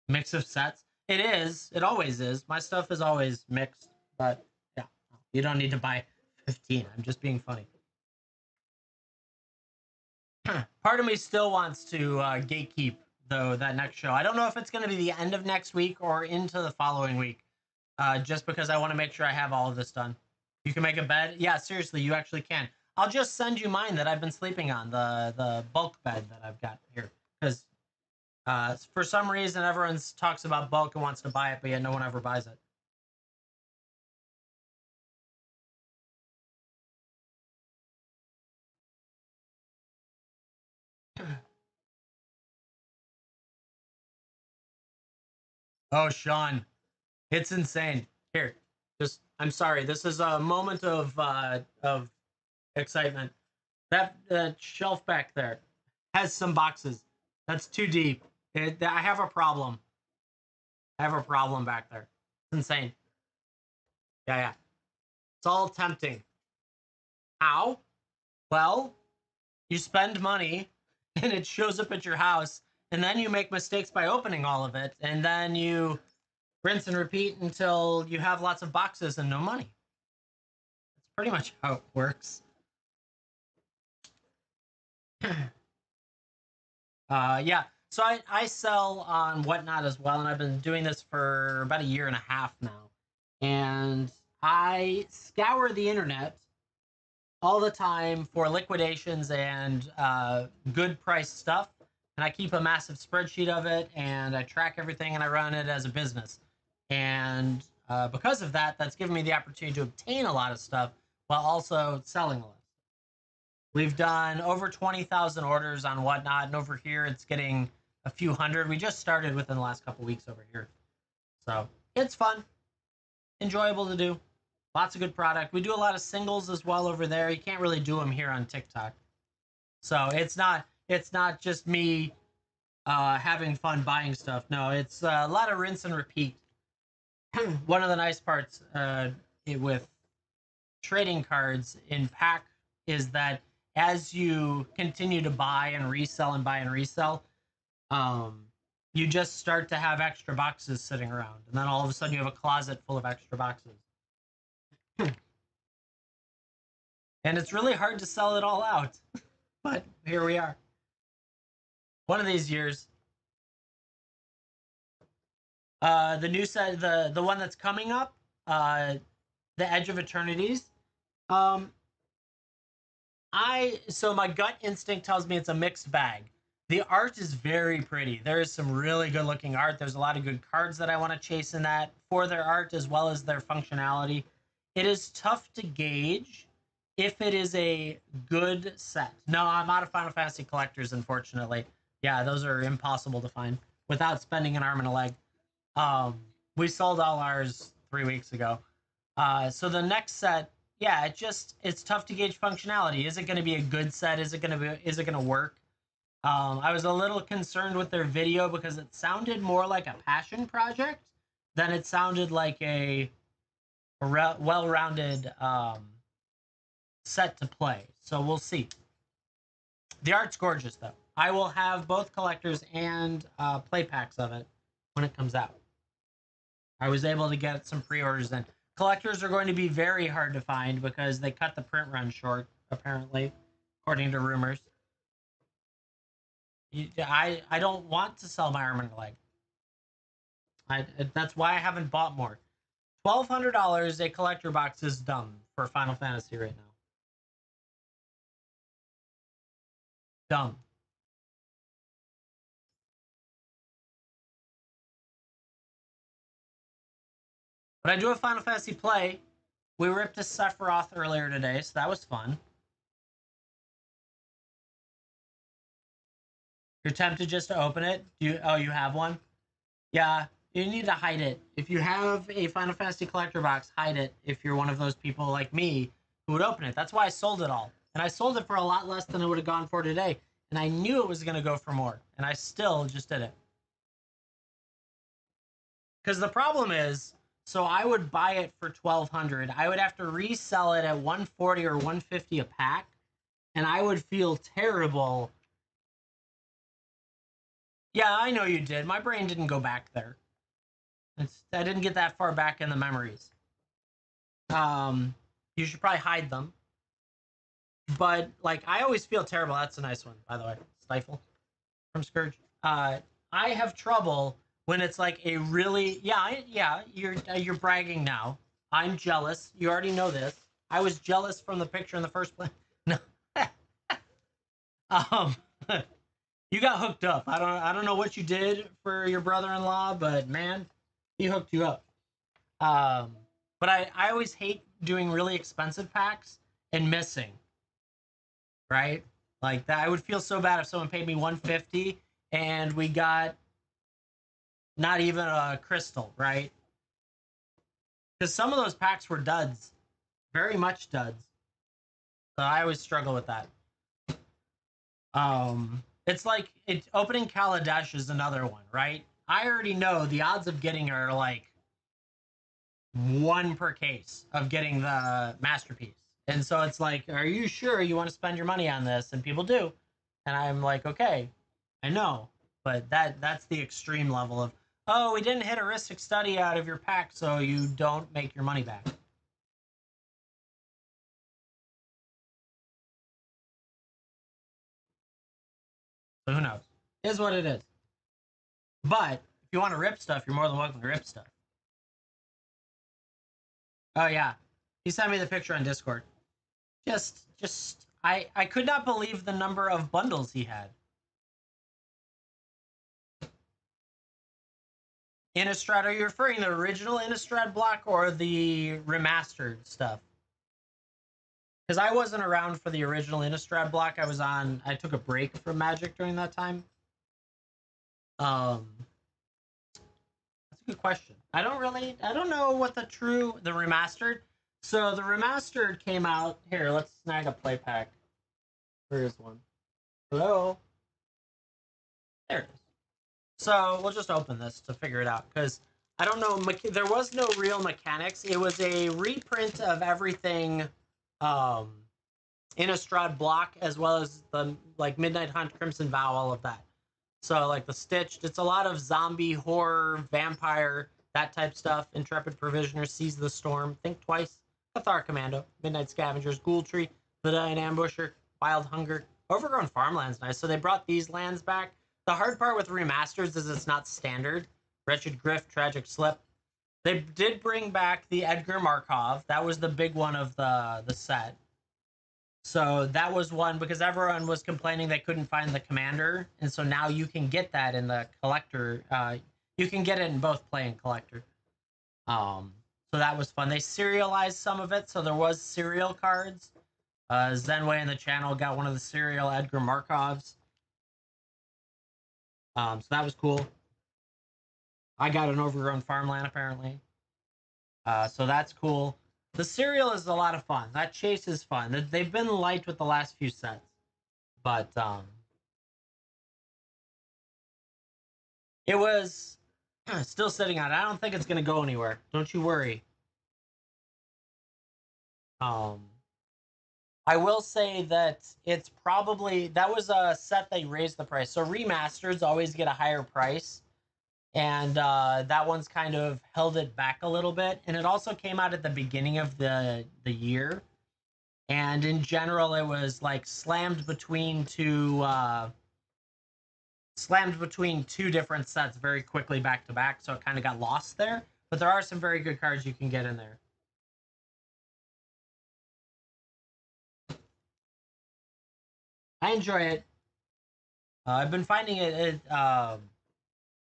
Mix of sets. It is. It always is. My stuff is always mixed, but yeah, you don't need to buy 15. I'm just being funny. Part of me still wants to gatekeep though that next show. I don't know if it's going to be the end of next week or into the following week. Just because I want to make sure I have all of this done. You can make a bed. Yeah, seriously, you actually can. I'll just send you mine that I've been sleeping on, the bulk bed that I've got here, because for some reason everyone talks about bulk and wants to buy it, but yet no one ever buys it. Oh, Sean, it's insane. Here, just I'm sorry. This is a moment of excitement. That shelf back there has some boxes. That's too deep. I have a problem. I have a problem back there. It's insane. Yeah, yeah. It's all tempting. How? Well, you spend money and it shows up at your house, and then you make mistakes by opening all of it, and then you rinse and repeat until you have lots of boxes and no money. That's pretty much how it works. Yeah. So I sell on Whatnot as well, and I've been doing this for about a year and a half now. And I scour the internet all the time for liquidations and good price stuff. And I keep a massive spreadsheet of it, and I track everything, and I run it as a business. And because of that, that's given me the opportunity to obtain a lot of stuff while also selling a lot. We've done over 20,000 orders on Whatnot, and over here it's getting a few hundred. We just started within the last couple weeks over here. So it's fun, enjoyable to do. Lots of good product. We do a lot of singles as well over there. You can't really do them here on TikTok. So it's not just me having fun buying stuff. No, it's a lot of rinse and repeat. One of the nice parts with trading cards in pack is that as you continue to buy and resell and buy and resell, you just start to have extra boxes sitting around, and then all of a sudden you have a closet full of extra boxes. And it's really hard to sell it all out, but here we are. One of these years, the new set, the one that's coming up, the Edge of Eternities. Um, so my gut instinct tells me it's a mixed bag. The art is very pretty. There is some really good looking art. There's a lot of good cards that I want to chase in that for their art as well as their functionality. It is tough to gauge if it is a good set. No, I'm out of Final Fantasy collectors, unfortunately. Yeah, those are impossible to find without spending an arm and a leg. Um, we sold all ours 3 weeks ago. So the next set, yeah, it's tough to gauge functionality. Is it going to be a good set? Is it going to work? I was a little concerned with their video because it sounded more like a passion project than it sounded like a well-rounded set to play. So we'll see. The art's gorgeous, though. I will have both collectors and play packs of it when it comes out. I was able to get some pre-orders in. Collectors are going to be very hard to find because they cut the print run short, apparently, according to rumors. I don't want to sell my arm and leg. That's why I haven't bought more. $1,200 a collector box is dumb for Final Fantasy right now. Dumb. But I do have Final Fantasy play. We ripped a Sephiroth earlier today, so that was fun. You're tempted just to open it? Oh, you have one? Yeah, you need to hide it. If you have a Final Fantasy collector box, hide it if you're one of those people like me who would open it. That's why I sold it all. And I sold it for a lot less than it would have gone for today. And I knew it was going to go for more. And I still just did it. Because the problem is, so I would buy it for 1,200. I would have to resell it at 140 or 150 a pack. And I would feel terrible Yeah, I know you did. My brain didn't go back there. I didn't get that far back in the memories. You should probably hide them. But like, I always feel terrible. That's a nice one, by the way. Stifle from Scourge. I have trouble when it's like a really yeah. You're bragging now. I'm jealous. You already know this. I was jealous from the picture in the first place. No. um, you got hooked up. I don't know what you did for your brother-in-law, but man, he hooked you up. Um, but I always hate doing really expensive packs and missing, right? Like that, I would feel so bad if someone paid me 150 and we got not even a crystal, right? Because some of those packs were duds, very much duds. So I always struggle with that. It's like opening Kaladesh is another one, right? I already know the odds of getting are like one per case of getting the masterpiece. And so it's like, are you sure you want to spend your money on this? And people do. And I'm like, okay, I know. But that's the extreme level of, oh, we didn't hit a Ristic Study out of your pack, so you don't make your money back. So who knows? It is what it is. But if you want to rip stuff, you're more than welcome to rip stuff. Oh yeah. He sent me the picture on Discord. Just I could not believe the number of bundles he had. Innistrad, are you referring to the original Innistrad block or the remastered stuff? Because I wasn't around for the original Innistrad block. I took a break from Magic during that time. Um, that's a good question. I don't know what the remastered. So the remastered came out. Here, let's snag a play pack. Where is one? Hello? There it is. So we'll just open this to figure it out because I don't know. There was no real mechanics. It was a reprint of everything um, Innistrad block as well as the like Midnight Hunt, Crimson Vow, all of that. So like the Stitched, it's a lot of zombie, horror, vampire, that type stuff. Intrepid Provisioner, Seize the Storm, Think Twice, Cathar Commando, Midnight Scavengers, Ghoul Tree, Lydian Ambusher, Wild Hunger, Overgrown Farmland's nice. So they brought these lands back. The hard part with remasters is it's not standard. Wretched Grift, Tragic Slip. They did bring back the Edgar Markov. That was the big one of the set. So that was one because everyone was complaining they couldn't find the commander, and so now you can get that in the collector. You can get it in both play and collector. So that was fun. They serialized some of it, so there was serial cards. Zenway in the channel got one of the serial Edgar Markovs. So that was cool. I got an overgrown farmland apparently. So that's cool. The serial is a lot of fun. That chase is fun. They've been light with the last few sets, but it was still sitting on it. I don't think it's gonna go anywhere. Don't you worry. Um, I will say that it's probably that was a set they raised the price. So remasters always get a higher price, and that one's kind of held it back a little bit. And it also came out at the beginning of the year, and in general, it was like slammed between two different sets very quickly back to back, so it kind of got lost there. But there are some very good cards you can get in there. I enjoy it. I've been finding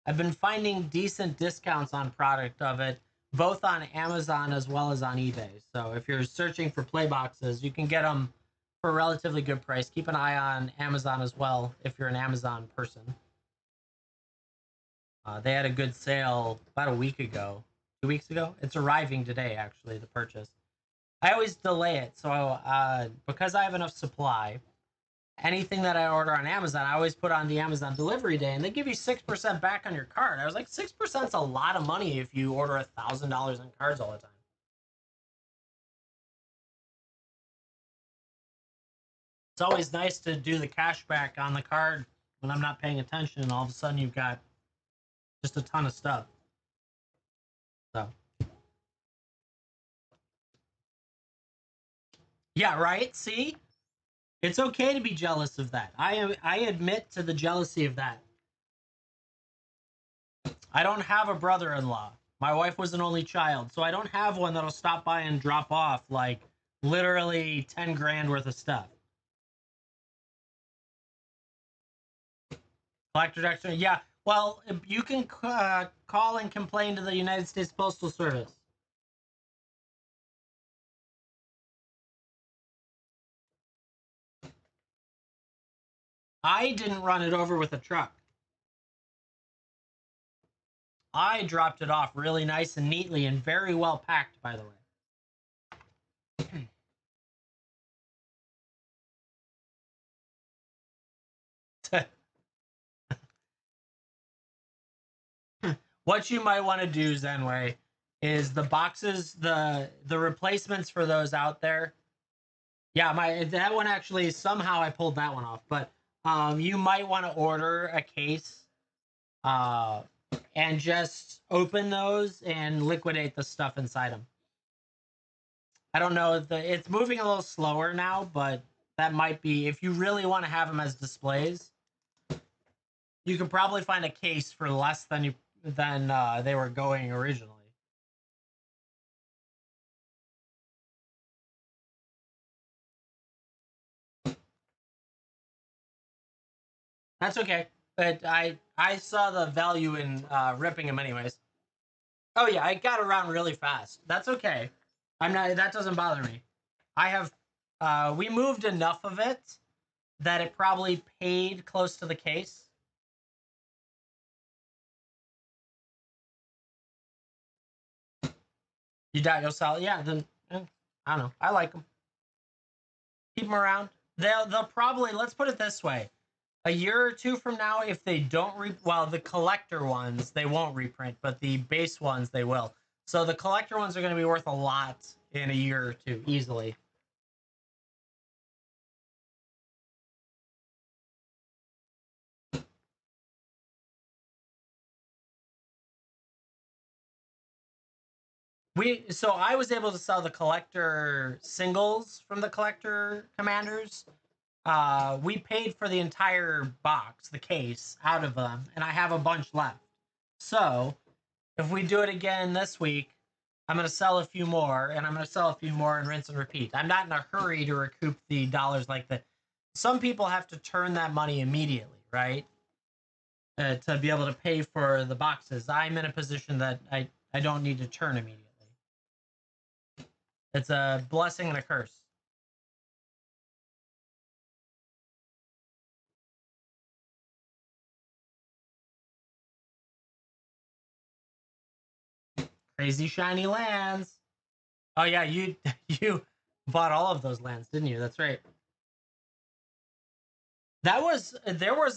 I've been finding decent discounts on product of it, both on Amazon as well as on eBay. So if you're searching for play boxes, you can get them for a relatively good price. Keep an eye on Amazon as well if you're an Amazon person. They had a good sale about a week ago, 2 weeks ago. It's arriving today, actually, the purchase. I always delay it, so because I have enough supply, anything that I order on Amazon, I always put on the Amazon delivery day, and they give you 6% back on your card. I was like, 6% is a lot of money if you order $1,000 in cards all the time. It's always nice to do the cash back on the card when I'm not paying attention, and all of a sudden you've got just a ton of stuff. So yeah, right. See, it's okay to be jealous of that. I admit to the jealousy of that. I don't have a brother-in-law. My wife was an only child, so I don't have one that'll stop by and drop off like literally 10 grand worth of stuff. Collector extra, yeah. Well, you can call and complain to the United States Postal Service. I didn't run it over with a truck. I dropped it off really nice and neatly and very well packed, by the way. What you might want to do, Zenway, is the boxes, the replacements for those out there. Yeah, that one actually somehow I pulled that one off, but you might want to order a case uh and just open those and liquidate the stuff inside them. I don't know, it's moving a little slower now, but that might be, if you really want to have them as displays, you could probably find a case for less than they were going originally. That's okay. But I saw the value in ripping them anyways. Oh yeah, I got around really fast. That's okay. I'm not. That doesn't bother me. I have. We moved enough of it that it probably paid close to the case. You doubt you'll sell it? Yeah. Then I don't know. I like them. Keep them around. They'll probably, let's put it this way. A year or two from now, if they don't well, the collector ones they won't reprint, but the base ones they will. So the collector ones are going to be worth a lot in a year or two, easily. So I was able to sell the collector singles from the collector commanders. We paid for the entire box, the case, out of them, and I have a bunch left. So if we do it again this week, I'm going to sell a few more, and I'm going to sell a few more and rinse and repeat. I'm not in a hurry to recoup the dollars like that. Some people have to turn that money immediately, right? To be able to pay for the boxes. I'm in a position that I don't need to turn immediately. It's a blessing and a curse. Crazy shiny lands. Oh yeah, you you bought all of those lands, didn't you? That's right. There was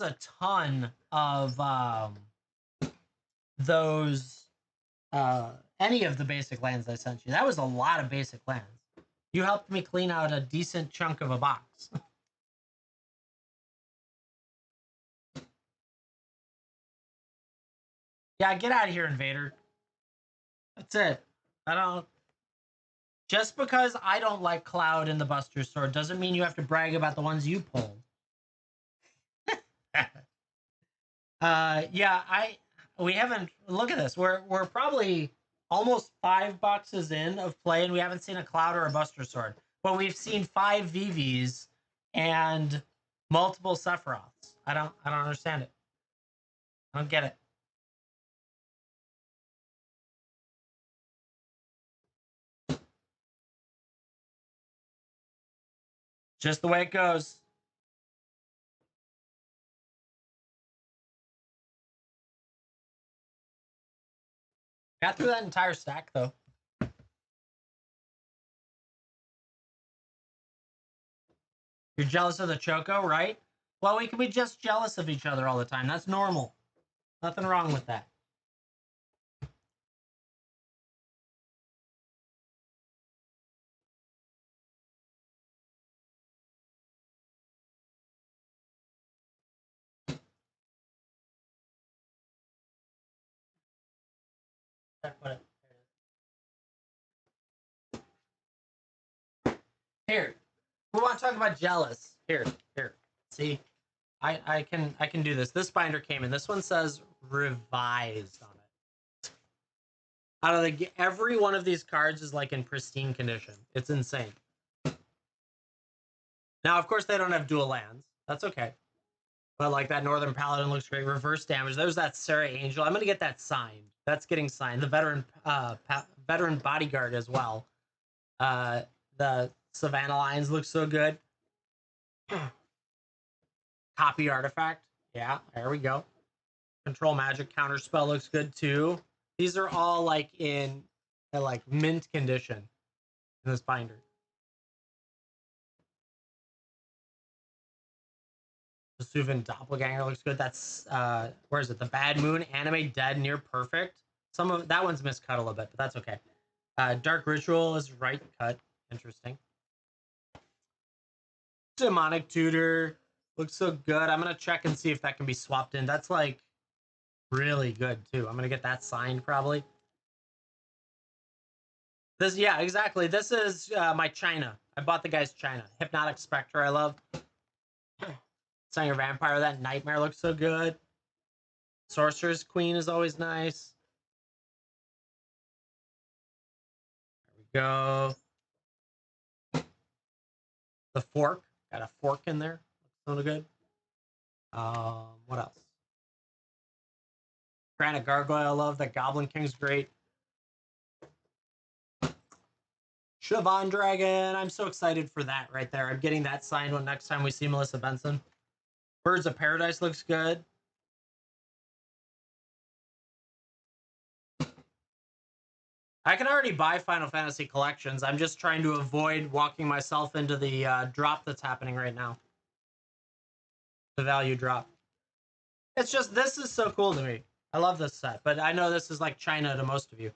a ton of those any of the basic lands I sent you. That was a lot of basic lands. You helped me clean out a decent chunk of a box. Yeah, get out of here, Invader. That's it. I don't. Just because I don't like Cloud in the Buster Sword doesn't mean you have to brag about the ones you pulled. Yeah, we haven't. Look at this. We're probably almost 5 boxes in of play, and we haven't seen a Cloud or a Buster Sword. But we've seen 5 VVs and multiple Sephiroths. I don't understand it. I don't get it. Just the way it goes. Got through that entire stack though. You're jealous of the Choco, right? Well, we can be just jealous of each other all the time. That's normal. Nothing wrong with that. Check what it. Here, we want to talk about jealous. Here. See, I can do this. This binder came in. This one says revised on it. Out of the every one of these cards is like in pristine condition. It's insane. Now, of course, they don't have dual lands. That's okay. But like that Northern Paladin looks great. Reverse damage. There's that Sarah Angel. I'm gonna get that signed. That's getting signed. The veteran bodyguard as well. The Savannah Lions look so good. Copy artifact. Yeah, there we go. Control magic counter spell looks good too. These are all like in like mint condition in this binder. Vesuvian Doppelganger looks good. That's where is it? The Bad Moon Anime Dead Near Perfect. Some of that one's miscut a little bit, but that's okay. Dark Ritual is right cut. Interesting. Demonic Tutor looks so good. I'm gonna check and see if that can be swapped in. That's like really good too. I'm gonna get that signed probably. This, yeah, exactly. This is my China. I bought the guy's China. Hypnotic Spectre, I love. Singer Vampire, that Nightmare looks so good. Sorcerer's Queen is always nice. There we go. The Fork. Got a fork in there. Looks so good. What else? Granite Gargoyle, I love. That Goblin King's great. Siobhan Dragon. I'm so excited for that right there. I'm getting that signed when next time we see Melissa Benson. Birds of Paradise looks good. I can already buy Final Fantasy collections. I'm just trying to avoid walking myself into the drop that's happening right now. The value drop. It's just, this is so cool to me. I love this set, but I know this is like China to most of you.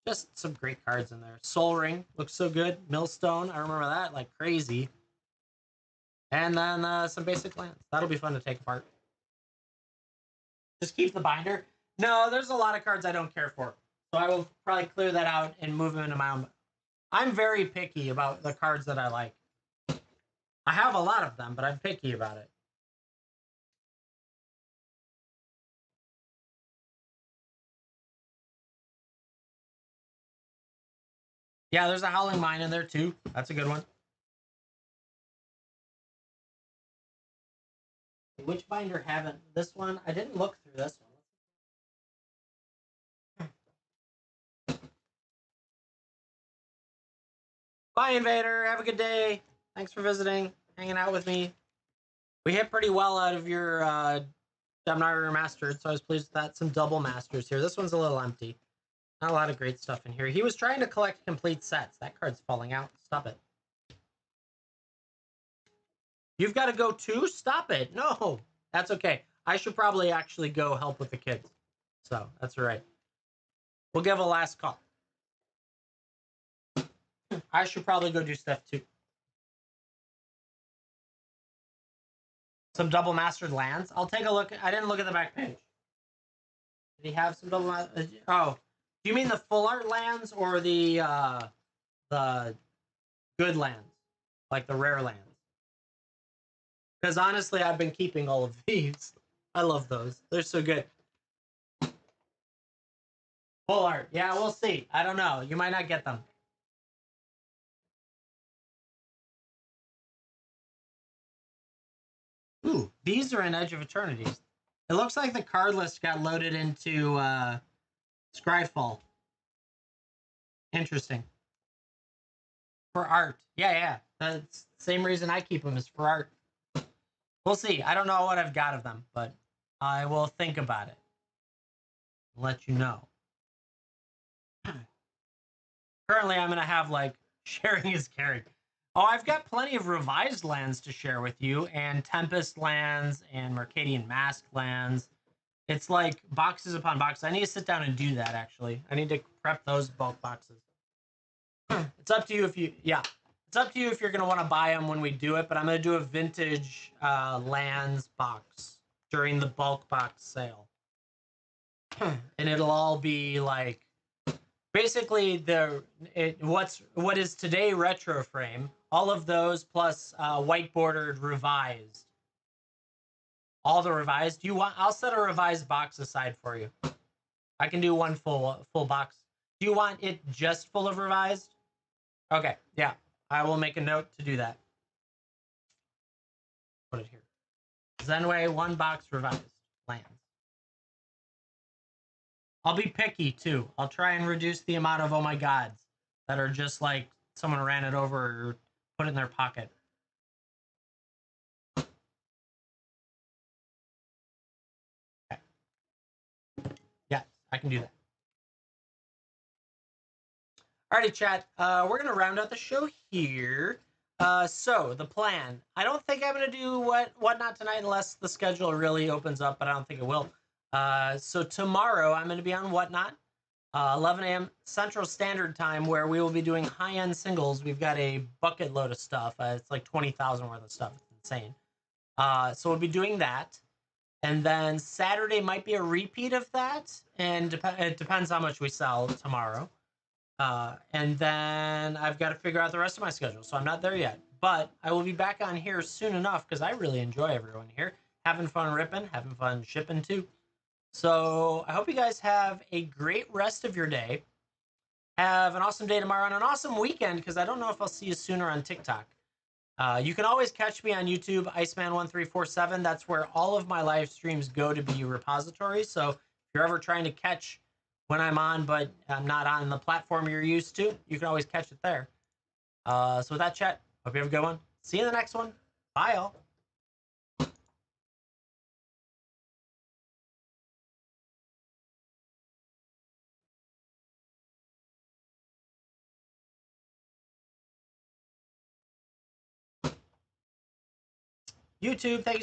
Just some great cards in there. Soul Ring looks so good. Millstone, I remember that like crazy. And then some basic lands. That'll be fun to take apart. Just keep the binder. No, there's a lot of cards I don't care for. So I will probably clear that out and move them into my own. I'm very picky about the cards that I like. I have a lot of them, but I'm picky about it. Yeah, there's a Howling Mine in there too. That's a good one. Which binder haven't? This one? I didn't look through this one. Bye, Invader. Have a good day. Thanks for visiting, hanging out with me. We hit pretty well out of your Dominaria Remastered, so I was pleased with that. Some double masters here. This one's a little empty. Not a lot of great stuff in here. He was trying to collect complete sets. That card's falling out. Stop it. You've got to go too? Stop it. No, that's okay. I should probably actually go help with the kids. So that's all right. We'll give a last call. I should probably go do stuff too. Some double mastered lands. I'll take a look. I didn't look at the back page. Did he have some double? Oh, do you mean the full art lands or the good lands, like the rare lands? Because honestly, I've been keeping all of these. I love those. They're so good. Full art. Yeah, we'll see. I don't know. You might not get them. Ooh, these are in Edge of Eternities. It looks like the card list got loaded into Scryfall. Interesting. For art. Yeah. That's the same reason I keep them is for art. We'll see. I don't know what I've got of them, but I will think about it. I'll let you know. Currently, I'm going to have, like, sharing is caring. Oh, I've got plenty of revised lands to share with you, and Tempest lands, and Mercadian Mask lands. It's like boxes upon boxes. I need to sit down and do that, actually. I need to prep those bulk boxes. It's up to you if you... Yeah. It's up to you if you're going to want to buy them when we do it, but I'm going to do a vintage lands box during the bulk box sale. and it'll all be like basically what is today retro frame. All of those plus white bordered revised. All the revised. You want? I'll set a revised box aside for you. I can do one full box. Do you want it just full of revised? Okay, yeah. I will make a note to do that. Put it here. Zenway, one box revised lands. I'll be picky too. I'll try and reduce the amount of oh my gods that are just like someone ran it over or put it in their pocket. Okay. Yeah, I can do that. Alrighty, chat. We're gonna round out the show here. So the plan. I don't think I'm gonna do whatnot tonight unless the schedule really opens up, but I don't think it will. So tomorrow I'm gonna be on whatnot, 11 a.m. Central Standard Time, where we will be doing high-end singles. We've got a bucket load of stuff. It's like 20,000 worth of stuff. It's insane. So we'll be doing that, and then Saturday might be a repeat of that, and it depends how much we sell tomorrow. And then I've got to figure out the rest of my schedule. So I'm not there yet. But I will be back on here soon enough because I really enjoy everyone here. Having fun ripping, having fun shipping too. So I hope you guys have a great rest of your day. Have an awesome day tomorrow and an awesome weekend because I don't know if I'll see you sooner on TikTok. You can always catch me on YouTube, Iceman1347. That's where all of my live streams go to be repositories. So if you're ever trying to catch when I'm on, but I'm not on the platform you're used to, you can always catch it there. So with that, chat, hope you have a good one. See you in the next one. Bye, all. YouTube, thank you.